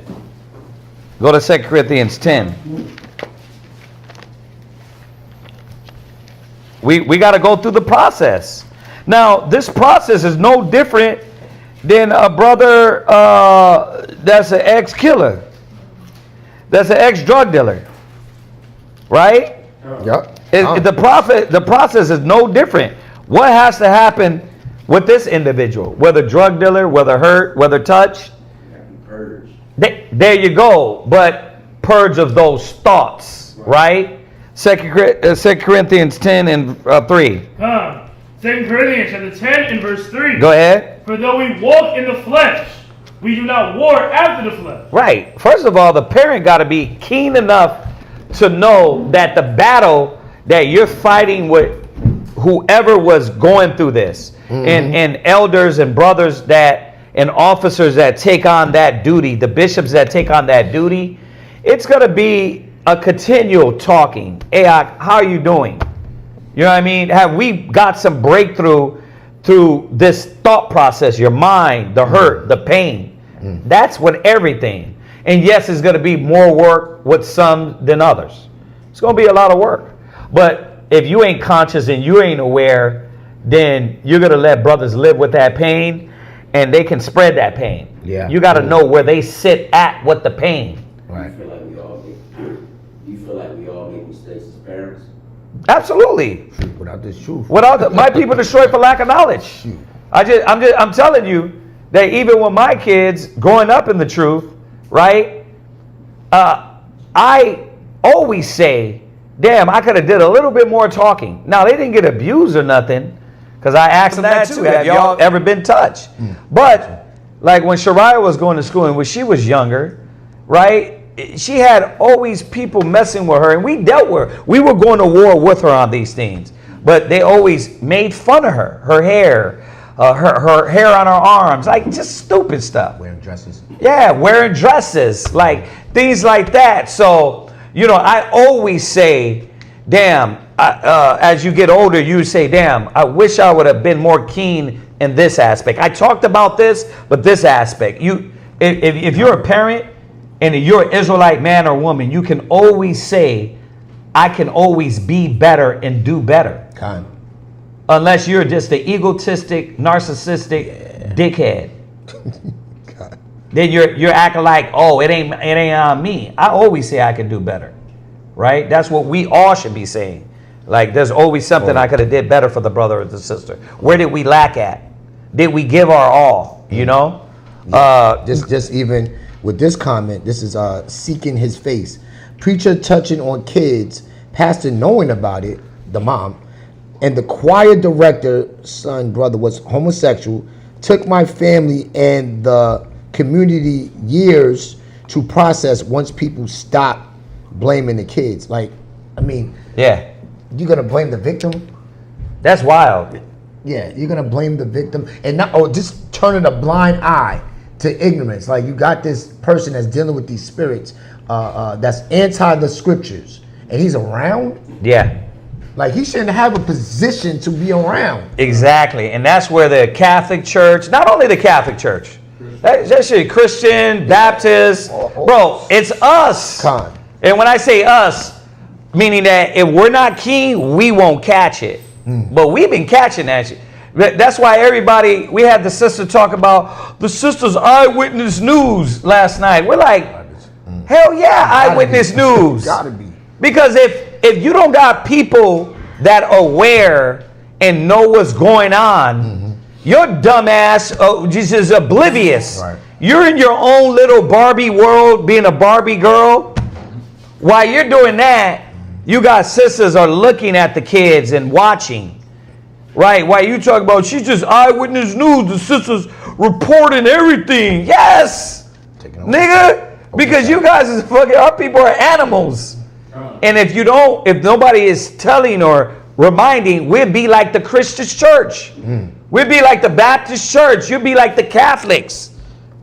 Go to 2 Corinthians 10. We got to go through the process. Now, this process is no different than a brother that's an ex-killer, that's an ex-drug dealer, right? Yep. The process is no different. What has to happen with this individual, whether drug dealer, whether hurt, whether touched? Purge. There you go. But purge of those thoughts, right? 2 Corinthians 10 and 3. 2 Corinthians chapter 10 and verse 3. Go ahead. For though we walk in the flesh, we do not war after the flesh. Right. First of all, the parent got to be keen enough to know that the battle that you're fighting with whoever was going through this, and elders and brothers and officers that take on that duty, the bishops that take on that duty, it's going to be a continual talking. Hey, how are you doing? You know what I mean? Have we got some breakthrough through this thought process, your mind, the hurt, the pain? That's what everything. And yes, it's going to be more work with some than others. It's going to be a lot of work. But if you ain't conscious and you ain't aware, then you're going to let brothers live with that pain, and they can spread that pain. Yeah. You got to know where they sit at with the pain. Right. You feel like we all make mistakes as parents? Absolutely. Without this truth. My people destroyed for lack of knowledge. I'm telling you that even with my kids growing up in the truth, right? I always say, damn, I could have did a little bit more talking. Now, they didn't get abused or nothing, because I asked them that too. Have y'all ever been touched? But like when Shariah was going to school and when she was younger, right? She had always people messing with her, and we dealt with her. We were going to war with her on these things, but they always made fun of her. Her hair, her hair on her arms, like just stupid stuff. Wearing dresses. Yeah, wearing dresses, like things like that. So, I always say, damn, as you get older, you say, damn, I wish I would have been more keen in this aspect. I talked about this, but this aspect. If you're a parent and you're an Israelite man or woman, you can always say, I can always be better and do better. Kind. Unless you're just an egotistic, narcissistic dickhead. God. Then you're acting like, oh, it ain't on me. I always say I can do better, right? That's what we all should be saying. Like, there's always something I could have did better for the brother or the sister. Where did we lack at? Did we give our all? Just even with this comment, this is seeking his face. Preacher touching on kids, pastor knowing about it, the mom, and the choir director, son, brother, was homosexual, took my family and the community years to process once people stop blaming the kids. Like, I mean, yeah, you're gonna blame the victim? That's wild. Yeah, you're gonna blame the victim and not, just turning a blind eye to ignorance. Like, you got this person that's dealing with these spirits, that's anti the scriptures, and he's around. Yeah. Like, he shouldn't have a position to be around. Exactly. And that's where the Catholic Church, not only the Catholic Church, that shit, Christian, Baptist, bro, it's us. And when I say us, meaning that if we're not keen, we won't catch it. But we've been catching that shit. That's why we had the sister talk about the sister's eyewitness news last night. We're like, hell yeah, eyewitness news. Gotta be. Because if you don't got people that are aware and know what's going on, your dumb ass just is oblivious. Right. You're in your own little Barbie world, being a Barbie girl. While you're doing that, you got sisters are looking at the kids and watching. Right? While you talk about, she's just eyewitness news, the sisters reporting everything. Yes! Nigga! Because you guys is fucking, our people are animals. And if nobody is telling or reminding, we'd be like the Christian church. We'd be like the Baptist church. You'd be like the Catholics.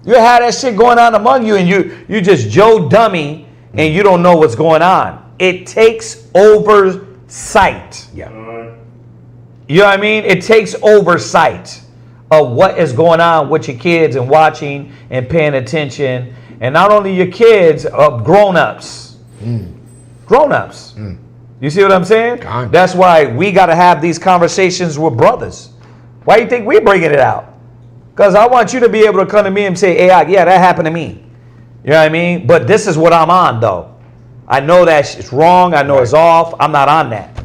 You have that shit going on among you, and you just Joe Dummy and you don't know what's going on. It takes oversight. Yeah. You know what I mean? It takes oversight of what is going on with your kids and watching and paying attention. And not only your kids, grown-ups. Grown-ups. You see what I'm saying? That's why we got to have these conversations with brothers. Why do you think we're bringing it out? Because I want you to be able to come to me and say, hey, yeah, that happened to me. You know what I mean? But this is what I'm on, though. I know that it's wrong. I know it's off. I'm not on that.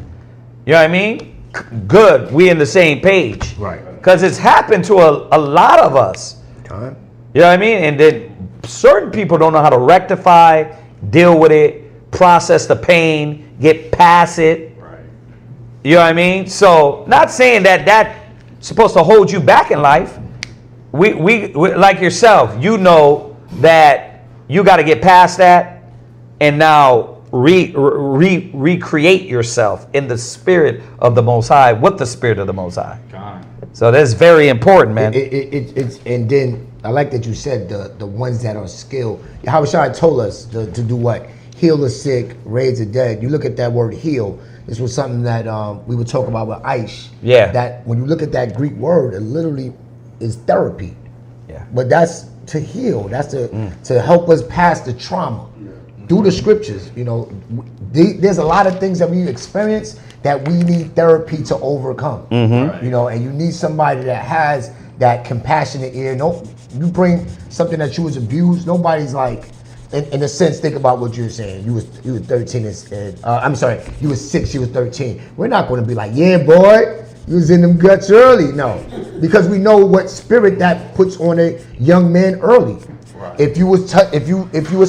You know what I mean? Good. We in the same page. Right. Because it's happened to a lot of us. You know what I mean? And then certain people don't know how to rectify, deal with it, process the pain, get past it. Right. You know what I mean? So, not saying that that's supposed to hold you back in life. We like yourself, you know that you got to get past that and now recreate yourself in the spirit of the Most High, with the spirit of the Most High. God. So that's very important, man. It's and then I like that you said the ones that are skilled. Yahushua told us to do what? Heal the sick, raise the dead. You look at that word heal. This was something that we would talk about with Aish. Yeah. That when you look at that Greek word, it literally is therapy. Yeah. But that's to heal. That's to help us pass the trauma. Through the scriptures, you know, there's a lot of things that we experience that we need therapy to overcome. You know, and you need somebody that has that compassionate ear. No, you bring something that you was abused. Nobody's like, in a sense, think about what you're saying. You was 13 and I'm sorry, you was 6, you was 13. We're not going to be like, yeah, boy, you was in them guts early. No, because we know what spirit that puts on a young man early. Right. If you was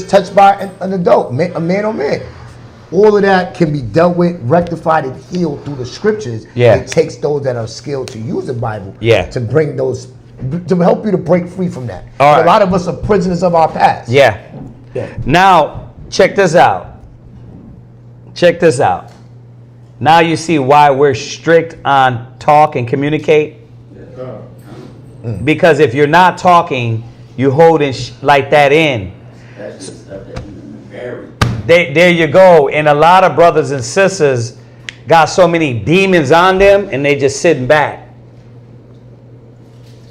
touched by an adult, a man or man, all of that can be dealt with, rectified, and healed through the scriptures. Yeah. It takes those that are skilled to use the Bible. Yeah. To bring those, to help you to break free from that. All right. A lot of us are prisoners of our past. Yeah. Now, check this out. Check this out. Now you see why we're strict on talk and communicate. Because if you're not talking, you holding like that in. That's the stuff that you bury. There you go. And a lot of brothers and sisters got so many demons on them and they just sitting back.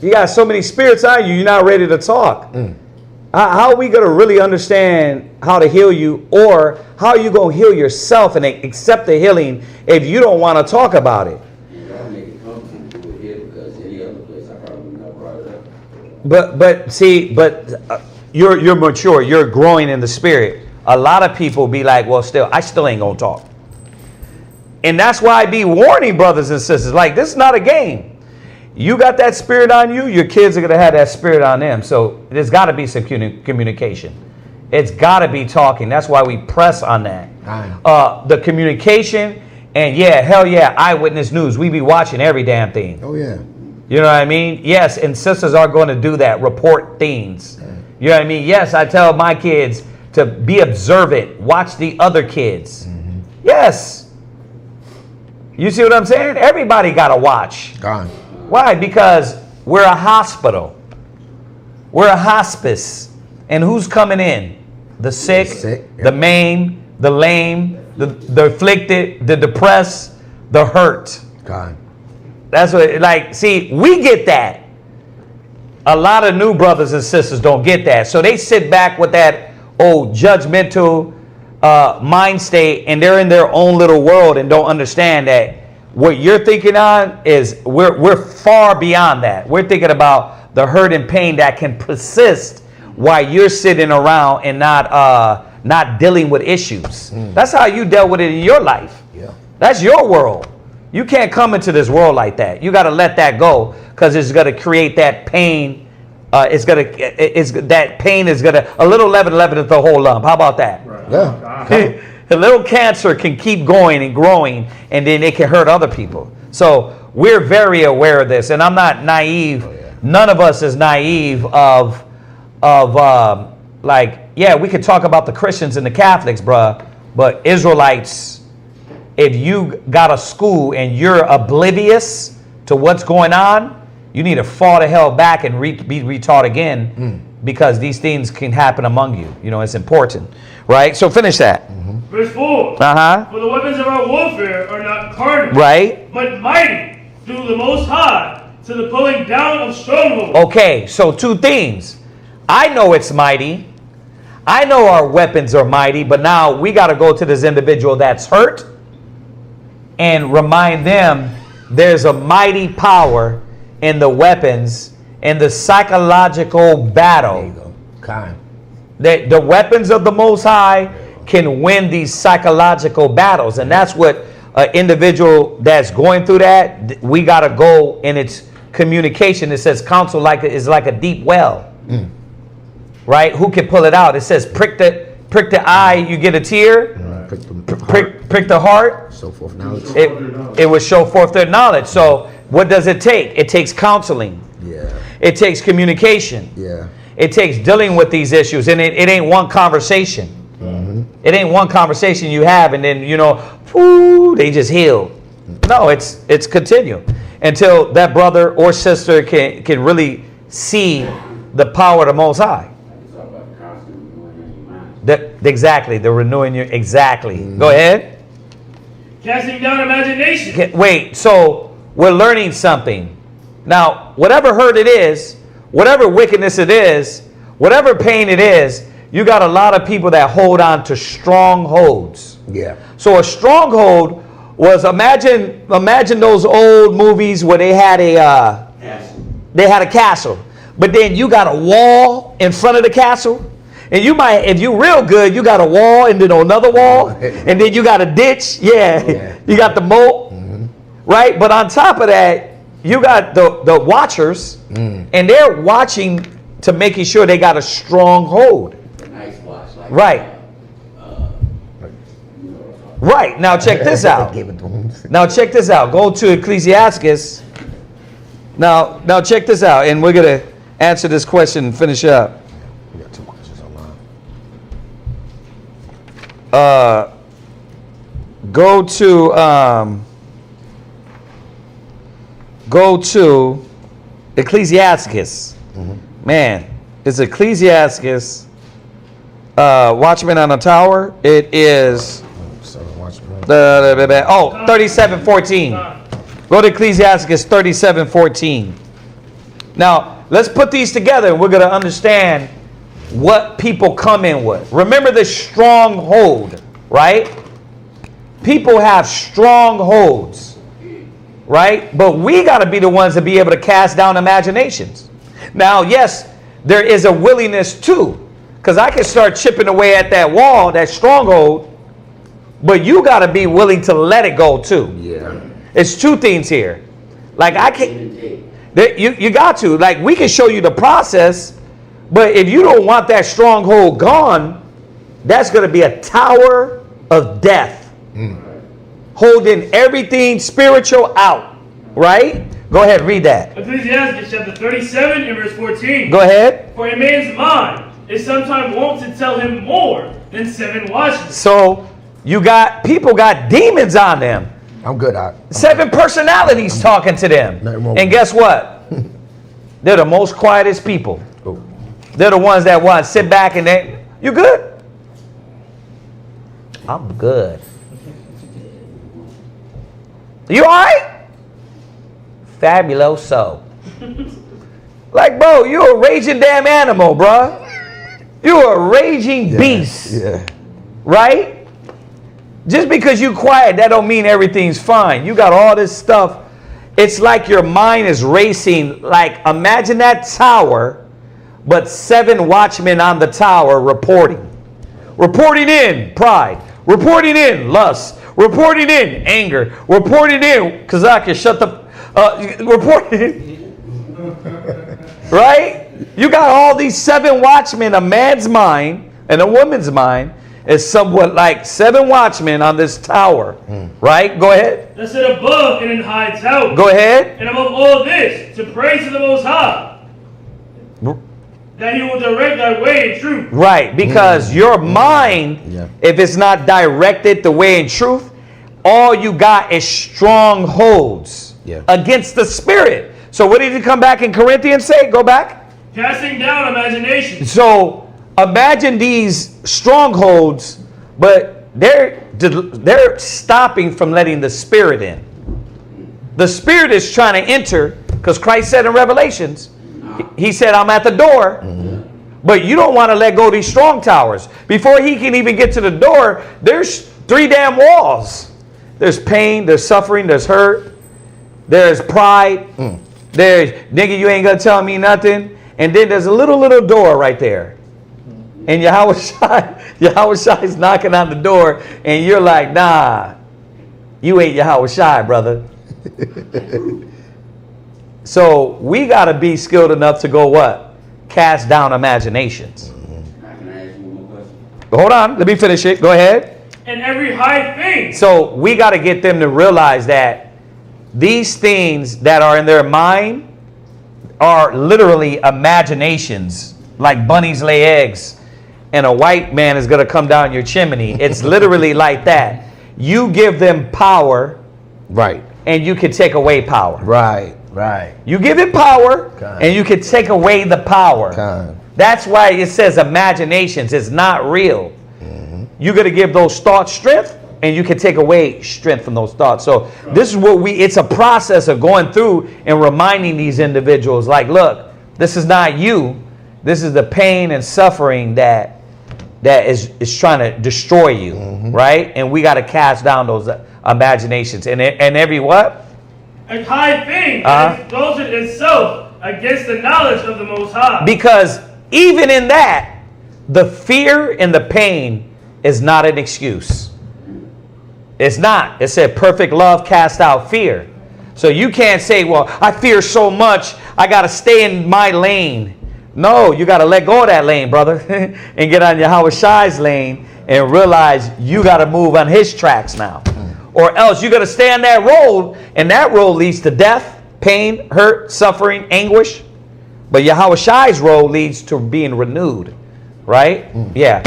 You got so many spirits on you, you're not ready to talk. How are we going to really understand how to heal you, or how are you going to heal yourself and accept the healing if you don't want to talk about it? Y'all make it comfortable here because any other place I probably would not brought it up. But you're mature, you're growing in the spirit. A lot of people be like, well, I still ain't going to talk. And that's why I be warning brothers and sisters, like, this is not a game. You got that spirit on you, your kids are going to have that spirit on them. So there's got to be some communication. It's got to be talking. That's why we press on that. The communication, and hell yeah, eyewitness news. We be watching every damn thing. Oh, yeah. You know what I mean? Yes, and sisters are going to do that, report things. You know what I mean? Yes, I tell my kids to be observant, watch the other kids. Yes. You see what I'm saying? Everybody got to watch. Why? Because we're a hospital. We're a hospice. And who's coming in? The sick, the maimed, the lame, the afflicted, the depressed, the hurt. That's what, see, we get that. A lot of new brothers and sisters don't get that. So they sit back with that old judgmental mind state, and they're in their own little world and don't understand that what you're thinking on is we're far beyond that. We're thinking about the hurt and pain that can persist while you're sitting around and not dealing with issues. That's how you dealt with it in your life. That's your world. You can't come into this world like that. You got to let that go, because it's going to create that pain. That pain is going to, a little leaveneth the whole lump. How about that? Yeah. A little cancer can keep going and growing, and then it can hurt other people. So we're very aware of this, and I'm not naive. None of us is naive of we could talk about the Christians and the Catholics, bruh, but Israelites, if you got a school and you're oblivious to what's going on, you need to fall the hell back and be retaught again because these things can happen among you. You know, it's important, right? So finish that. Verse 4. For the weapons of our warfare are not carnal, Right. but mighty through the Most High to the pulling down of strongholds. Okay, so two things. I know it's mighty. I know our weapons are mighty, but now we got to go to this individual that's hurt and remind them there's a mighty power in the weapons, in the psychological battle. There you go. Kind. The weapons of the Most High can win these psychological battles. And that's what an individual that's going through that, we got to go in its communication. It says counsel is like a deep well. Right? Who can pull it out? It says prick the eye, you get a tear. Prick the heart. So forth knowledge. It will show forth their knowledge. So what does it take? It takes counseling. Yeah. It takes communication. Yeah. It takes dealing with these issues. And it ain't one conversation. It ain't one conversation you have and then, whoo, they just heal. No, it's continue until that brother or sister can really see the power of the Most High. Exactly, the renewing your exactly. Go ahead. Casting down imagination. Wait, so we're learning something. Now, whatever hurt it is, whatever wickedness it is, whatever pain it is, you got a lot of people that hold on to strongholds. Yeah. So a stronghold was imagine those old movies where they had a castle, but then you got a wall in front of the castle. And you might, if you're real good, you got a wall and then another wall, and then you got a ditch. Yeah. You got the moat, right? But on top of that, you got the watchers, and they're watching to making sure they got a strong hold. Nice watch, like Right. Right. Now check this out. Now check this out. Go to Ecclesiastes. Now check this out, and we're gonna answer this question and finish up. We got 2 questions online. Go to Ecclesiastes. Man, it's Ecclesiastes. Watchman on the Tower. It is 37:14. Go to Ecclesiastes 37:14. Now let's put these together, and we're going to understand what people come in with. Remember the stronghold, right? People have strongholds, right? But we got to be the ones to be able to cast down imaginations. Now, yes, there is a willingness too, because I can start chipping away at that wall, that stronghold, but you got to be willing to let it go too. Yeah. It's two things here. Like I can, you got to. Like we can show you the process, but if you don't want that stronghold gone, that's going to be a tower of death, holding everything spiritual out. Right? Go ahead, read that. Ecclesiastes chapter 37 and verse 14. Go ahead. For a man's mind is sometimes wont to tell him more than 7 watches. So people got demons on them. I'm good. 7 personalities talking to them. And guess what? They're the most quietest people. They're the ones that want to sit back and you good? I'm good. You all right? Fabuloso. Like, bro, you're a raging damn animal, bro. You're a raging beast. Yeah. Right? Just because you quiet, that don't mean everything's fine. You got all this stuff. It's like your mind is racing. Like, imagine that tower, but 7 watchmen on the tower reporting. Reporting in pride. Reporting in lust. Reporting in anger. Reporting in, Kazaka, shut the... reporting in. Right? You got all these 7 watchmen. A man's mind and a woman's mind is somewhat like 7 watchmen on this tower. Right? Go ahead. That sit above and in high tower. Go ahead. And above all this, to praise to the Most High, that He will direct thy way in truth. Right, because your mind, if it's not directed the way in truth, all you got is strongholds against the spirit. So what did he come back in Corinthians say? Go back. Casting down imagination. So imagine these strongholds, but they're stopping from letting the Spirit in. The Spirit is trying to enter, because Christ said in Revelations, he said, I'm at the door. But you don't want to let go of these strong towers. Before he can even get to the door, there's 3 damn walls. There's pain, there's suffering, there's hurt, there's pride, there's, nigga, you ain't going to tell me nothing. And then there's a little door right there. And Yahweh Shai is knocking on the door, and you're like, nah, you ain't Yahweh Shai, brother. So we got to be skilled enough to go what? Cast down imaginations. Can I ask you one more question? Hold on, let me finish it. Go ahead. And every high thing. So we got to get them to realize that these things that are in their mind are literally imaginations, like bunnies lay eggs and a white man is going to come down your chimney. It's literally like that. You give them power, Right. and you can take away power. Right. You give it power, Kind. and you can take away the power. Kind. That's why it says imaginations. It's not real. You're going to give those thoughts strength, and you can take away strength from those thoughts. So this is what it's a process of going through and reminding these individuals, like, look, this is not you. This is the pain and suffering that is trying to destroy you, right? And we got to cast down those imaginations. And every what? A high thing that exalted itself against the knowledge of the Most High. Because even in that, the fear and the pain is not an excuse. It's not. It said perfect love cast out fear. So you can't say, well, I fear so much, I got to stay in my lane. No, you got to let go of that lane, brother, and get on Yahweh Shai's lane and realize you got to move on his tracks now. Or else you got to stay on that road, and that road leads to death, pain, hurt, suffering, anguish. But Yahweh Shai's road leads to being renewed, right? Yeah.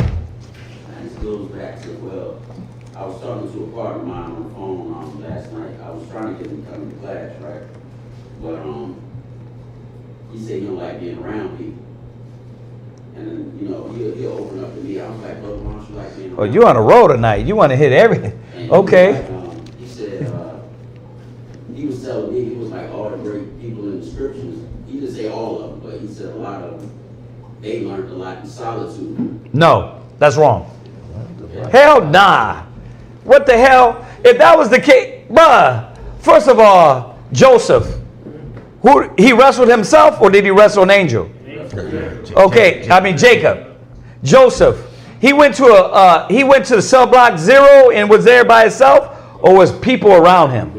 This goes back to, well, I was talking to a partner of mine on the phone last night. I was trying to get him to come to class, right? But he said he don't like being around people. And then, you know, he'll open up to me. I was like, brother, why don't you like being around? Oh, you on the road tonight. You want to hit everything. And Okay. he said, he was telling me, he was like, all the great people in the scriptures, he didn't say all of them, but he said a lot of them, they learned a lot in solitude. No, that's wrong. Hell nah. What the hell? If that was the case, bruh, first of all, Joseph, he wrestled himself, or did he wrestle an angel? Okay, I mean Jacob. Joseph, he went to the cell block 0 and was there by himself, or was people around him? I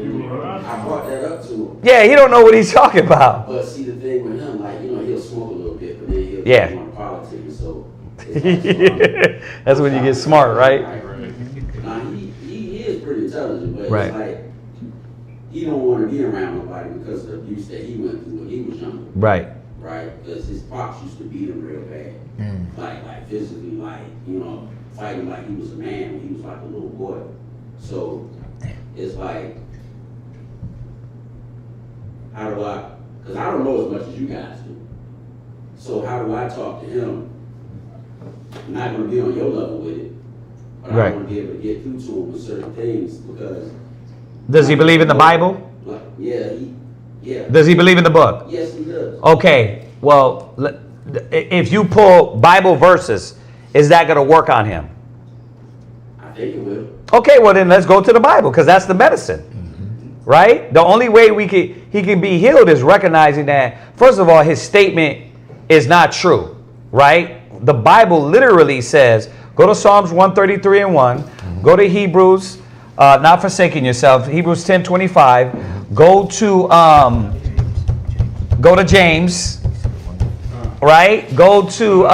brought that up to him. Yeah, he don't know what he's talking about. But see, the thing with him, like, you know, he'll smoke a little bit, but then he'll Yeah. get on politics, so it's like, That's when you get smart, right? Now, he is pretty intelligent, but Right. it's like, he don't want to be around nobody because of the abuse that he went through when he was younger. Right. Right? Because his pops used to beat him real bad. Like physically, like, you know, fighting like he was a man when he was like a little boy. So it's like, how do I, because I don't know as much as you guys do. So how do I talk to him? I'm not going to be on your level with it, but Right. I want to be able to get through to him with certain things because. Does he believe in the Bible? Like, yeah. Does he believe in the book? Yes, he does. Okay, well, if you pull Bible verses, is that going to work on him? I think it will. Okay, well then let's go to the Bible, because that's the medicine, right? The only way he can be healed is recognizing that, first of all, his statement is not true, right? The Bible literally says, go to Psalms 133 and 1, go to Hebrews, not forsaking yourself, Hebrews 10:25, go to James, right? Go to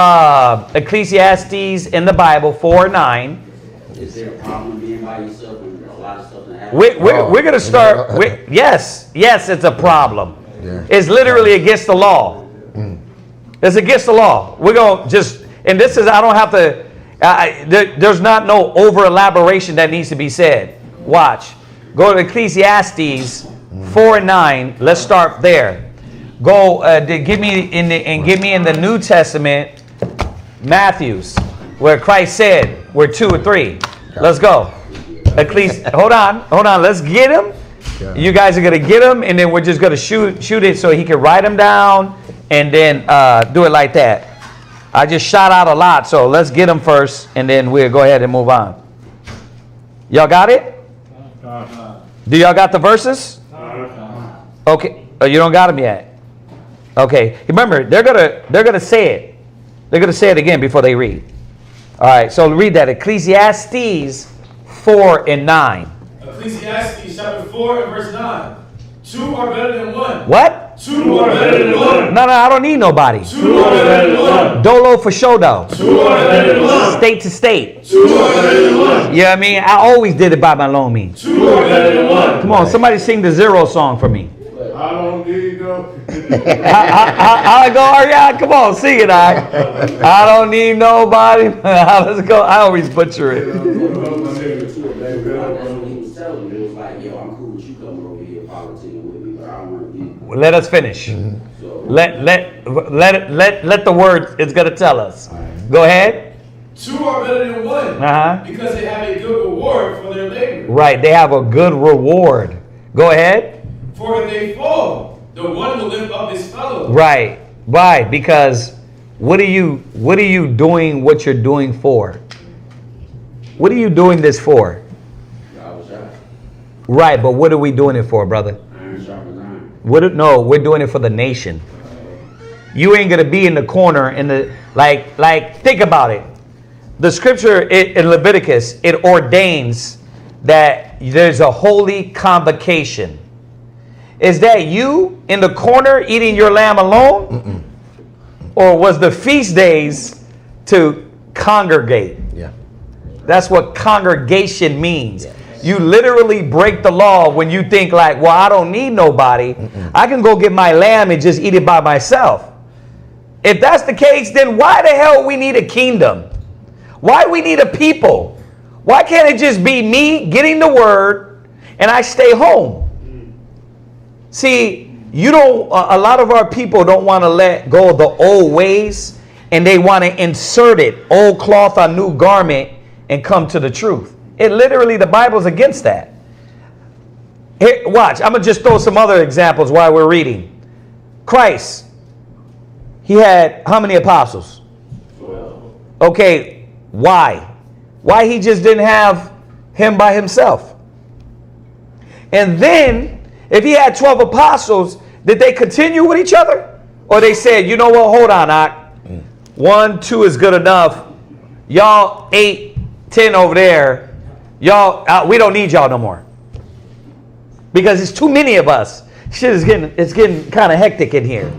Ecclesiastes in the Bible 4:9. Is there a problem being by yourself when a lot of stuff that happens? We're going to start with, yes, it's a problem. Yeah. It's literally against the law. It's against the law. We're going to just, and this is, I don't have to, there's not no over elaboration that needs to be said. Watch. Go to Ecclesiastes 4:9. Let's start there. go give me in the New Testament, Matthew's, where Christ said we're 2 or 3. Let's go. At least, hold on. Let's get him. You guys are gonna get him, and then we're just gonna shoot it so he can write them down, and then do it like that. I just shot out a lot, so let's get him first, and then we'll go ahead and move on. Y'all got it? Do y'all got the verses? Okay. Oh, you don't got them yet. Okay. Remember, they're gonna say it. They're gonna say it again before they read. All right. So read that. Ecclesiastes 4 and 9. Ecclesiastes chapter 4 and verse 9. 2 are better than 1. What? 2 are better than 1. No, I don't need nobody. 2 are better than 1. Dolo for shodo. 2 are better than 1. State to state. 2 are better than 1. You know what I mean? I always did it by my loan means. 2 are better than 1. Come on, somebody sing the zero song for me. I don't need no. I go, Ariana, come on, sing it, I don't need nobody. Let's go. I always butcher it. That's what he was telling me. It was like, yo, I'm cool with you coming over here politicking with me, but I don't want to be. Let us finish. So, Let the word it's gonna tell us. Go ahead. 2 are better than 1. Because they have a good reward for their labor. Right, they have a good reward. Go ahead. For if they fall, the one will lift up his fellow. Right, because what are you doing what you're doing for? What are you doing this for? Right, but what are we doing it for, brother? Iron sharpens iron. No, we're doing it for the nation. You ain't gonna be in the corner in the like think about it. The scripture in Leviticus, it ordains that there's a holy convocation. Is that you in the corner eating your lamb alone? Or was the feast days to congregate? Yeah. That's what congregation means. You literally break the law when you think like, well, I don't need nobody. I can go get my lamb and just eat it by myself. If that's the case, then why the hell we need a kingdom? Why we need a people? Why can't it just be me getting the word and I stay home? See, a lot of our people don't want to let go of the old ways, and they want to insert it, old cloth on new garment, and come to the truth. The Bible's against that. Here, watch, I'm going to just throw some other examples while we're reading. Christ, he had how many apostles? 12. Okay, why? Why he just didn't have him by himself? And then, if he had 12 apostles, did they continue with each other? Or they said, you know what, hold on, 1, 2 is good enough. Y'all 8, 10 over there. Y'all, we don't need y'all no more. Because it's too many of us. Shit is getting kind of hectic in here.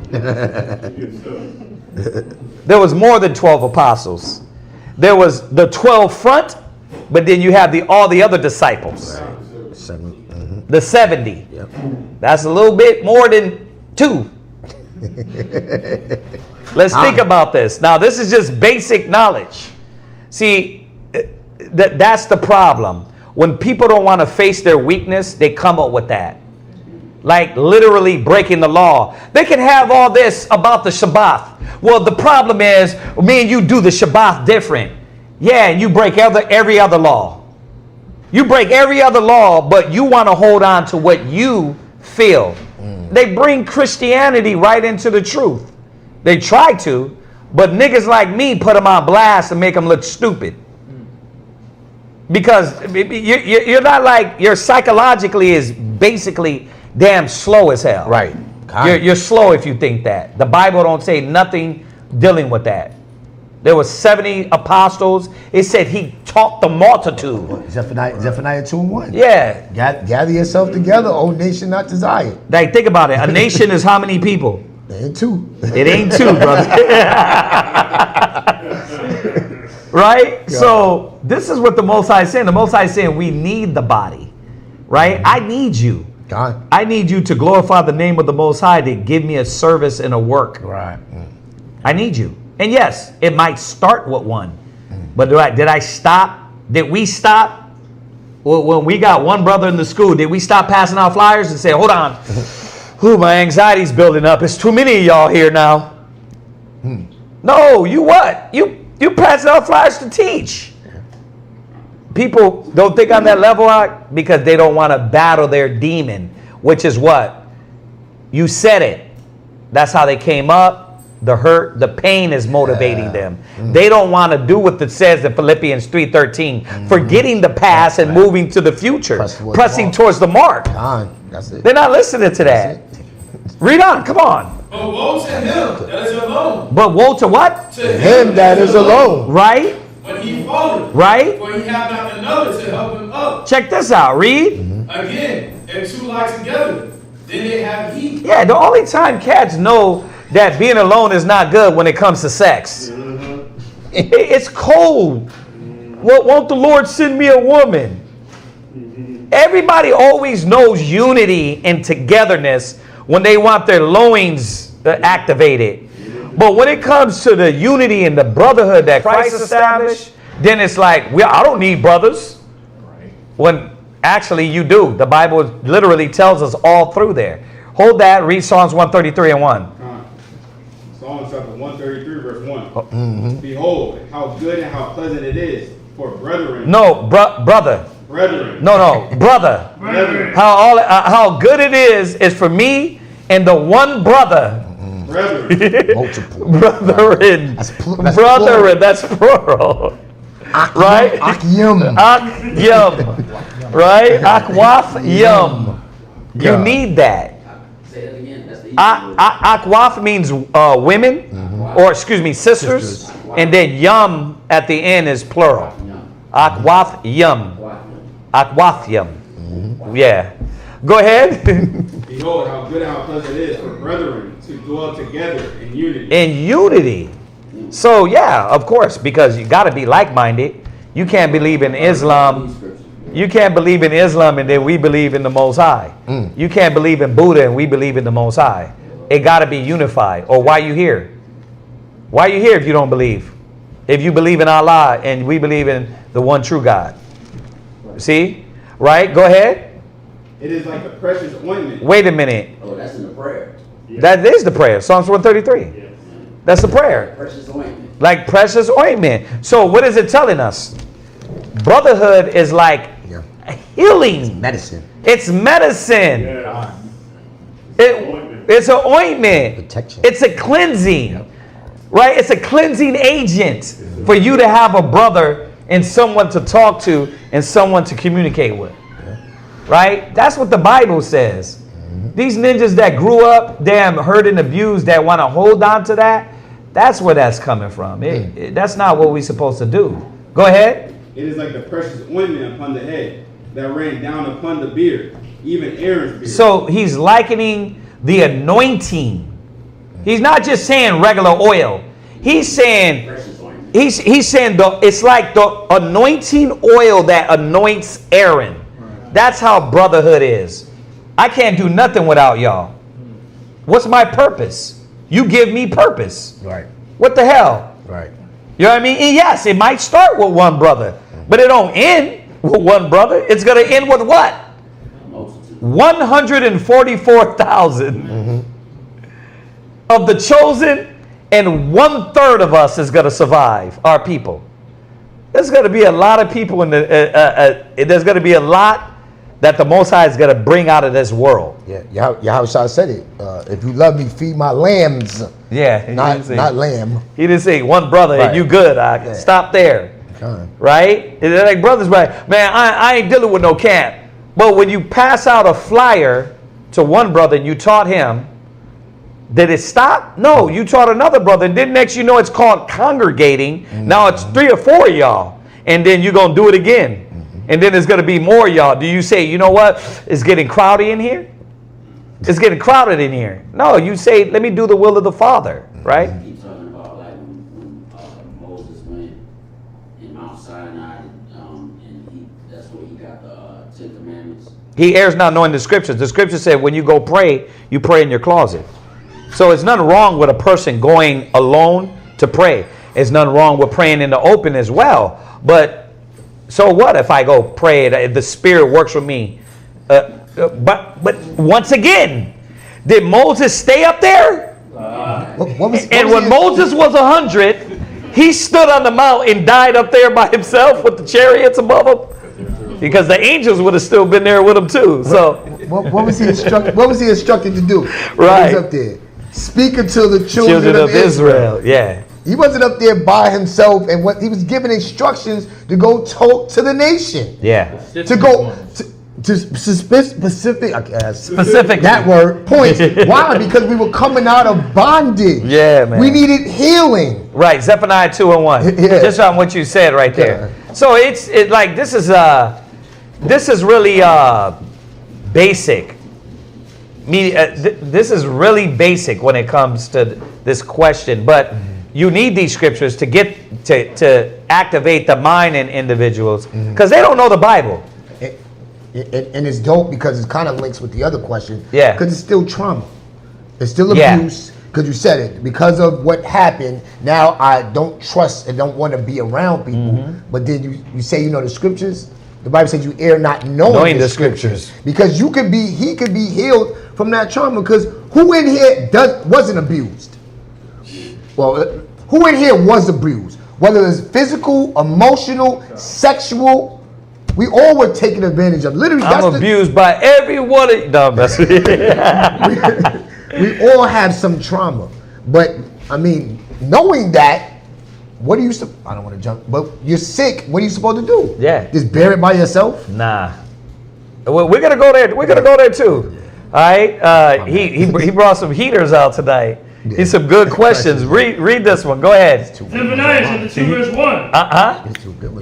There was more than 12 apostles. There was the 12 front, but then you have all the other disciples. The 70. Yep. That's a little bit more than 2. Let's think about this. Now, this is just basic knowledge. See, that's the problem. When people don't want to face their weakness, they come up with that. Like literally breaking the law. They can have all this about the Shabbat. Well, the problem is, me and you do the Shabbat different. Yeah, and you break every other law. You break every other law, but you want to hold on to what you feel. They bring Christianity right into the truth. They try to, but niggas like me put them on blast and make them look stupid. Because you're not like, you're psychologically is basically damn slow as hell. Right. You're slow if you think that. The Bible don't say nothing dealing with that. There were 70 apostles. It said he taught the multitude. Zephaniah 2:1. Yeah. Gather yourself together, O nation not desired. Like, think about it. A nation is how many people? It ain't 2. It ain't 2, brother. Right? Yeah. So this is what the Most High is saying. The Most High is saying we need the body. Right? I need you. God. I need you to glorify the name of the Most High, to give me a service and a work. Right. I need you. And yes, it might start with one. But did I stop? Did we stop? Well, when we got one brother in the school, did we stop passing out flyers and say, hold on, Who, my anxiety's building up. It's too many of y'all here now. No, you what? You passing out flyers to teach. People don't think on that level out because they don't want to battle their demon, which is what? You said it. That's how they came up. The hurt, the pain is motivating them. They don't want to do what it says in Philippians 3:13, forgetting the past and moving to the future, pressing towards the mark. That's it. They're not listening to that. Read on, come on. But woe to him that is alone. But woe to what? To Him that is alone. Right? When he falleth. Right? For he hath not another to help him up. Check this out. Read. Again, and two lie together, then they have heat. Yeah, the only time cats know that being alone is not good when it comes to sex. It's cold. Well, won't the Lord send me a woman? Everybody always knows unity and togetherness when they want their loins activated. But when it comes to the unity and the brotherhood that Christ established, then it's like, I don't need brothers. When actually you do. The Bible literally tells us all through there. Hold that. Read Psalms 133 and 1. Psalms chapter 133, verse 1. Behold, how good and how pleasant it is for brethren. No, brother. Brethren. No, brother. Brethren. How good it is for me and the one brother. Brethren. Multiple. Brethren. Brethren, that's plural. Right? Akyum. Akyum. Right? Akwaf yum. You need that. Say that again. That's the Akwaf means women, or excuse me, sisters. And then yum at the end is plural. Akwaf yum. Akwaf yum. Yeah. Go ahead. Behold, how good and how pleasant it is for brethren to dwell together in unity. In unity. So, yeah, of course, because you got to be like-minded. You can't believe in Islam. You can't believe in Islam and then we believe in the Most High. You can't believe in Buddha and we believe in the Most High. It got to be unified. Or why you here? Why you here if you don't believe? If you believe in Allah and we believe in the one true God. See? Right? Go ahead. It is like the precious ointment. Wait a minute. Oh, that's in the prayer. That is the prayer. Psalms 133. That's the prayer. Precious ointment. Like precious ointment. So what is it telling us? Brotherhood is like healing. Medicine. It's medicine. It's an ointment. Protection. It's a cleansing. Right? It's a cleansing agent for you to have a brother and someone to talk to and someone to communicate with. Right? That's what the Bible says. These ninjas that grew up damn hurt and abused that want to hold on to that, that's where that's coming from. That's not what we're supposed to do. Go ahead. It is like the precious ointment upon the head that ran down upon the beard, even Aaron's beard. So he's likening the anointing. He's not just saying regular oil. He's saying he's saying it's like the anointing oil that anoints Aaron. That's how brotherhood is. I can't do nothing without y'all. What's my purpose? You give me purpose. Right. What the hell? Right. You know what I mean? And yes, it might start with one brother, but it don't end with one brother. It's going to end with what? 144,000 of the chosen, and 1/3 of us is going to survive, our people. There's going to be a lot of people in the. There's going to be a lot that the Most High is going to bring out of this world. Yeah, Yahushua said it. If you love me, feed my lambs. Yeah, not lamb. He didn't say one brother and you good. Stop there. Right? It's like brothers, right? Man, I ain't dealing with no camp. But when you pass out a flyer to one brother and you taught him, did it stop? No, you taught another brother, and then next you know it's called congregating. Now it's 3 or 4 of y'all, and then you're gonna do it again. And then there's going to be more y'all. Do you say, you know what? It's getting crowded in here? It's getting crowded in here. No, you say, let me do the will of the Father, right? Keep talking about like when Moses went in Mount Sinai, and that's where he got the 10 Commandments. He errs not knowing the Scriptures. The Scripture said when you go pray, you pray in your closet. So it's nothing wrong with a person going alone to pray. It's nothing wrong with praying in the open as well. But so what if I go pray? The Spirit works with me. But once again, Did Moses stay up there? And when Moses was 100, he stood on the mount and died up there by himself with the chariots above him, because the angels would have still been there with him too. So what was he instructed? What was he instructed to do? Right. He was up there. Speak unto the children of Israel. Yeah. He wasn't up there by himself, and what he was giving instructions to go talk to the nation. Yeah. To go to specific Specific. that word points. Why? Because we were coming out of bondage. Yeah, man. We needed healing. Right. Zephaniah 2:1. Yeah. Just on what you said right there. Yeah. So it's like this is really basic. This is really basic when it comes to this question, but you need these scriptures to get to activate the mind in individuals, because they don't know the Bible. And it's dope because it kind of links with the other question. Yeah. Because it's still trauma. It's still abuse. Because you said it. Because of what happened, now I don't trust and don't want to be around people. But then you say you know the scriptures. The Bible says you err not knowing the scriptures. Because he could be healed from that trauma. Because who in here wasn't abused? Well, who in here was abused? Whether it's physical, emotional, sexual, we all were taken advantage of. Literally, I'm abused by every one of you. No, that's we all have some trauma. But, I mean, knowing that, what do you... I don't want to jump, but you're sick. What are you supposed to do? Yeah. Just bear it by yourself? Nah. Well, we're going to go there. We're going to go there, too. All right? He brought some heaters out tonight. Yeah. He's some good questions. Read this one. Go ahead. Zephaniah chapter 2 verse 1.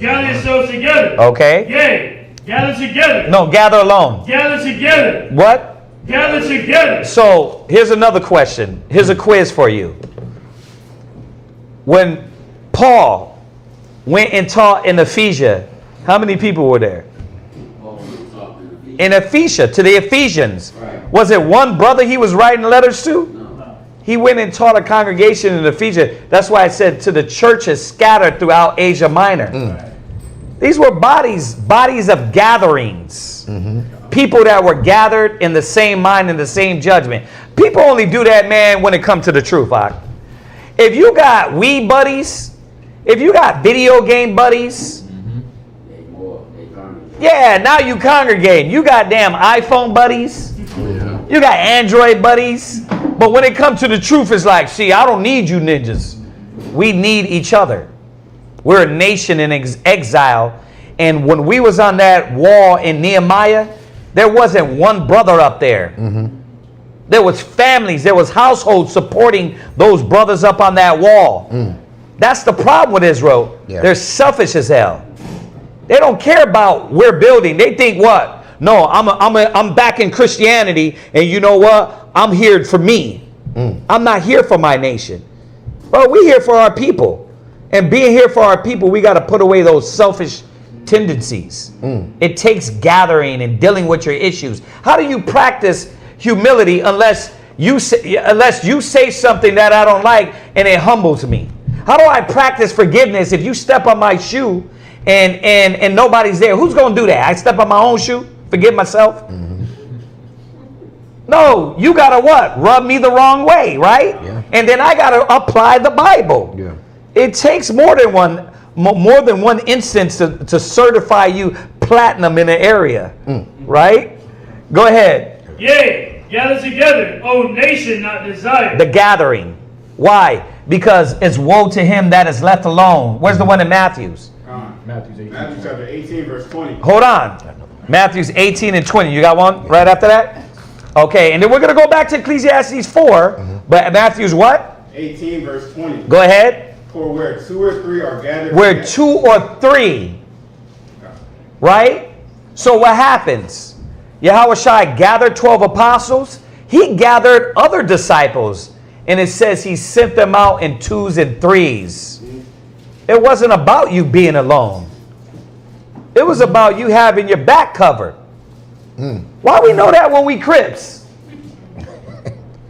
Gather yourselves together. Okay. Yea, gather together. No, gather alone. Gather together. What? Gather together. So here's another question. Here's a quiz for you. When Paul went and taught in Ephesia, how many people were there? In Ephesia, to the Ephesians. Right. Was it one brother he was writing letters to? No. He went and taught a congregation in Ephesia. That's why I said to the churches scattered throughout Asia Minor. These were bodies of gatherings. People that were gathered in the same mind and the same judgment. People only do that, man, when it comes to the truth. If you got weed buddies, if you got video game buddies, yeah, now you congregate. You got damn iPhone buddies. You got Android buddies. But when it comes to the truth, it's like, see, I don't need you ninjas. We need each other. We're a nation in exile. And when we was on that wall in Nehemiah, there wasn't one brother up there. There was families, there was households supporting those brothers up on that wall. That's the problem with Israel. They're selfish as hell. They don't care about we're building. They think what? No, I'm back in Christianity, and you know what? I'm here for me. I'm not here for my nation. Well, we're here for our people. And being here for our people, we got to put away those selfish tendencies. It takes gathering and dealing with your issues. How do you practice humility unless you say something that I don't like and it humbles me? How do I practice forgiveness if you step on my shoe and nobody's there? Who's going to do that? I step on my own shoe, forgive myself? No, you got to what? Rub me the wrong way, right? Yeah. And then I got to apply the Bible. Yeah. It takes more than one instance to certify you platinum in an area, right? Go ahead. Yea, gather together, O nation not desired. The gathering. Why? Because it's woe to him that is left alone. Where's the one in Matthew's? Matthew chapter 18, verse 20. Hold on. Matthew's 18 and 20. You got one right after that? Okay, and then we're going to go back to Ecclesiastes 4. But Matthew's what? 18, verse 20. Go ahead. For where 2 or 3 are gathered. Where 2 or 3. Right? So what happens? Yahushua gathered 12 apostles. He gathered other disciples. And it says he sent them out in 2s and 3s. It wasn't about you being alone. It was about you having your back covered. Why we know that when we Crips?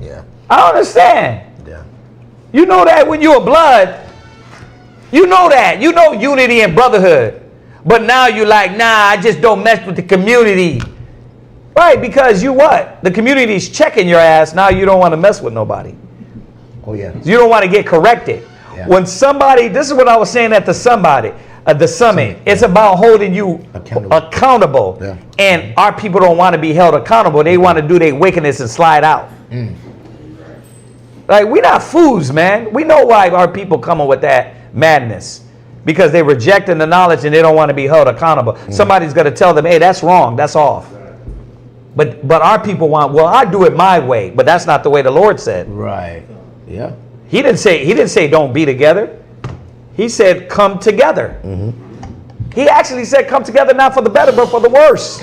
Yeah. I don't understand. Yeah. You know that when you're blood. You know that. You know unity and brotherhood. But now you're like, nah, I just don't mess with the community. Right, because you what? The community's checking your ass. Now you don't want to mess with nobody. Oh yeah. You don't want to get corrected. Yeah. When somebody, this is what I was saying at the summit. It's about holding you accountable. Yeah. And our people don't want to be held accountable. They want to do their wickedness and slide out. Like, we're not fools, man. We know why our people coming with that madness. Because they're rejecting the knowledge and they don't want to be held accountable. Somebody's going to tell them, hey, that's wrong. That's off. But our people want, well, I do it my way. But that's not the way the Lord said. Right. Yeah. He didn't say don't be together. He said come together. He actually said come together not for the better but for the worse.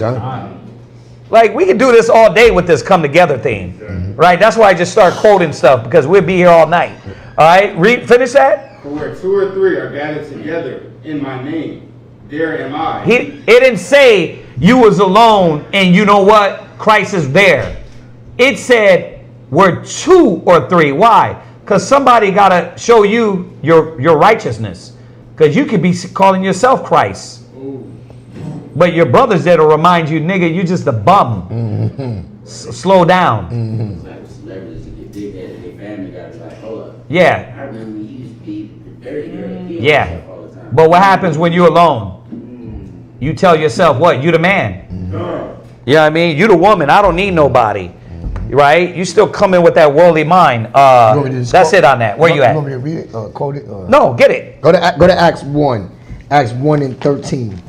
Like, we can do this all day with this come together thing. Right? That's why I just start quoting stuff, because we'll be here all night. All right? Finish that. For where 2 or 3 are gathered together in my name, there am I. It didn't say you was alone and you know what? Christ is there. It said we're 2 or 3. Why? Because somebody got to show you your righteousness. Because you could be calling yourself Christ. But your brother's there to remind you, nigga, you just a bum. Slow down. Like celebrities, if they big headed, their family got to be like, hold up. Yeah. I remember you used to be very good. Yeah. But what happens when you're alone? You tell yourself what? You the man. You know what I mean? You the woman. I don't need nobody. Right? You still come in with that worldly mind. That's it on that. Where you at? You want me to read it? Quote it? No, get it. Go to Acts 1. Acts 1 and 13.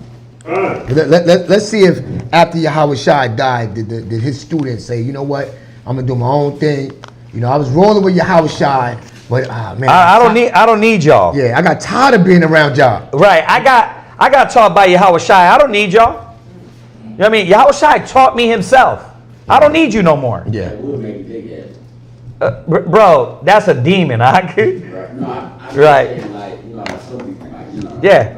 Let's see if after Yahweh Shai died, did his students say, you know what? I'm going to do my own thing. You know, I was rolling with Yahweh Shai, but man. I don't need y'all. Yeah, I got tired of being around y'all. Right. I got taught by Yahweh Shai. I don't need y'all. You know what I mean? Yahweh Shai taught me himself. I don't need you no more. Yeah. Bro, that's a demon. Right. Yeah.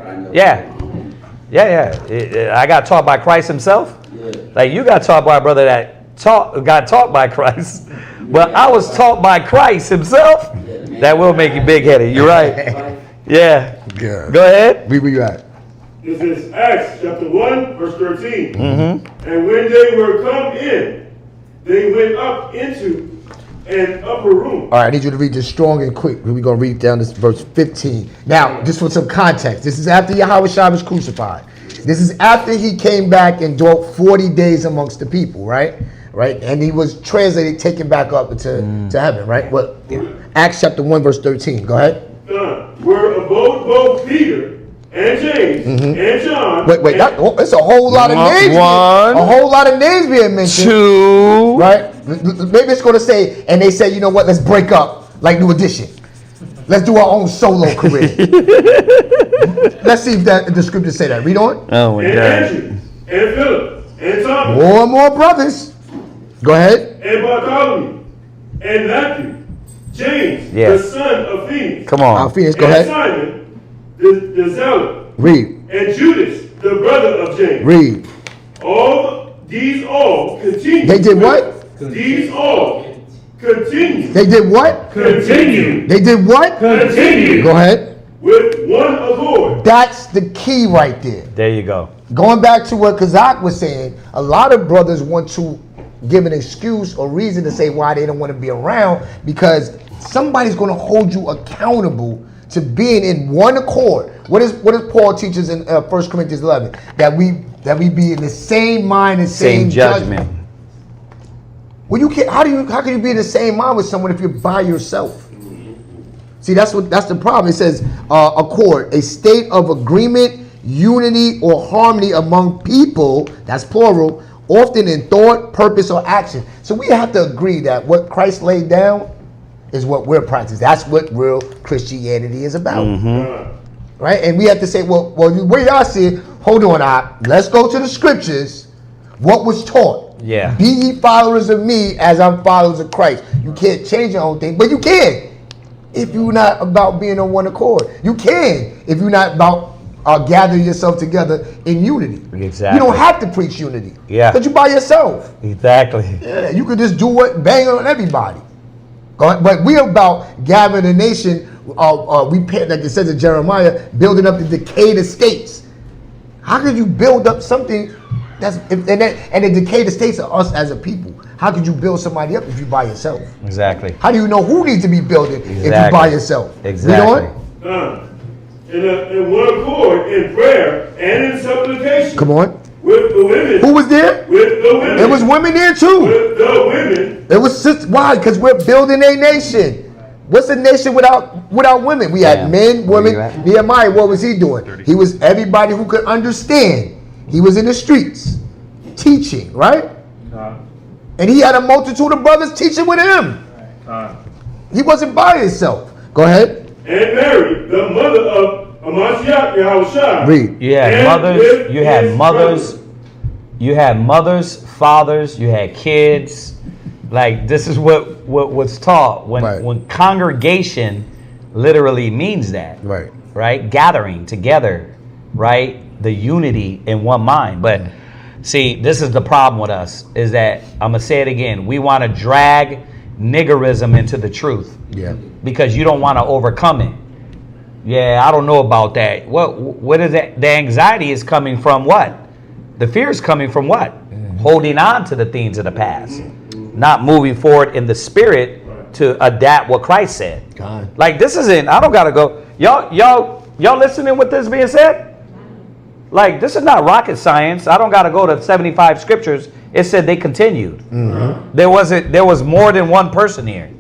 I got taught by Christ himself. Yeah. Like, you got taught by a brother that got taught by Christ. But I was taught by Christ himself. That will make you big-headed. You're right. Yeah. Good. Go ahead. Where you at? This is Acts chapter 1, verse 13. And when they were come in, they went up into an upper room. All right, I need you to read this strong and quick. We're going to read down this verse 15. Now, just for some context, this is after Yahweh Shai was crucified. This is after he came back and dwelt 40 days amongst the people, right? Right? And he was translated, taken back up to heaven, right? Well, Acts chapter 1, verse 13. Go ahead. Where abode both Peter and James and John. Wait, it's a whole lot of names. A whole lot of names being mentioned. 2. Right? Maybe it's going to say, and they say, you know what, let's break up like New Edition. Let's do our own solo career. Let's see if the scriptures say that. Read on. Oh my God. Andrew, and Philip, and Thomas. More and more brothers. Go ahead. And Bartholomew, and Matthew, James, the son of Phoenix. Come on. Phoenix, go ahead. Simon, the Zealot. Read. And Judas, the brother of James. Read. These all continue. They did what? These all continue. They did what? Continue. They did what? Continue. Go ahead. With one accord. That's the key right there. There you go. Going back to what Kazak was saying, a lot of brothers want to give an excuse or reason to say why they don't want to be around, because somebody's going to hold you accountable to being in one accord. What does Paul teaches in 1 Corinthians 11? That we be in the same mind and same judgment. Well, you can't. How can you be in the same mind with someone if you're by yourself? See, that's the problem. It says accord, a state of agreement, unity, or harmony among people. That's plural. Often in thought, purpose, or action. So we have to agree that what Christ laid down is what we're practicing. That's what real Christianity is about. Right? And we have to say, well, the way y'all see it, hold on, let's go to the scriptures. What was taught? Yeah. Be ye followers of me as I'm followers of Christ. You can't change your own thing, but you can if you're not about being on one accord. You can if you're not about gathering yourself together in unity. Exactly. You don't have to preach unity. Yeah. Because you're by yourself. Exactly. Yeah, you could just do what, bang on everybody. But we're about gathering a nation. Like it says in Jeremiah, building up the decayed estates. How could you build up something And it decay the states of us as a people. How could you build somebody up if you by yourself? Exactly. How do you know who needs to be building if you by yourself? Exactly. You know in one accord, in prayer and in supplication. Come on. With the women. Who was there? With the women. There was women there too. With the women. It was why? Because we're building a nation. What's a nation without women? We had men, women. Nehemiah, what was he doing? He was everybody who could understand. He was in the streets teaching, right? And he had a multitude of brothers teaching with him. He wasn't by himself. Go ahead. And Mary, the mother of Amashiach Yahushua. Read. You had mothers. You had mothers. You had mothers, fathers. You had kids. Like, this is what was taught when congregation literally means that. Right. Gathering together. Right. The unity in one mind. But see, this is the problem with us, is that, I'm going to say it again, we want to drag niggerism into the truth. Yeah. Because you don't want to overcome it. Yeah, I don't know about that. What is that? The anxiety is coming from what? The fear is coming from what? Holding on to the things of the past. Not moving forward in the spirit to adapt what Christ said. God. Like, this isn't, I don't got to go. Y'all listening with this being said? Like, this is not rocket science. I don't got to go to 75 scriptures. It said they continued. Mm-hmm. There was more than one person here.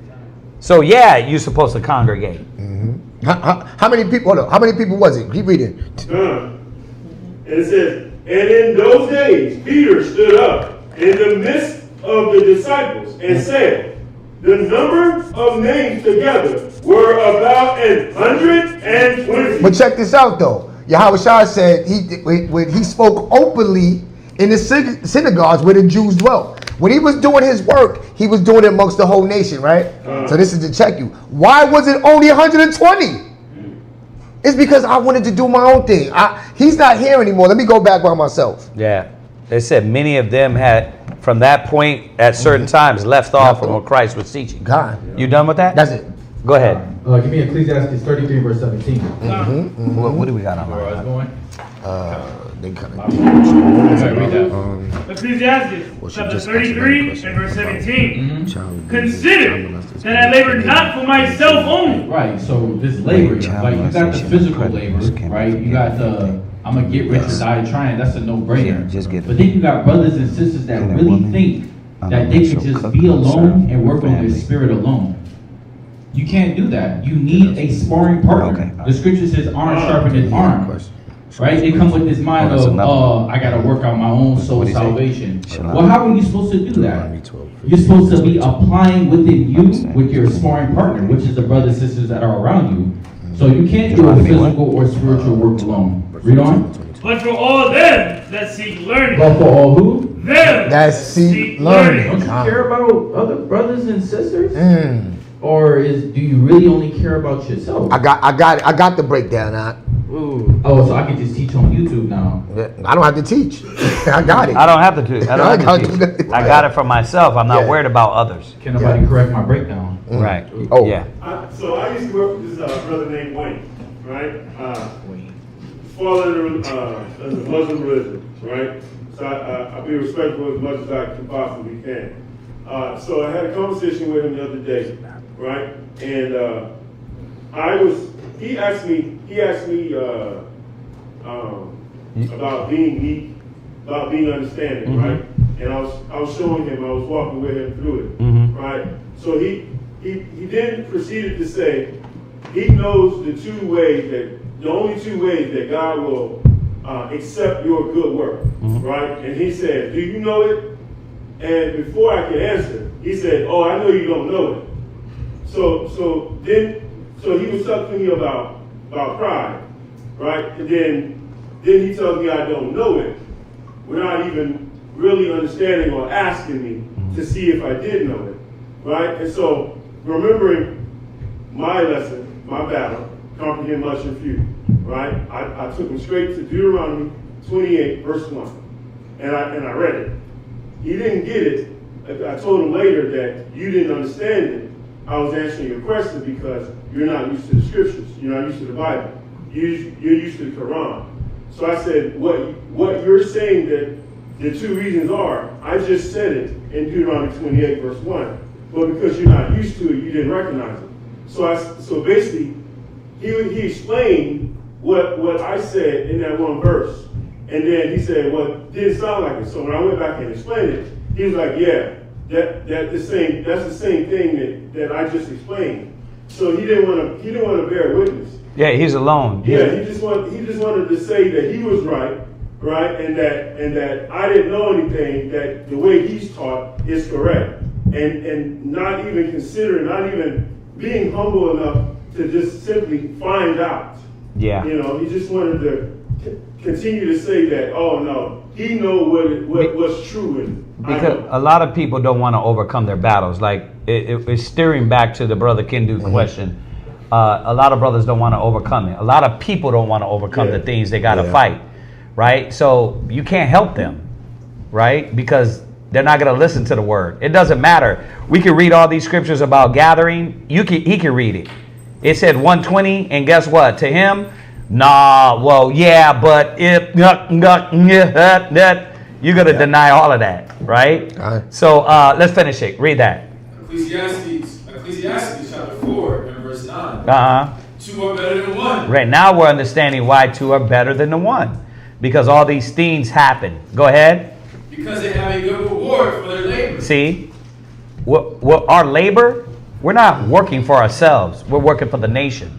So yeah, you're supposed to congregate. Mm-hmm. How many people? Hold on. How many people was it? Keep reading. And it says, and in those days Peter stood up in the midst of the disciples and said, the number of names together were about 120. But check this out though. Yahushua said he spoke openly in the synagogues where the Jews dwelt. When he was doing his work, he was doing it amongst the whole nation, right? So this is to check you. Why was it only 120? It's because I wanted to do my own thing. He's not here anymore. Let me go back by myself. Yeah. They said many of them had, from that point at certain times, left off from what Christ was teaching. God. You done with that? That's it. Go ahead. Give me Ecclesiastes 33 verse 17. What do we got on Where I was going? They kind Read of. Ecclesiastes chapter 33 and verse 17. Consider that I labor not for myself only. Right, so this labor, like you got the physical labor, right? You got the I'm gonna get rich or die trying. That's a no-brainer. But then you got brothers and sisters that really think that they can just be alone and work on their spirit alone. You can't do that. You need a sparring partner. The scripture says arm sharpeneth arm. Right? They come with this mind of, I got to work out my own soul salvation. Well, how are you supposed to do that? You're supposed to be applying within you with your sparring partner, which is the brothers and sisters that are around you. So you can't do a physical or spiritual work alone. Read on. But for all them that seek learning. But for all who? Them that seek learning. Don't you care about other brothers and sisters? Or do you really only care about yourself? I got the breakdown out. Ooh. Oh, so I can just teach on YouTube now. I don't have to teach. I got it. I don't have to teach. I got it for myself. I'm not worried about others. Can nobody correct my breakdown? Right. Oh. Yeah. So I used to work with this brother named Wayne, right? Falling in the Muslim religion, right? So I'll be respectful as much as I can possibly can. So I had a conversation with him the other day, right? And he asked me about being meek, about being understanding, right? And I was showing him, I was walking with him through it, right? So he then proceeded to say he knows the only two ways that God will accept your good work, right? And he said, do you know it? And before I could answer, he said, oh, I know you don't know it. So he was talking to me about pride, right? And then he tells me I don't know it without even really understanding or asking me to see if I did know it, right? And so remembering my lesson, my battle, comprehend much and few, right? I took him straight to Deuteronomy 28, verse 1, and I read it. He didn't get it. I told him later that you didn't understand it. I was answering your question because you're not used to the scriptures. You're not used to the Bible. You're used to the Quran. So I said, what you're saying the two reasons are, I just said it in Deuteronomy 28, verse 1, but because you're not used to it, you didn't recognize it. So basically, he explained what I said in that one verse. And then he said, well, it didn't sound like it. So when I went back and explained it, he was like, yeah, that's the same thing that I just explained. So he didn't want to bear witness. Yeah, he's alone. Yeah, he just wanted to say that he was right, and that I didn't know anything, that the way he's taught is correct. And not even considering, not even being humble enough to just simply find out. Yeah. You know, he just wanted to continue to say that, oh no, he know what's true. And because a lot of people don't want to overcome their battles. Like it's steering back to the brother Kindu question. A lot of brothers don't want to overcome it. A lot of people don't want to overcome the things they got to fight, right? So you can't help them, right? Because they're not going to listen to the word. It doesn't matter. We can read all these scriptures about gathering. He can read it. It said 120, and guess what? To him, nah, well, yeah, but if you're going to deny all of that, right? So let's finish it. Read that. Ecclesiastes chapter 4 and verse 9. 2 are better than one. Right now we're understanding why 2 are better than the 1. Because all these things happen. Go ahead. Because they have a good reward for their labor. See, what our labor, we're not working for ourselves. We're working for the nation.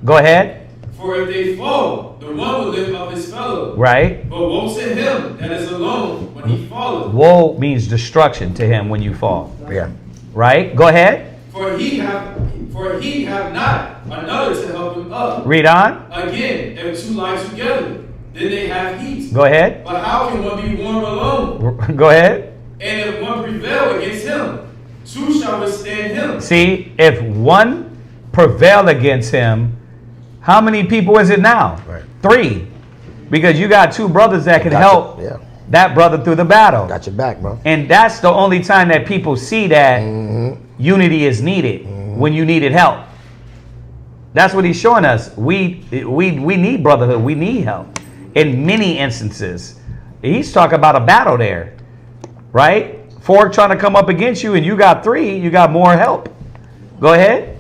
Go ahead. For if they fall, the one will lift up his fellow. Right. But woe to him that is alone when he falleth. Woe means destruction to him when you fall. Yeah. Right? Go ahead. For he have not another to help him up. Read on. Again, if two lie together, then they have heat. Go ahead. But how can one be warm alone? Go ahead. And if one prevail against him, two shall withstand him. See, if one prevail against him, how many people is it now? Right. 3. Because you got 2 brothers that can help that brother through the battle. Got your back, bro. And that's the only time that people see that unity is needed, when you needed help. That's what he's showing us. We need brotherhood. We need help. In many instances. He's talking about a battle there. Right? 4 trying to come up against you, and you got 3. You got more help. Go ahead.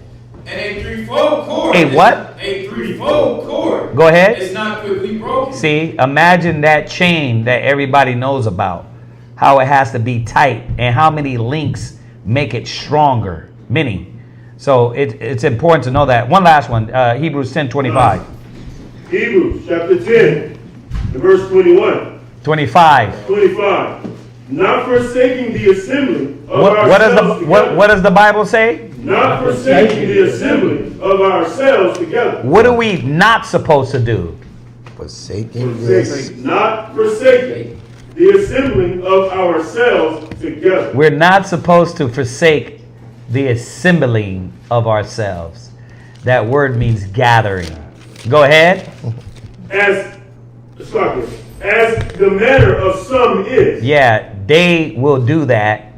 And a threefold cord. A what? A threefold cord. Go ahead. It's not quickly broken. See, imagine that chain that everybody knows about. How it has to be tight, and how many links make it stronger. Many. So it's important to know that. One last one. Hebrews 10:25. Hebrews chapter 10, verse 21. 25. 25. Not forsaking the assembly of ourselves together. What does the Bible say? Not forsaking the assembly of ourselves together. What are we not supposed to do? Forsaking this. Not forsaking the assembling of ourselves together. We're not supposed to forsake the assembling of ourselves. That word means gathering. Go ahead. As the manner of some is. Yeah, they will do that.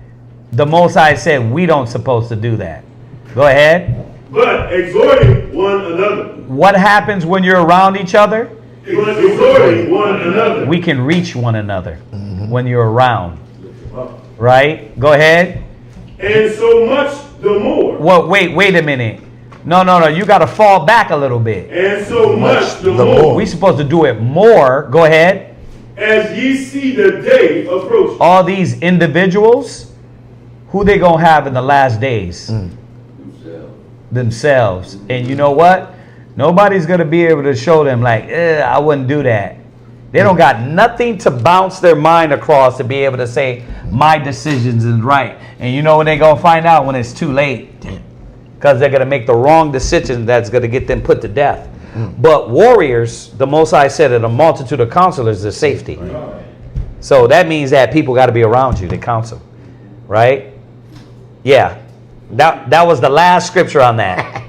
The Most High said we don't supposed to do that. Go ahead. But exhorting one another. What happens when you're around each other? But exhorting one another. We can reach one another when you're around. Right? Go ahead. And so much the more. Well, wait a minute. No. You got to fall back a little bit. And so much the more. We're supposed to do it more. Go ahead. As ye see the day approaching. All these individuals, who they going to have in the last days? Themselves. And you know what? Nobody's going to be able to show them like, I wouldn't do that. They don't got nothing to bounce their mind across to be able to say, my decisions is right. And you know when they're going to find out? When it's too late. Because they're going to make the wrong decision that's going to get them put to death. But warriors, the Most High said, that a multitude of counselors is safety. So that means that people got to be around you to counsel. Right? Yeah. That was the last scripture on that.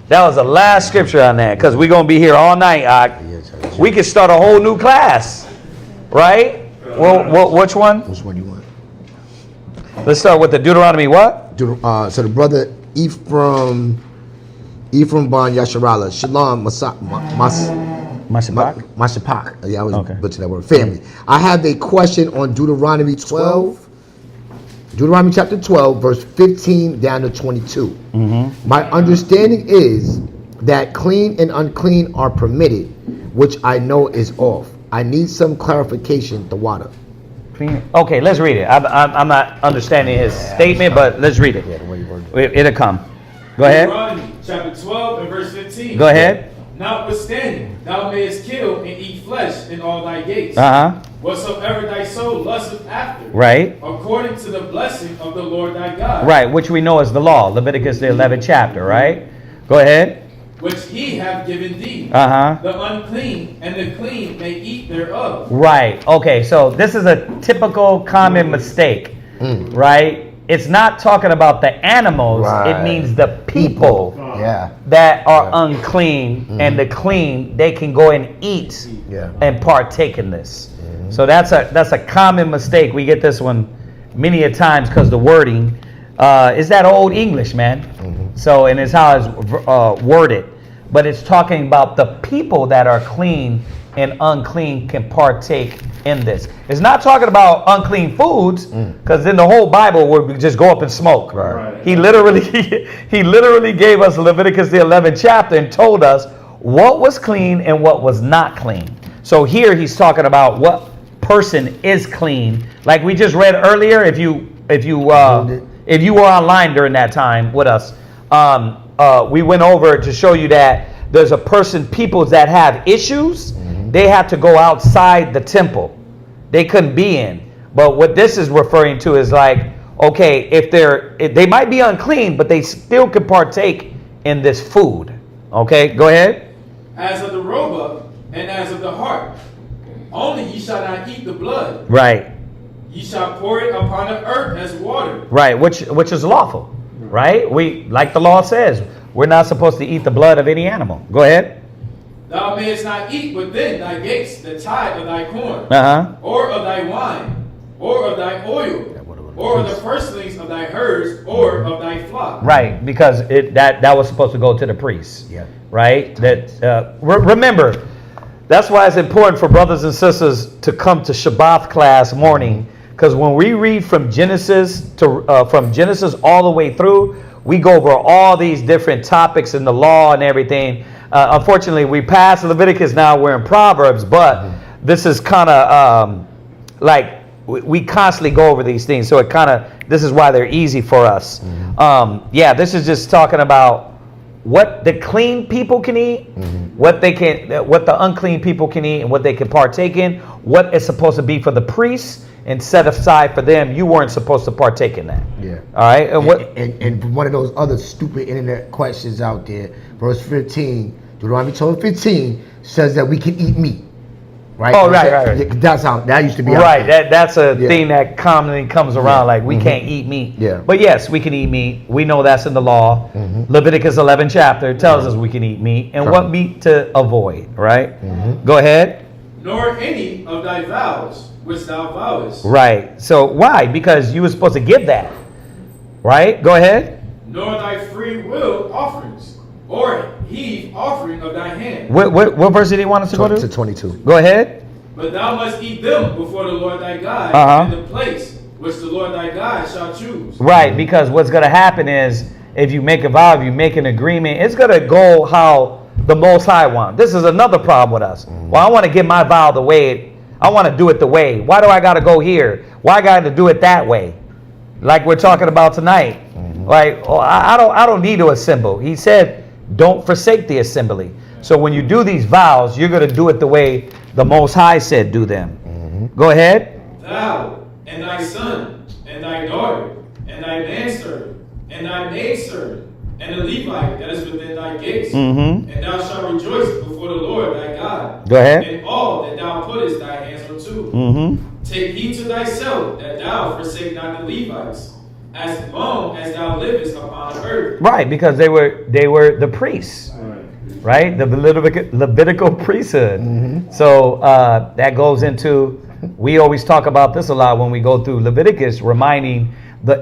That was the last scripture on that. Because we're going to be here all night. We could start a whole new class. Right? Well, which one? Which one do you want? Let's start with the Deuteronomy what? So the brother Ephraim Bon Yasharala. Shalom Mashapak. Yeah, I was butchering that word. Family. I have a question on Deuteronomy 12. Deuteronomy chapter 12, verse 15 down to 22. My understanding is that clean and unclean are permitted, which I know is off. I need some clarification, the water. Okay, let's read it. I'm not understanding his statement, but let's read it. It'll come. Go ahead. Deuteronomy chapter 12 and verse 15. Go ahead. Notwithstanding, thou mayest kill and eat flesh in all thy gates. Whatsoever thy soul lusteth after. Right. According to the blessing of the Lord thy God. Right, which we know is the law. Leviticus the 11th chapter, right? Go ahead. Which he hath given thee. The unclean and the clean may eat thereof. Right. Okay, so this is a typical common mistake. Right? It's not talking about the animals. It means the people that are unclean and the clean, they can go and eat and partake in this. So that's a common mistake. We get this one many a times because the wording is that old English, man. So, and it's how it's worded. But it's talking about the people that are clean and unclean can partake in this. It's not talking about unclean foods, because then the whole Bible would just go up in smoke. He literally gave us Leviticus the 11th chapter and told us what was clean and what was not clean. So here he's talking about what person is clean. Like we just read earlier, if you were online during that time with us, we went over to show you that there's a peoples that have issues. They have to go outside the temple. They couldn't be in. But what this is referring to is like, okay, if they might be unclean, but they still could partake in this food. Okay, go ahead. As of the roebuck and as of the hart, only ye shall not eat the blood. Right. Ye shall pour it upon the earth as water. Right, which is lawful. Right? We, like the law says, we're not supposed to eat the blood of any animal. Go ahead. Thou mayest not eat within thy gates the tithe of thy corn, or of thy wine, or of thy oil, or of the firstlings of thy herds, or of thy flock. Right, because that was supposed to go to the priests. Yeah. Right? That remember, that's why it's important for brothers and sisters to come to Shabbat class morning, because when we read from Genesis all the way through, we go over all these different topics in the law and everything. Unfortunately, we passed Leviticus now, we're in Proverbs, but this is kind of like we constantly go over these things. So this is why they're easy for us. This is just talking about what the clean people can eat, what the unclean people can eat, and what they can partake in, what is supposed to be for the priests and set aside for them. You weren't supposed to partake in that. Yeah. All right. And one of those other stupid internet questions out there, verse 15, Deuteronomy 12:15 says that we can eat meat. Right? Oh, right. That's how that used to be. Right. That's a thing that commonly comes around. Like we can't eat meat. Yeah. But yes, we can eat meat. We know that's in the law. Leviticus 11 chapter tells us we can eat meat and what meat to avoid. Right. Go ahead. Nor any of thy vows which thou vowest. Right. So why? Because you were supposed to give that. Right. Go ahead. Nor thy free will offerings, or heave offering of thy hand. What verse did he want us to go to? To 22. Go ahead. But thou must eat them before the Lord thy God in the place which the Lord thy God shall choose. Right, because what's going to happen is if you make a vow, if you make an agreement, it's going to go how the Most High wants. This is another problem with us. Well, I want to get my vow the way I want to do it the way. Why do I got to go here? Why I got to do it that way? Like we're talking about tonight. Like, I don't need to assemble. He said, don't forsake the assembly. So when you do these vows, you're going to do it the way the Most High said do them. Go ahead. Thou and thy son and thy daughter and thy manservant and thy maidservant and the Levite that is within thy gates, and thou shalt rejoice before the Lord thy God. Go ahead. In all that thou puttest thy hands unto. Take heed to thyself that thou forsake not the Levites, as long as thou livest upon the earth. Right, because they were the priests, right? The Levitical priesthood. So that goes into, we always talk about this a lot when we go through Leviticus, reminding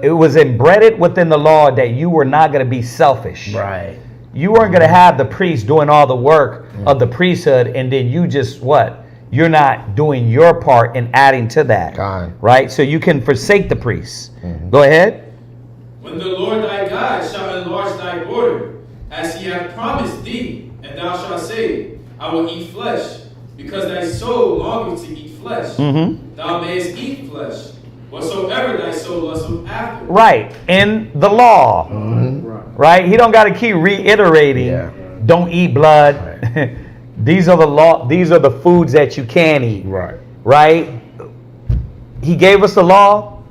it was embedded within the law that you were not going to be selfish. Right. you weren't going to have the priest doing all the work of the priesthood, and then you just what? You're not doing your part in adding to that. God. Right? So you can forsake the priests. Go ahead. When the Lord thy God shall enlarge thy border, as he hath promised thee, and thou shalt say, I will eat flesh, because thy soul longeth to eat flesh. Thou mayest eat flesh, whatsoever thy soul lusteth after. Right. In the law. Right? He don't got to keep reiterating, don't eat blood. Right. These are the law. These are the foods that you can eat. Right. Right? He gave us the law.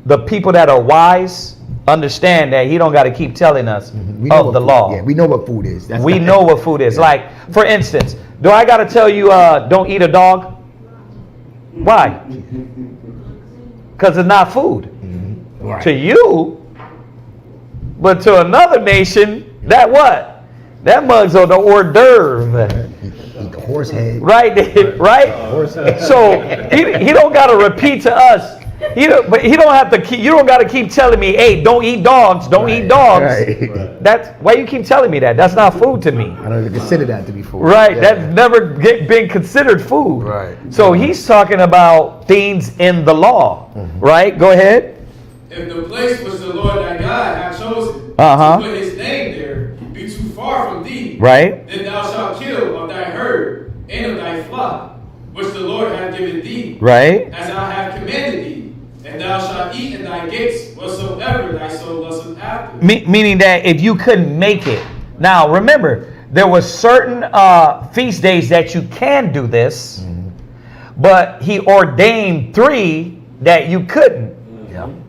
The people that are wise understand that he don't got to keep telling us of the law. Yeah, we know what food is. We know what food is. Like, for instance, do I got to tell you don't eat a dog? Why? Because it's not food. Right. To you, but to another nation, that what? That mug's on the hors d'oeuvre. Eat the horse head. Right? Right? So he don't got to repeat to us. But he don't have to keep. You don't got to keep telling me, "Hey, don't eat dogs. Don't eat dogs." Right. That's why you keep telling me that. That's not food to me. I don't even consider that to be food. Right? That's never been considered food. Right. So he's talking about things in the law. Right? Go ahead. If the place which the Lord thy God hath chosen to put his name there be too far from thee, Right. then thou shalt kill of thy herd and of thy flock, which the Lord hath given thee, Right. as I have commanded thee, and thou shalt eat in thy gates whatsoever thy soul lusteth after. Meaning that if you couldn't make it. Now, remember, there were certain feast days that you can do this, but he ordained 3 that you couldn't.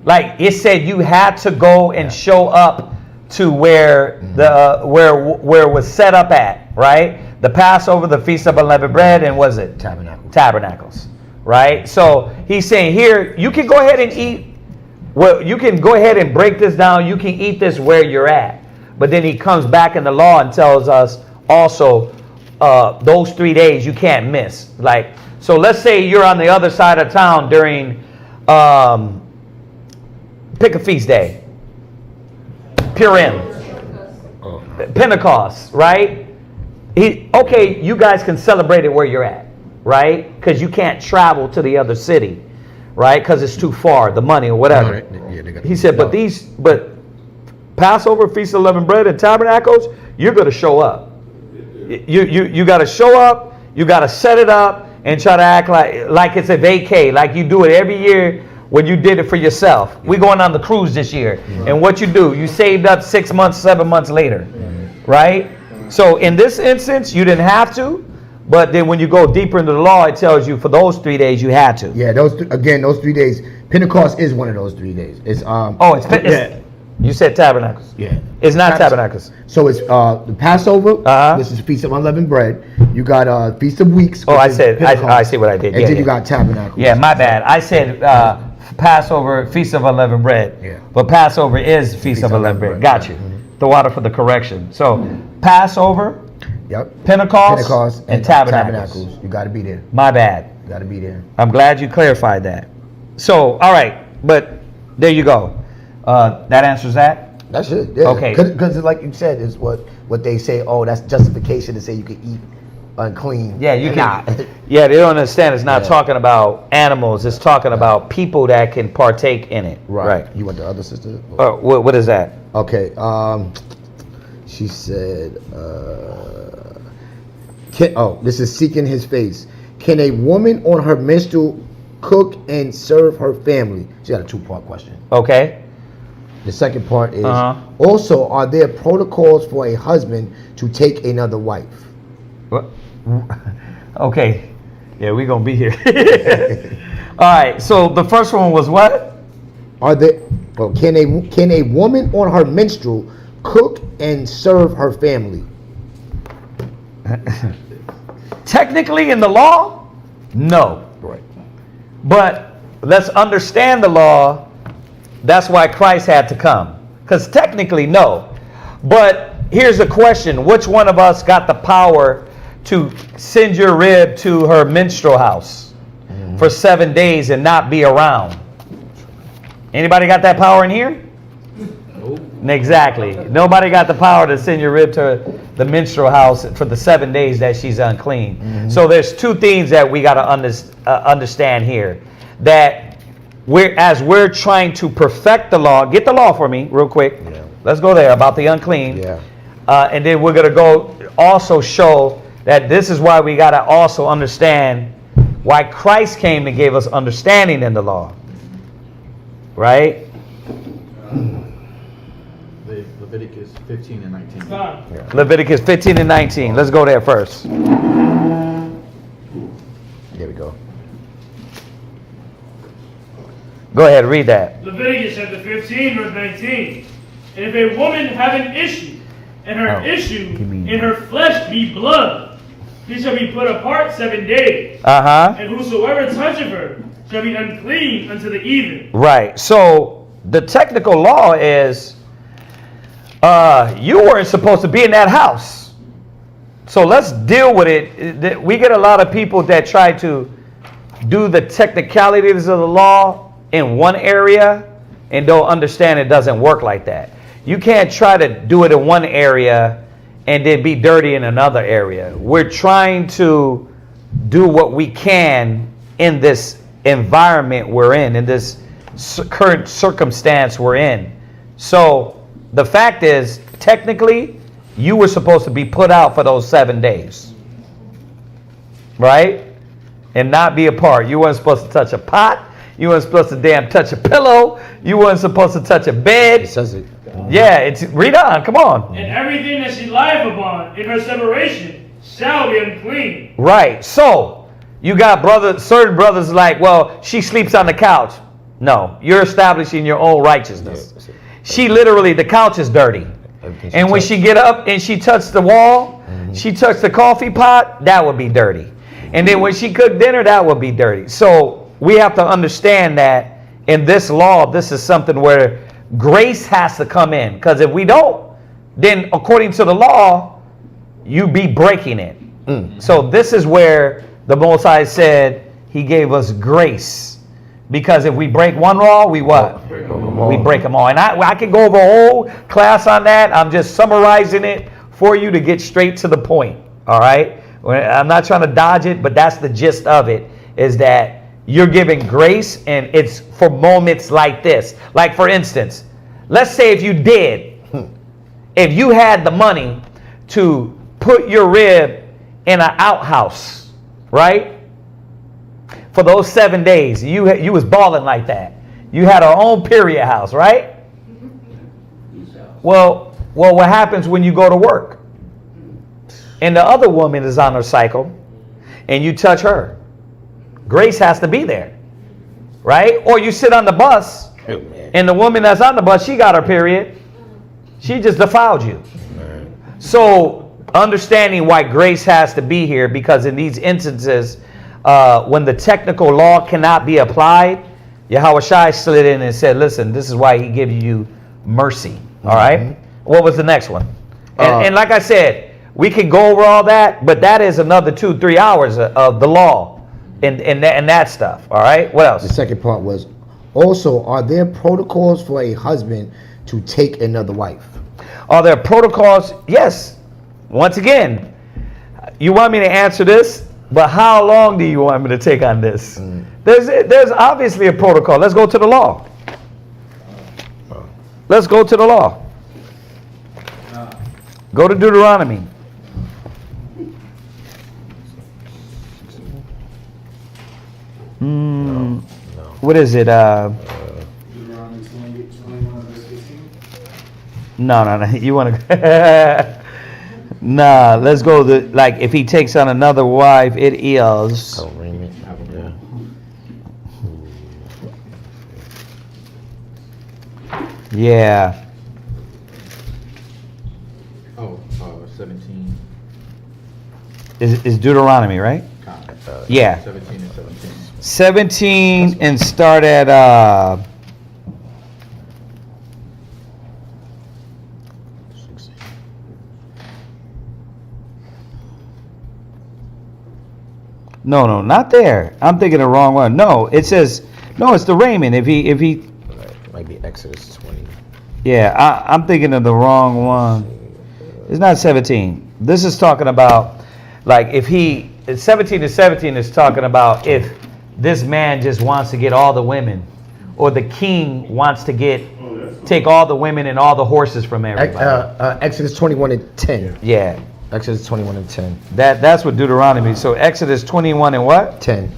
Like it said, you had to go and show up to where the where it was set up at, right? The Passover, the Feast of Unleavened Bread, and was it Tabernacles, right? So he's saying here, you can go ahead and eat. Well, you can go ahead and break this down. You can eat this where you're at, but then he comes back in the law and tells us also those 3 days you can't miss. Like, so let's say you're on the other side of town during. Pick a feast day. Purim. Pentecost, right? Okay, you guys can celebrate it where you're at, right? Because you can't travel to the other city, right? Because it's too far, the money or whatever. He said, but Passover, Feast of Unleavened Bread, and Tabernacles, you're going to show up. You got to show up. You got to set it up and try to act like it's a vacay, like you do it every year. When you did it for yourself. We're going on the cruise this year. And what you do, you saved up 6 months, 7 months later. Right? So in this instance, you didn't have to. But then when you go deeper into the law, it tells you for those 3 days you had to. Yeah, those 3 days. Pentecost is one of those 3 days. It's you said Tabernacles. Yeah. It's not Tabernacles. So it's the Passover. This is Feast of Unleavened Bread. You got Feast of Weeks. Oh, I see what I did. And then you got Tabernacles. Yeah, my bad. I said Passover, Feast of Unleavened Bread. Yeah. But Passover is Feast of Unleavened Bread. Got you. The water for the correction. So Passover, Pentecost, and Tabernacles. You got to be there. My bad. You got to be there. I'm glad you clarified that. So, all right. But there you go. That answers that? That's it. Yeah. Okay. Because like you said, is what they say, oh, that's justification to say you can eat unclean. Yeah, you can. Yeah, they don't understand. It's not talking about animals. It's talking about people that can partake in it. Right. You want the other sister? What is that? Okay. She said, this is seeking his face. Can a woman on her menstrual cook and serve her family? She got a 2-part question. Okay. The second part is, also, are there protocols for a husband to take another wife? What? Okay. Yeah, we're going to be here. All right. So the first one was what? Can a woman on her menstrual cook and serve her family? Technically in the law, no. Right. But let's understand the law. That's why Christ had to come. Because technically, no. But here's the question. Which one of us got the power to send your rib to her menstrual house for 7 days and not be around? Anybody got that power in here? Exactly. Nobody got the power to send your rib to the menstrual house for the 7 days that she's unclean. So there's two things that we got to understand here. That we're trying to perfect the law. Get the law for me real quick. Yeah. Let's go there about the unclean. Yeah. And then we're going to go also show that this is why we got to also understand why Christ came to give us understanding in the law. Right? Leviticus 15 and 19. Yeah. Leviticus 15 and 19. Let's go there first. There we go. Go ahead, read that. Leviticus chapter 15, verse 19. And if a woman have an issue, and her issue in her flesh be blood, she shall be put apart 7 days. And whosoever toucheth her shall be unclean unto the even. Right. So the technical law is you weren't supposed to be in that house. So let's deal with it. We get a lot of people that try to do the technicalities of the law in one area and don't understand it doesn't work like that. You can't try to do it in one area and then be dirty in another area. We're trying to do what we can in this environment we're in this current circumstance we're in. So the fact is, technically, you were supposed to be put out for those 7 days. Right? And not be a part. You weren't supposed to touch a pot. You weren't supposed to damn touch a pillow. You weren't supposed to touch a bed. It says it. Yeah, it's read on. Come on. And everything that she lieth upon in her separation shall be unclean. Right. So you got certain brothers like, well, she sleeps on the couch. No, you're establishing your own righteousness. Yeah, she literally, the couch is dirty. And when she get up and she touched the wall, she touched the coffee pot, that would be dirty. And then when she cooked dinner, that would be dirty. So we have to understand that in this law, this is something where grace has to come in. Because if we don't, then according to the law, you be breaking it. So this is where the Most High said he gave us grace. Because if we break one law, we what? We break them all. And I could go over a whole class on that. I'm just summarizing it for you to get straight to the point. All right? I'm not trying to dodge it, but that's the gist of it, is that you're giving grace, and it's for moments like this. Like, for instance, let's say if you had the money to put your rib in an outhouse, right? For those 7 days, you was balling like that. You had our own period house, right? Well, what happens when you go to work? And the other woman is on her cycle, and you touch her. Grace has to be there, right? Or you sit on the bus, and the woman that's on the bus, she got her period. She just defiled you. So understanding why grace has to be here, because in these instances, when the technical law cannot be applied, Yahweh Shai slid in and said, listen, this is why he gives you mercy. All right? What was the next one? And like I said, we can go over all that, but that is another 2-3 hours of the law and that stuff. All right? What else? The second part was, also, are there protocols for a husband to take another wife? Are there protocols? Yes. Once again, you want me to answer this? But how long do you want me to take on this? There's obviously a protocol. Let's go to the law. Let's go to the law. Go to Deuteronomy. What is it? Deuteronomy 21, verse 15. No. You want to... Nah, let's go like if he takes on another wife, it is. Yeah. 17. Is Deuteronomy, right? Yeah. 17 and 17. 17 and start at No, not there. I'm thinking the wrong one. No, it says, no, it's the raiment. If he Might be Exodus 20. Yeah, I'm thinking of the wrong one. It's not 17. This is talking about, like, if 17 to 17 is talking about if this man just wants to get all the women, or the king wants to take all the women and all the horses from everybody. Exodus 21 and 10. Yeah. Exodus 21 and 10. That's what Deuteronomy. So Exodus 21 and what? 10.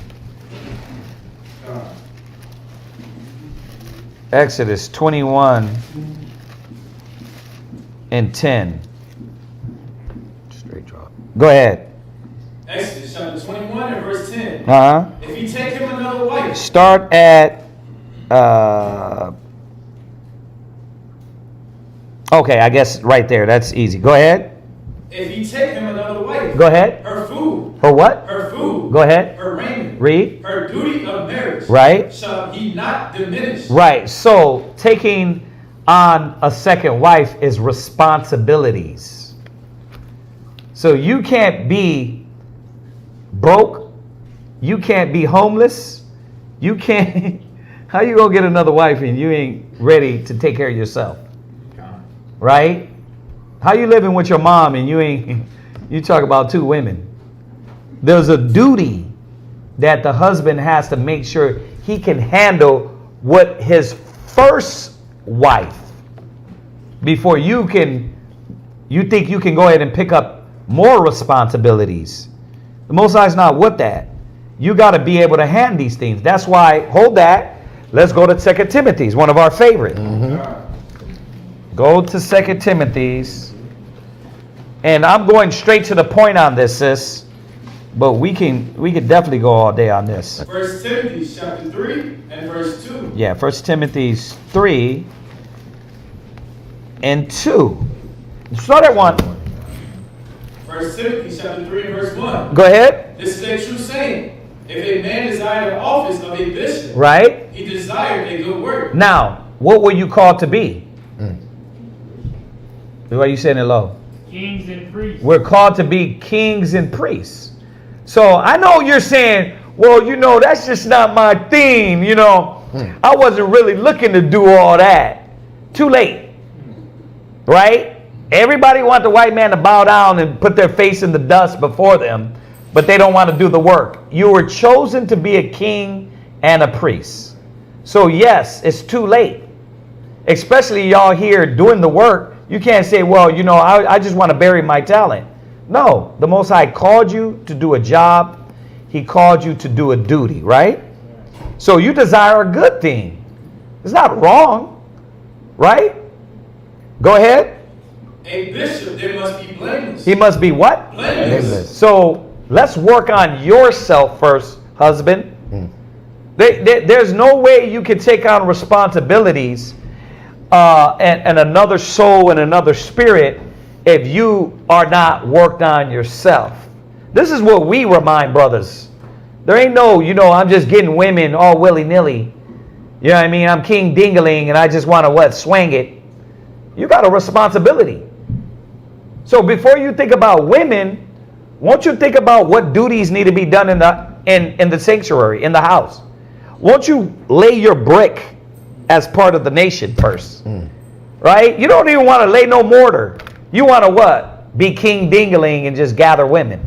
Exodus 21 and 10. Straight drop. Go ahead. Exodus chapter 21 and verse 10. Uh-huh. If he take him another wife. Start at okay, I guess right there. That's easy. Go ahead. If he take him another wife. Go ahead. Her food. Her what? Her food. Go ahead. Her raiment. Read. Her duty of marriage. Right. Shall he not diminish? Right. So taking on a second wife is responsibilities. So you can't be broke. You can't be homeless. You can't. How you gonna get another wife and you ain't ready to take care of yourself? Right? How you living with your mom and you talk about two women? There's a duty that the husband has to make sure he can handle what his first wife, before you think you can go ahead and pick up more responsibilities. The Most High is not with that. You got to be able to hand these things. That's why, hold that. Let's go to 2 Timothy's, one of our favorite. Go to 2 Timothy's. And I'm going straight to the point on this, sis. But we could definitely go all day on this. 1 Timothy chapter 3 and verse 2. Yeah, 1 Timothy 3 and 2. Start at 1. 1 Timothy chapter 3 and verse 1. Go ahead. This is a true saying. If a man desire the office of a bishop, Right. he desired a good work. Now, what were you called to be? Why are you saying it low? Kings and priests. We're called to be kings and priests. So I know you're saying, well, that's just not my theme. I wasn't really looking to do all that. Too late. Right? Everybody want the white man to bow down and put their face in the dust before them, but they don't want to do the work. You were chosen to be a king and a priest. So yes, it's too late. Especially y'all here doing the work. You can't say, well, I just want to bury my talent. No, the Most High called you to do a job. He called you to do a duty, right? So you desire a good thing. It's not wrong, right? Go ahead. A bishop, there must be blameless. He must be what? Blameless. So let's work on yourself first, husband. There's no way you can take on responsibilities and another soul and another spirit if you are not worked on yourself. This is what we remind brothers. There ain't no, I'm just getting women all willy-nilly. You know what I mean? I'm King Dingaling and I just want to swang it. You got a responsibility. So before you think about women, won't you think about what duties need to be done in the sanctuary, in the house? Won't you lay your brick as part of the nation first? Right? You don't even want to lay no mortar. You want to what? Be King Dingaling and just gather women.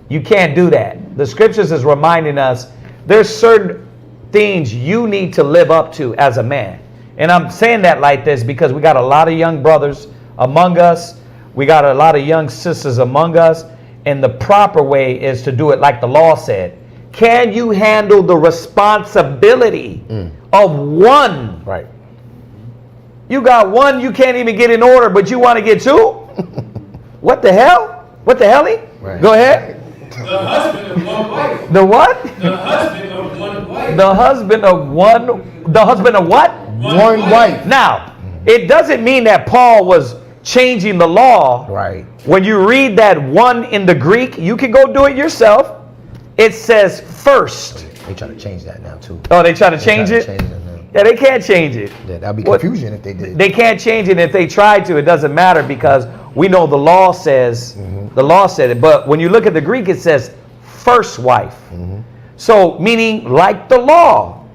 You can't do that. The scriptures is reminding us there's certain things you need to live up to as a man. And I'm saying that like this because we got a lot of young brothers among us. We got a lot of young sisters among us. And the proper way is to do it like the law said. Can you handle the responsibility of one? Right. You got one you can't even get in order, but you want to get two? What the hell? What the helly? Right. Go ahead. The husband of one wife. The what? The husband of one wife. The husband of one. The husband of what? One wife. Now, it doesn't mean that Paul was changing the law. Right. When you read that one in the Greek, you can go do it yourself. It says first. They try to change that now too. Oh, they try to change it? Yeah, they can't change it. Yeah, that'd be confusion if they did. They can't change it. If they tried to, it doesn't matter because we know the law says, the law said it. But when you look at the Greek, it says first wife. So, meaning like the law.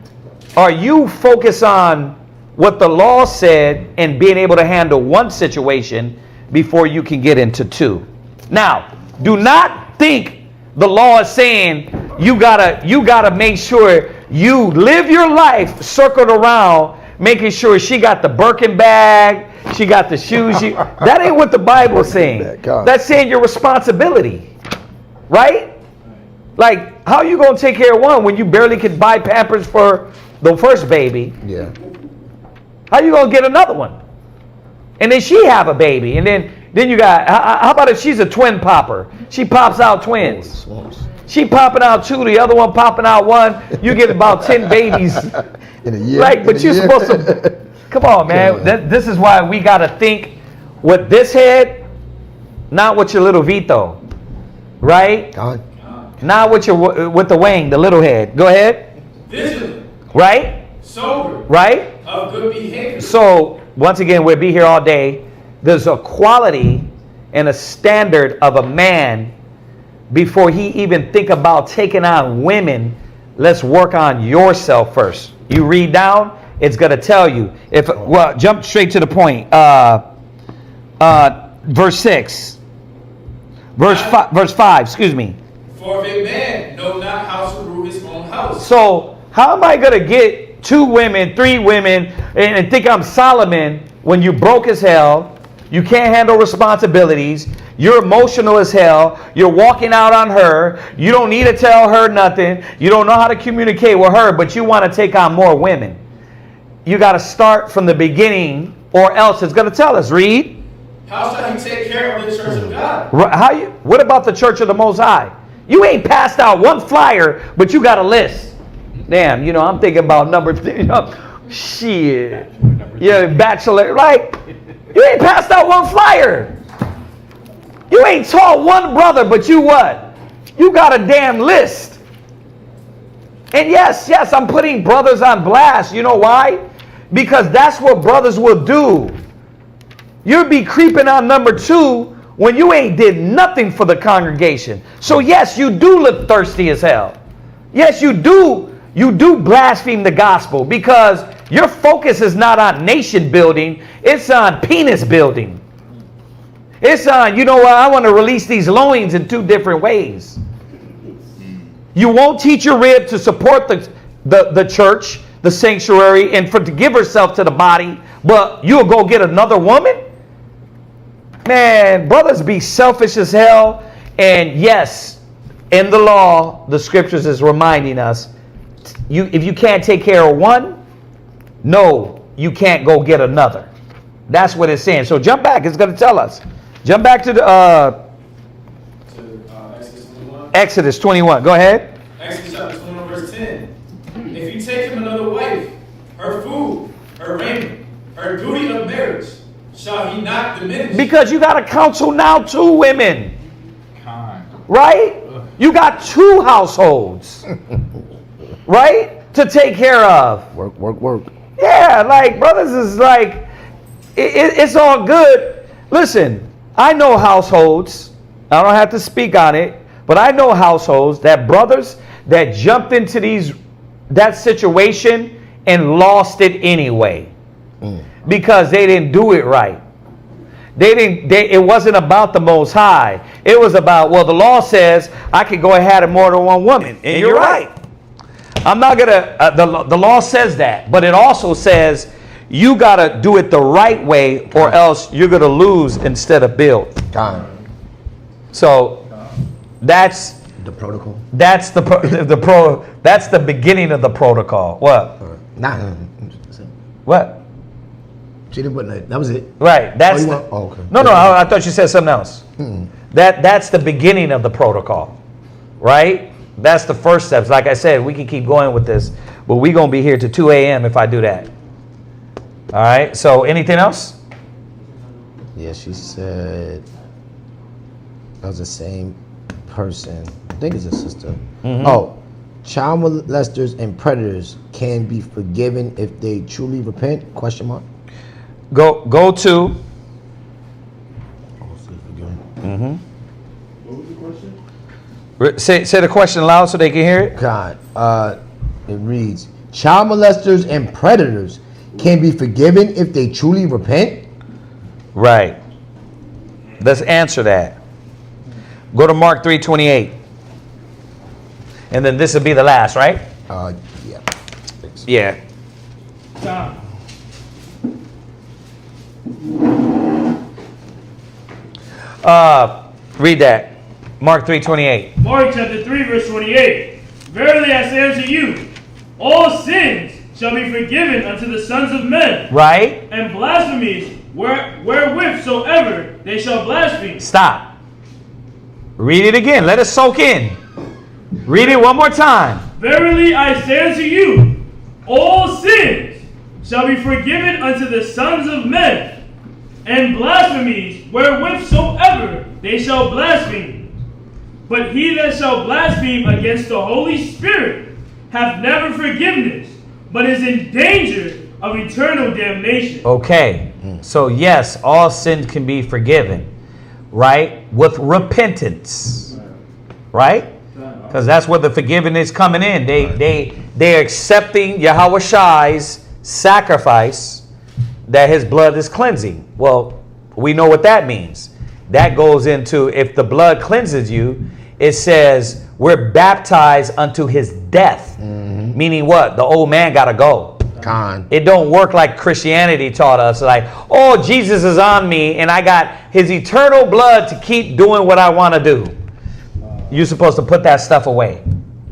Are you focused on what the law said and being able to handle one situation before you can get into two. Now, do not think the law is saying you gotta make sure you live your life circled around making sure she got the Birkin bag, she got the shoes. That ain't what the Bible is saying. That's saying your responsibility, right? Like, how you gonna take care of one when you barely could buy Pampers for the first baby? Yeah. How you gonna get another one? And then she have a baby, and then you got. How about if she's a twin popper? She pops out twins. She popping out two, the other one popping out one. You get about 10 babies. In a year. Right, but you're supposed to. Come on, man. This is why we gotta think with this head, not with your little Vito, right? Not with the wing, the little head. Go ahead. Vigilant. Right. Sober. Right. Of good behavior. So once again, we'll be here all day. There's a quality and a standard of a man before he even think about taking on women. Let's work on yourself first. You read down, it's going to tell you. Jump straight to the point. Verse 6. Verse 5, excuse me. For if a man know not how to rule his own house. So how am I going to get 2 women, 3 women, and think I'm Solomon when you broke as hell, you can't handle responsibilities, you're emotional as hell, you're walking out on her, you don't need to tell her nothing, you don't know how to communicate with her, but you want to take on more women. You got to start from the beginning, or else it's going to tell us. Read. How shall he take care of the church of God? What about the church of the Most High? You ain't passed out one flyer, but you got a list. Damn, I'm thinking about number 3. Shit. Yeah, bachelor. Like, you ain't passed out one flyer. You ain't taught one brother, but you what? You got a damn list. And yes, I'm putting brothers on blast. You know why? Because that's what brothers will do. You'll be creeping on number 2 when you ain't did nothing for the congregation. So yes, you do look thirsty as hell. Yes, you do blaspheme the gospel because your focus is not on nation building, it's on penis building. It's on, I want to release these loins in 2 different ways. You won't teach your rib to support the church, the sanctuary, and to give herself to the body, but you'll go get another woman? Man, brothers be selfish as hell. And yes, in the law, the scriptures is reminding us, if you can't take care of one, no, you can't go get another. That's what it's saying. So jump back. It's going to tell us. Jump back to the Exodus 21. Go ahead. Exodus chapter 21, verse 10. If you take him another wife, her food, her raiment, her duty of marriage, shall he not diminish? Because you got to counsel now 2 women. Right? You got 2 households. Right? To take care of. Work. Yeah, like brothers is like, it's all good. Listen, I know households. I don't have to speak on it, but I know households that brothers that jumped into that situation and lost it anyway. Because they didn't do it right. It wasn't about the Most High. It was about, the law says I could go ahead and more than one woman. And you're right. I'm not going to, the law says that. But it also says you got to do it the right way or else you're going to lose instead of build. So that's the protocol. That's that's the beginning of the protocol. What? What? She didn't put that. That was it. Right. That's okay. No. I thought you said something else. That's the beginning of the protocol, right? That's the first steps. Like I said, we can keep going with this, but we're gonna be here to 2 a.m. if I do that. All right. So anything else? Yeah, she said that was the same person. I think it's a sister. Oh, child molesters and predators can be forgiven if they truly repent? Question mark. Go to. What was the question? Say the question loud so they can hear it. God, it reads: child molesters and predators can be forgiven if they truly repent? Right. Let's answer that. Go to Mark 3:28. And then this will be the last, right? Yeah. Yeah. Tom. Read that. Mark 3:28. Mark chapter 3, verse 28. Verily I say unto you, all sins shall be forgiven unto the sons of men. Right? And blasphemies wherewith soever they shall blaspheme. Stop. Read it again. Let it soak in. Read it one more time. Verily I say unto you, all sins shall be forgiven unto the sons of men, and blasphemies wherewith soever they shall blaspheme. But he that shall blaspheme against the Holy Spirit hath never forgiveness, but is in danger of eternal damnation. Okay. So yes, all sin can be forgiven, right? With repentance, right? Because that's where the forgiveness is coming in. They're accepting Yahweh Shai's sacrifice, that his blood is cleansing. Well, we know what that means. That goes into, if the blood cleanses you, it says we're baptized unto his death. Meaning what? The old man got to go. It don't work like Christianity taught us. Like, oh, Jesus is on me and I got his eternal blood to keep doing what I want to do. You're supposed to put that stuff away.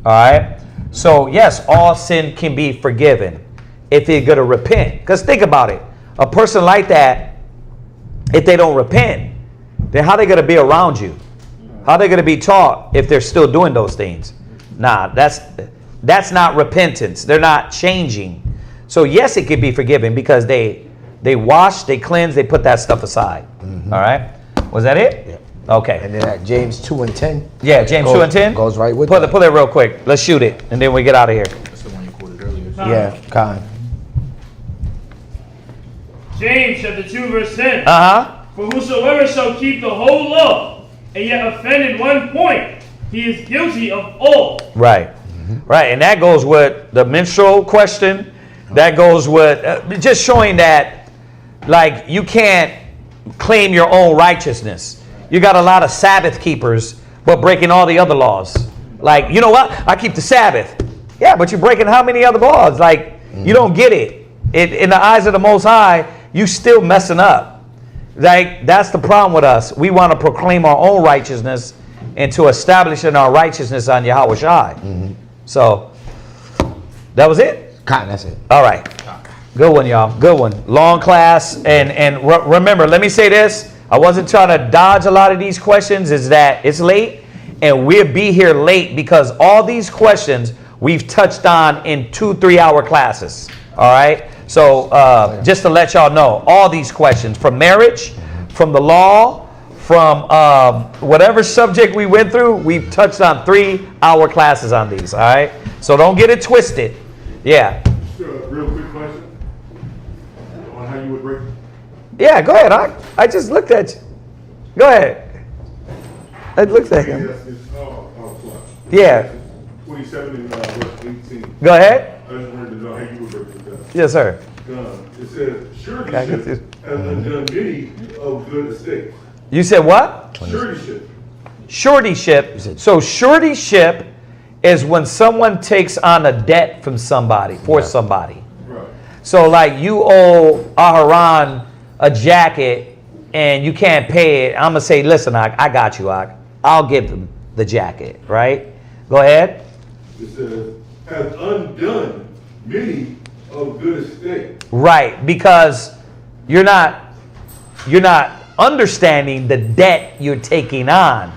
All right? So, yes, all sin can be forgiven if they're going to repent. Because think about it. A person like that, if they don't repent, then how are they going to be around you? How are they going to be taught if they're still doing those things? Nah, that's not repentance. They're not changing. So, yes, it could be forgiven because they wash, they cleanse, they put that stuff aside. All right? Was that it? Yeah. Okay. And then at James 2:10. Yeah, James 2:10 goes right with pull that. it real quick. Let's shoot it, and then we get out of here. That's the one you quoted earlier. Yeah, Khan. James chapter 2, verse 10. Uh-huh. For whosoever shall keep the whole law, and yet offend in one point, he is guilty of all. Right. Right, and that goes with the menstrual question. That goes with just showing that, like, you can't claim your own righteousness. You got a lot of Sabbath keepers, but breaking all the other laws. Like, you know what? I keep the Sabbath. Yeah, but you're breaking how many other laws? Like, you don't get it. In the eyes of the Most High, you still messing up. Like, that's the problem with us. We want to proclaim our own righteousness and to establishing our righteousness on Yahweh Shai. So, that was it? Khan, that's it. All right. Good one, y'all. Good one. Long class. And remember, let me say this. I wasn't trying to dodge a lot of these questions. Is that it's late. And we'll be here late because all these questions we've touched on in 2-3 hour classes. All right. So just to let y'all know, all these questions from marriage, from the law, from whatever subject we went through, we've touched on 3 hour classes on these. All right. So don't get it twisted. Yeah. Real quick question on how you would break. Yeah, go ahead. I just looked at you. Go ahead. I looked at him. Yeah. 27 and verse 18. Go ahead. I just wanted to know how you would break it down. Yes, sir. It says, suretyship has undone many of good estates. You said what? Suretyship. Suretyship. So suretyship is when someone takes on a debt from somebody, for somebody. Right. So like you owe Aharon a jacket and you can't pay it. I'm going to say, listen, I got you, I'll give them the jacket, right? Go ahead. It says, has undone many of good estate. Right, because you're not understanding the debt you're taking on.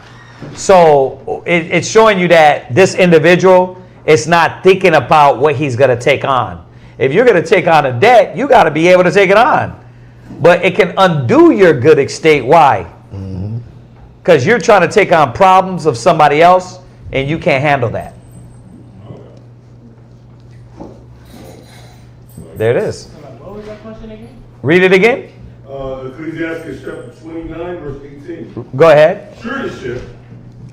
So it's showing you that this individual is not thinking about what he's going to take on. If you're going to take on a debt, you got to be able to take it on. But it can undo your good estate. Why? Because you're trying to take on problems of somebody else and you can't handle that. There it is. What was that question again? Read it again. Ecclesiastes chapter 29, verse 18. Go ahead. Suretyship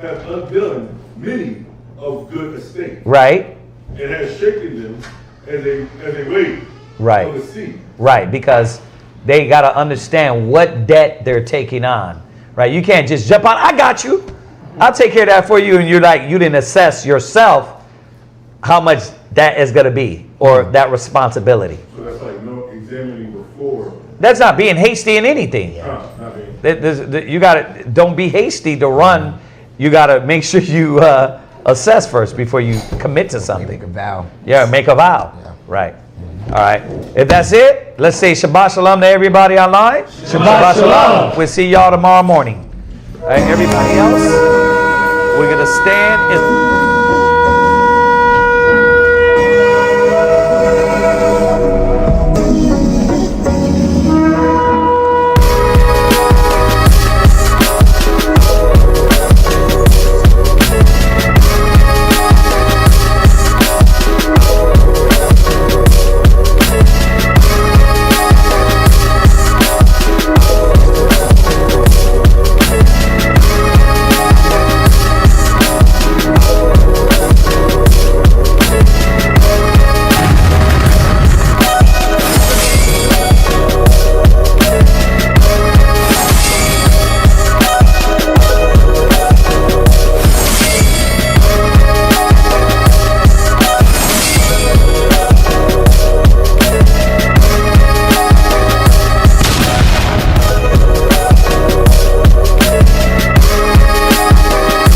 has undone many of good estate. Right. And has shaken them as they wait Right. on the seat. Right, because they got to understand what debt they're taking on. Right, you can't just jump on. I got you. I'll take care of that for you, and you're like, you didn't assess yourself how much that is going to be, or that responsibility. So that's like no examining before. That's not being hasty in anything. Not being. You got to don't be hasty to run. You got to make sure you assess first before you commit to something. Make a vow. Yeah, make a vow. Yeah. Right. All right. If that's it, let's say Shabbat Shalom to everybody online. Shabbat Shalom. We'll see y'all tomorrow morning. All right, everybody else, we're going to stand in.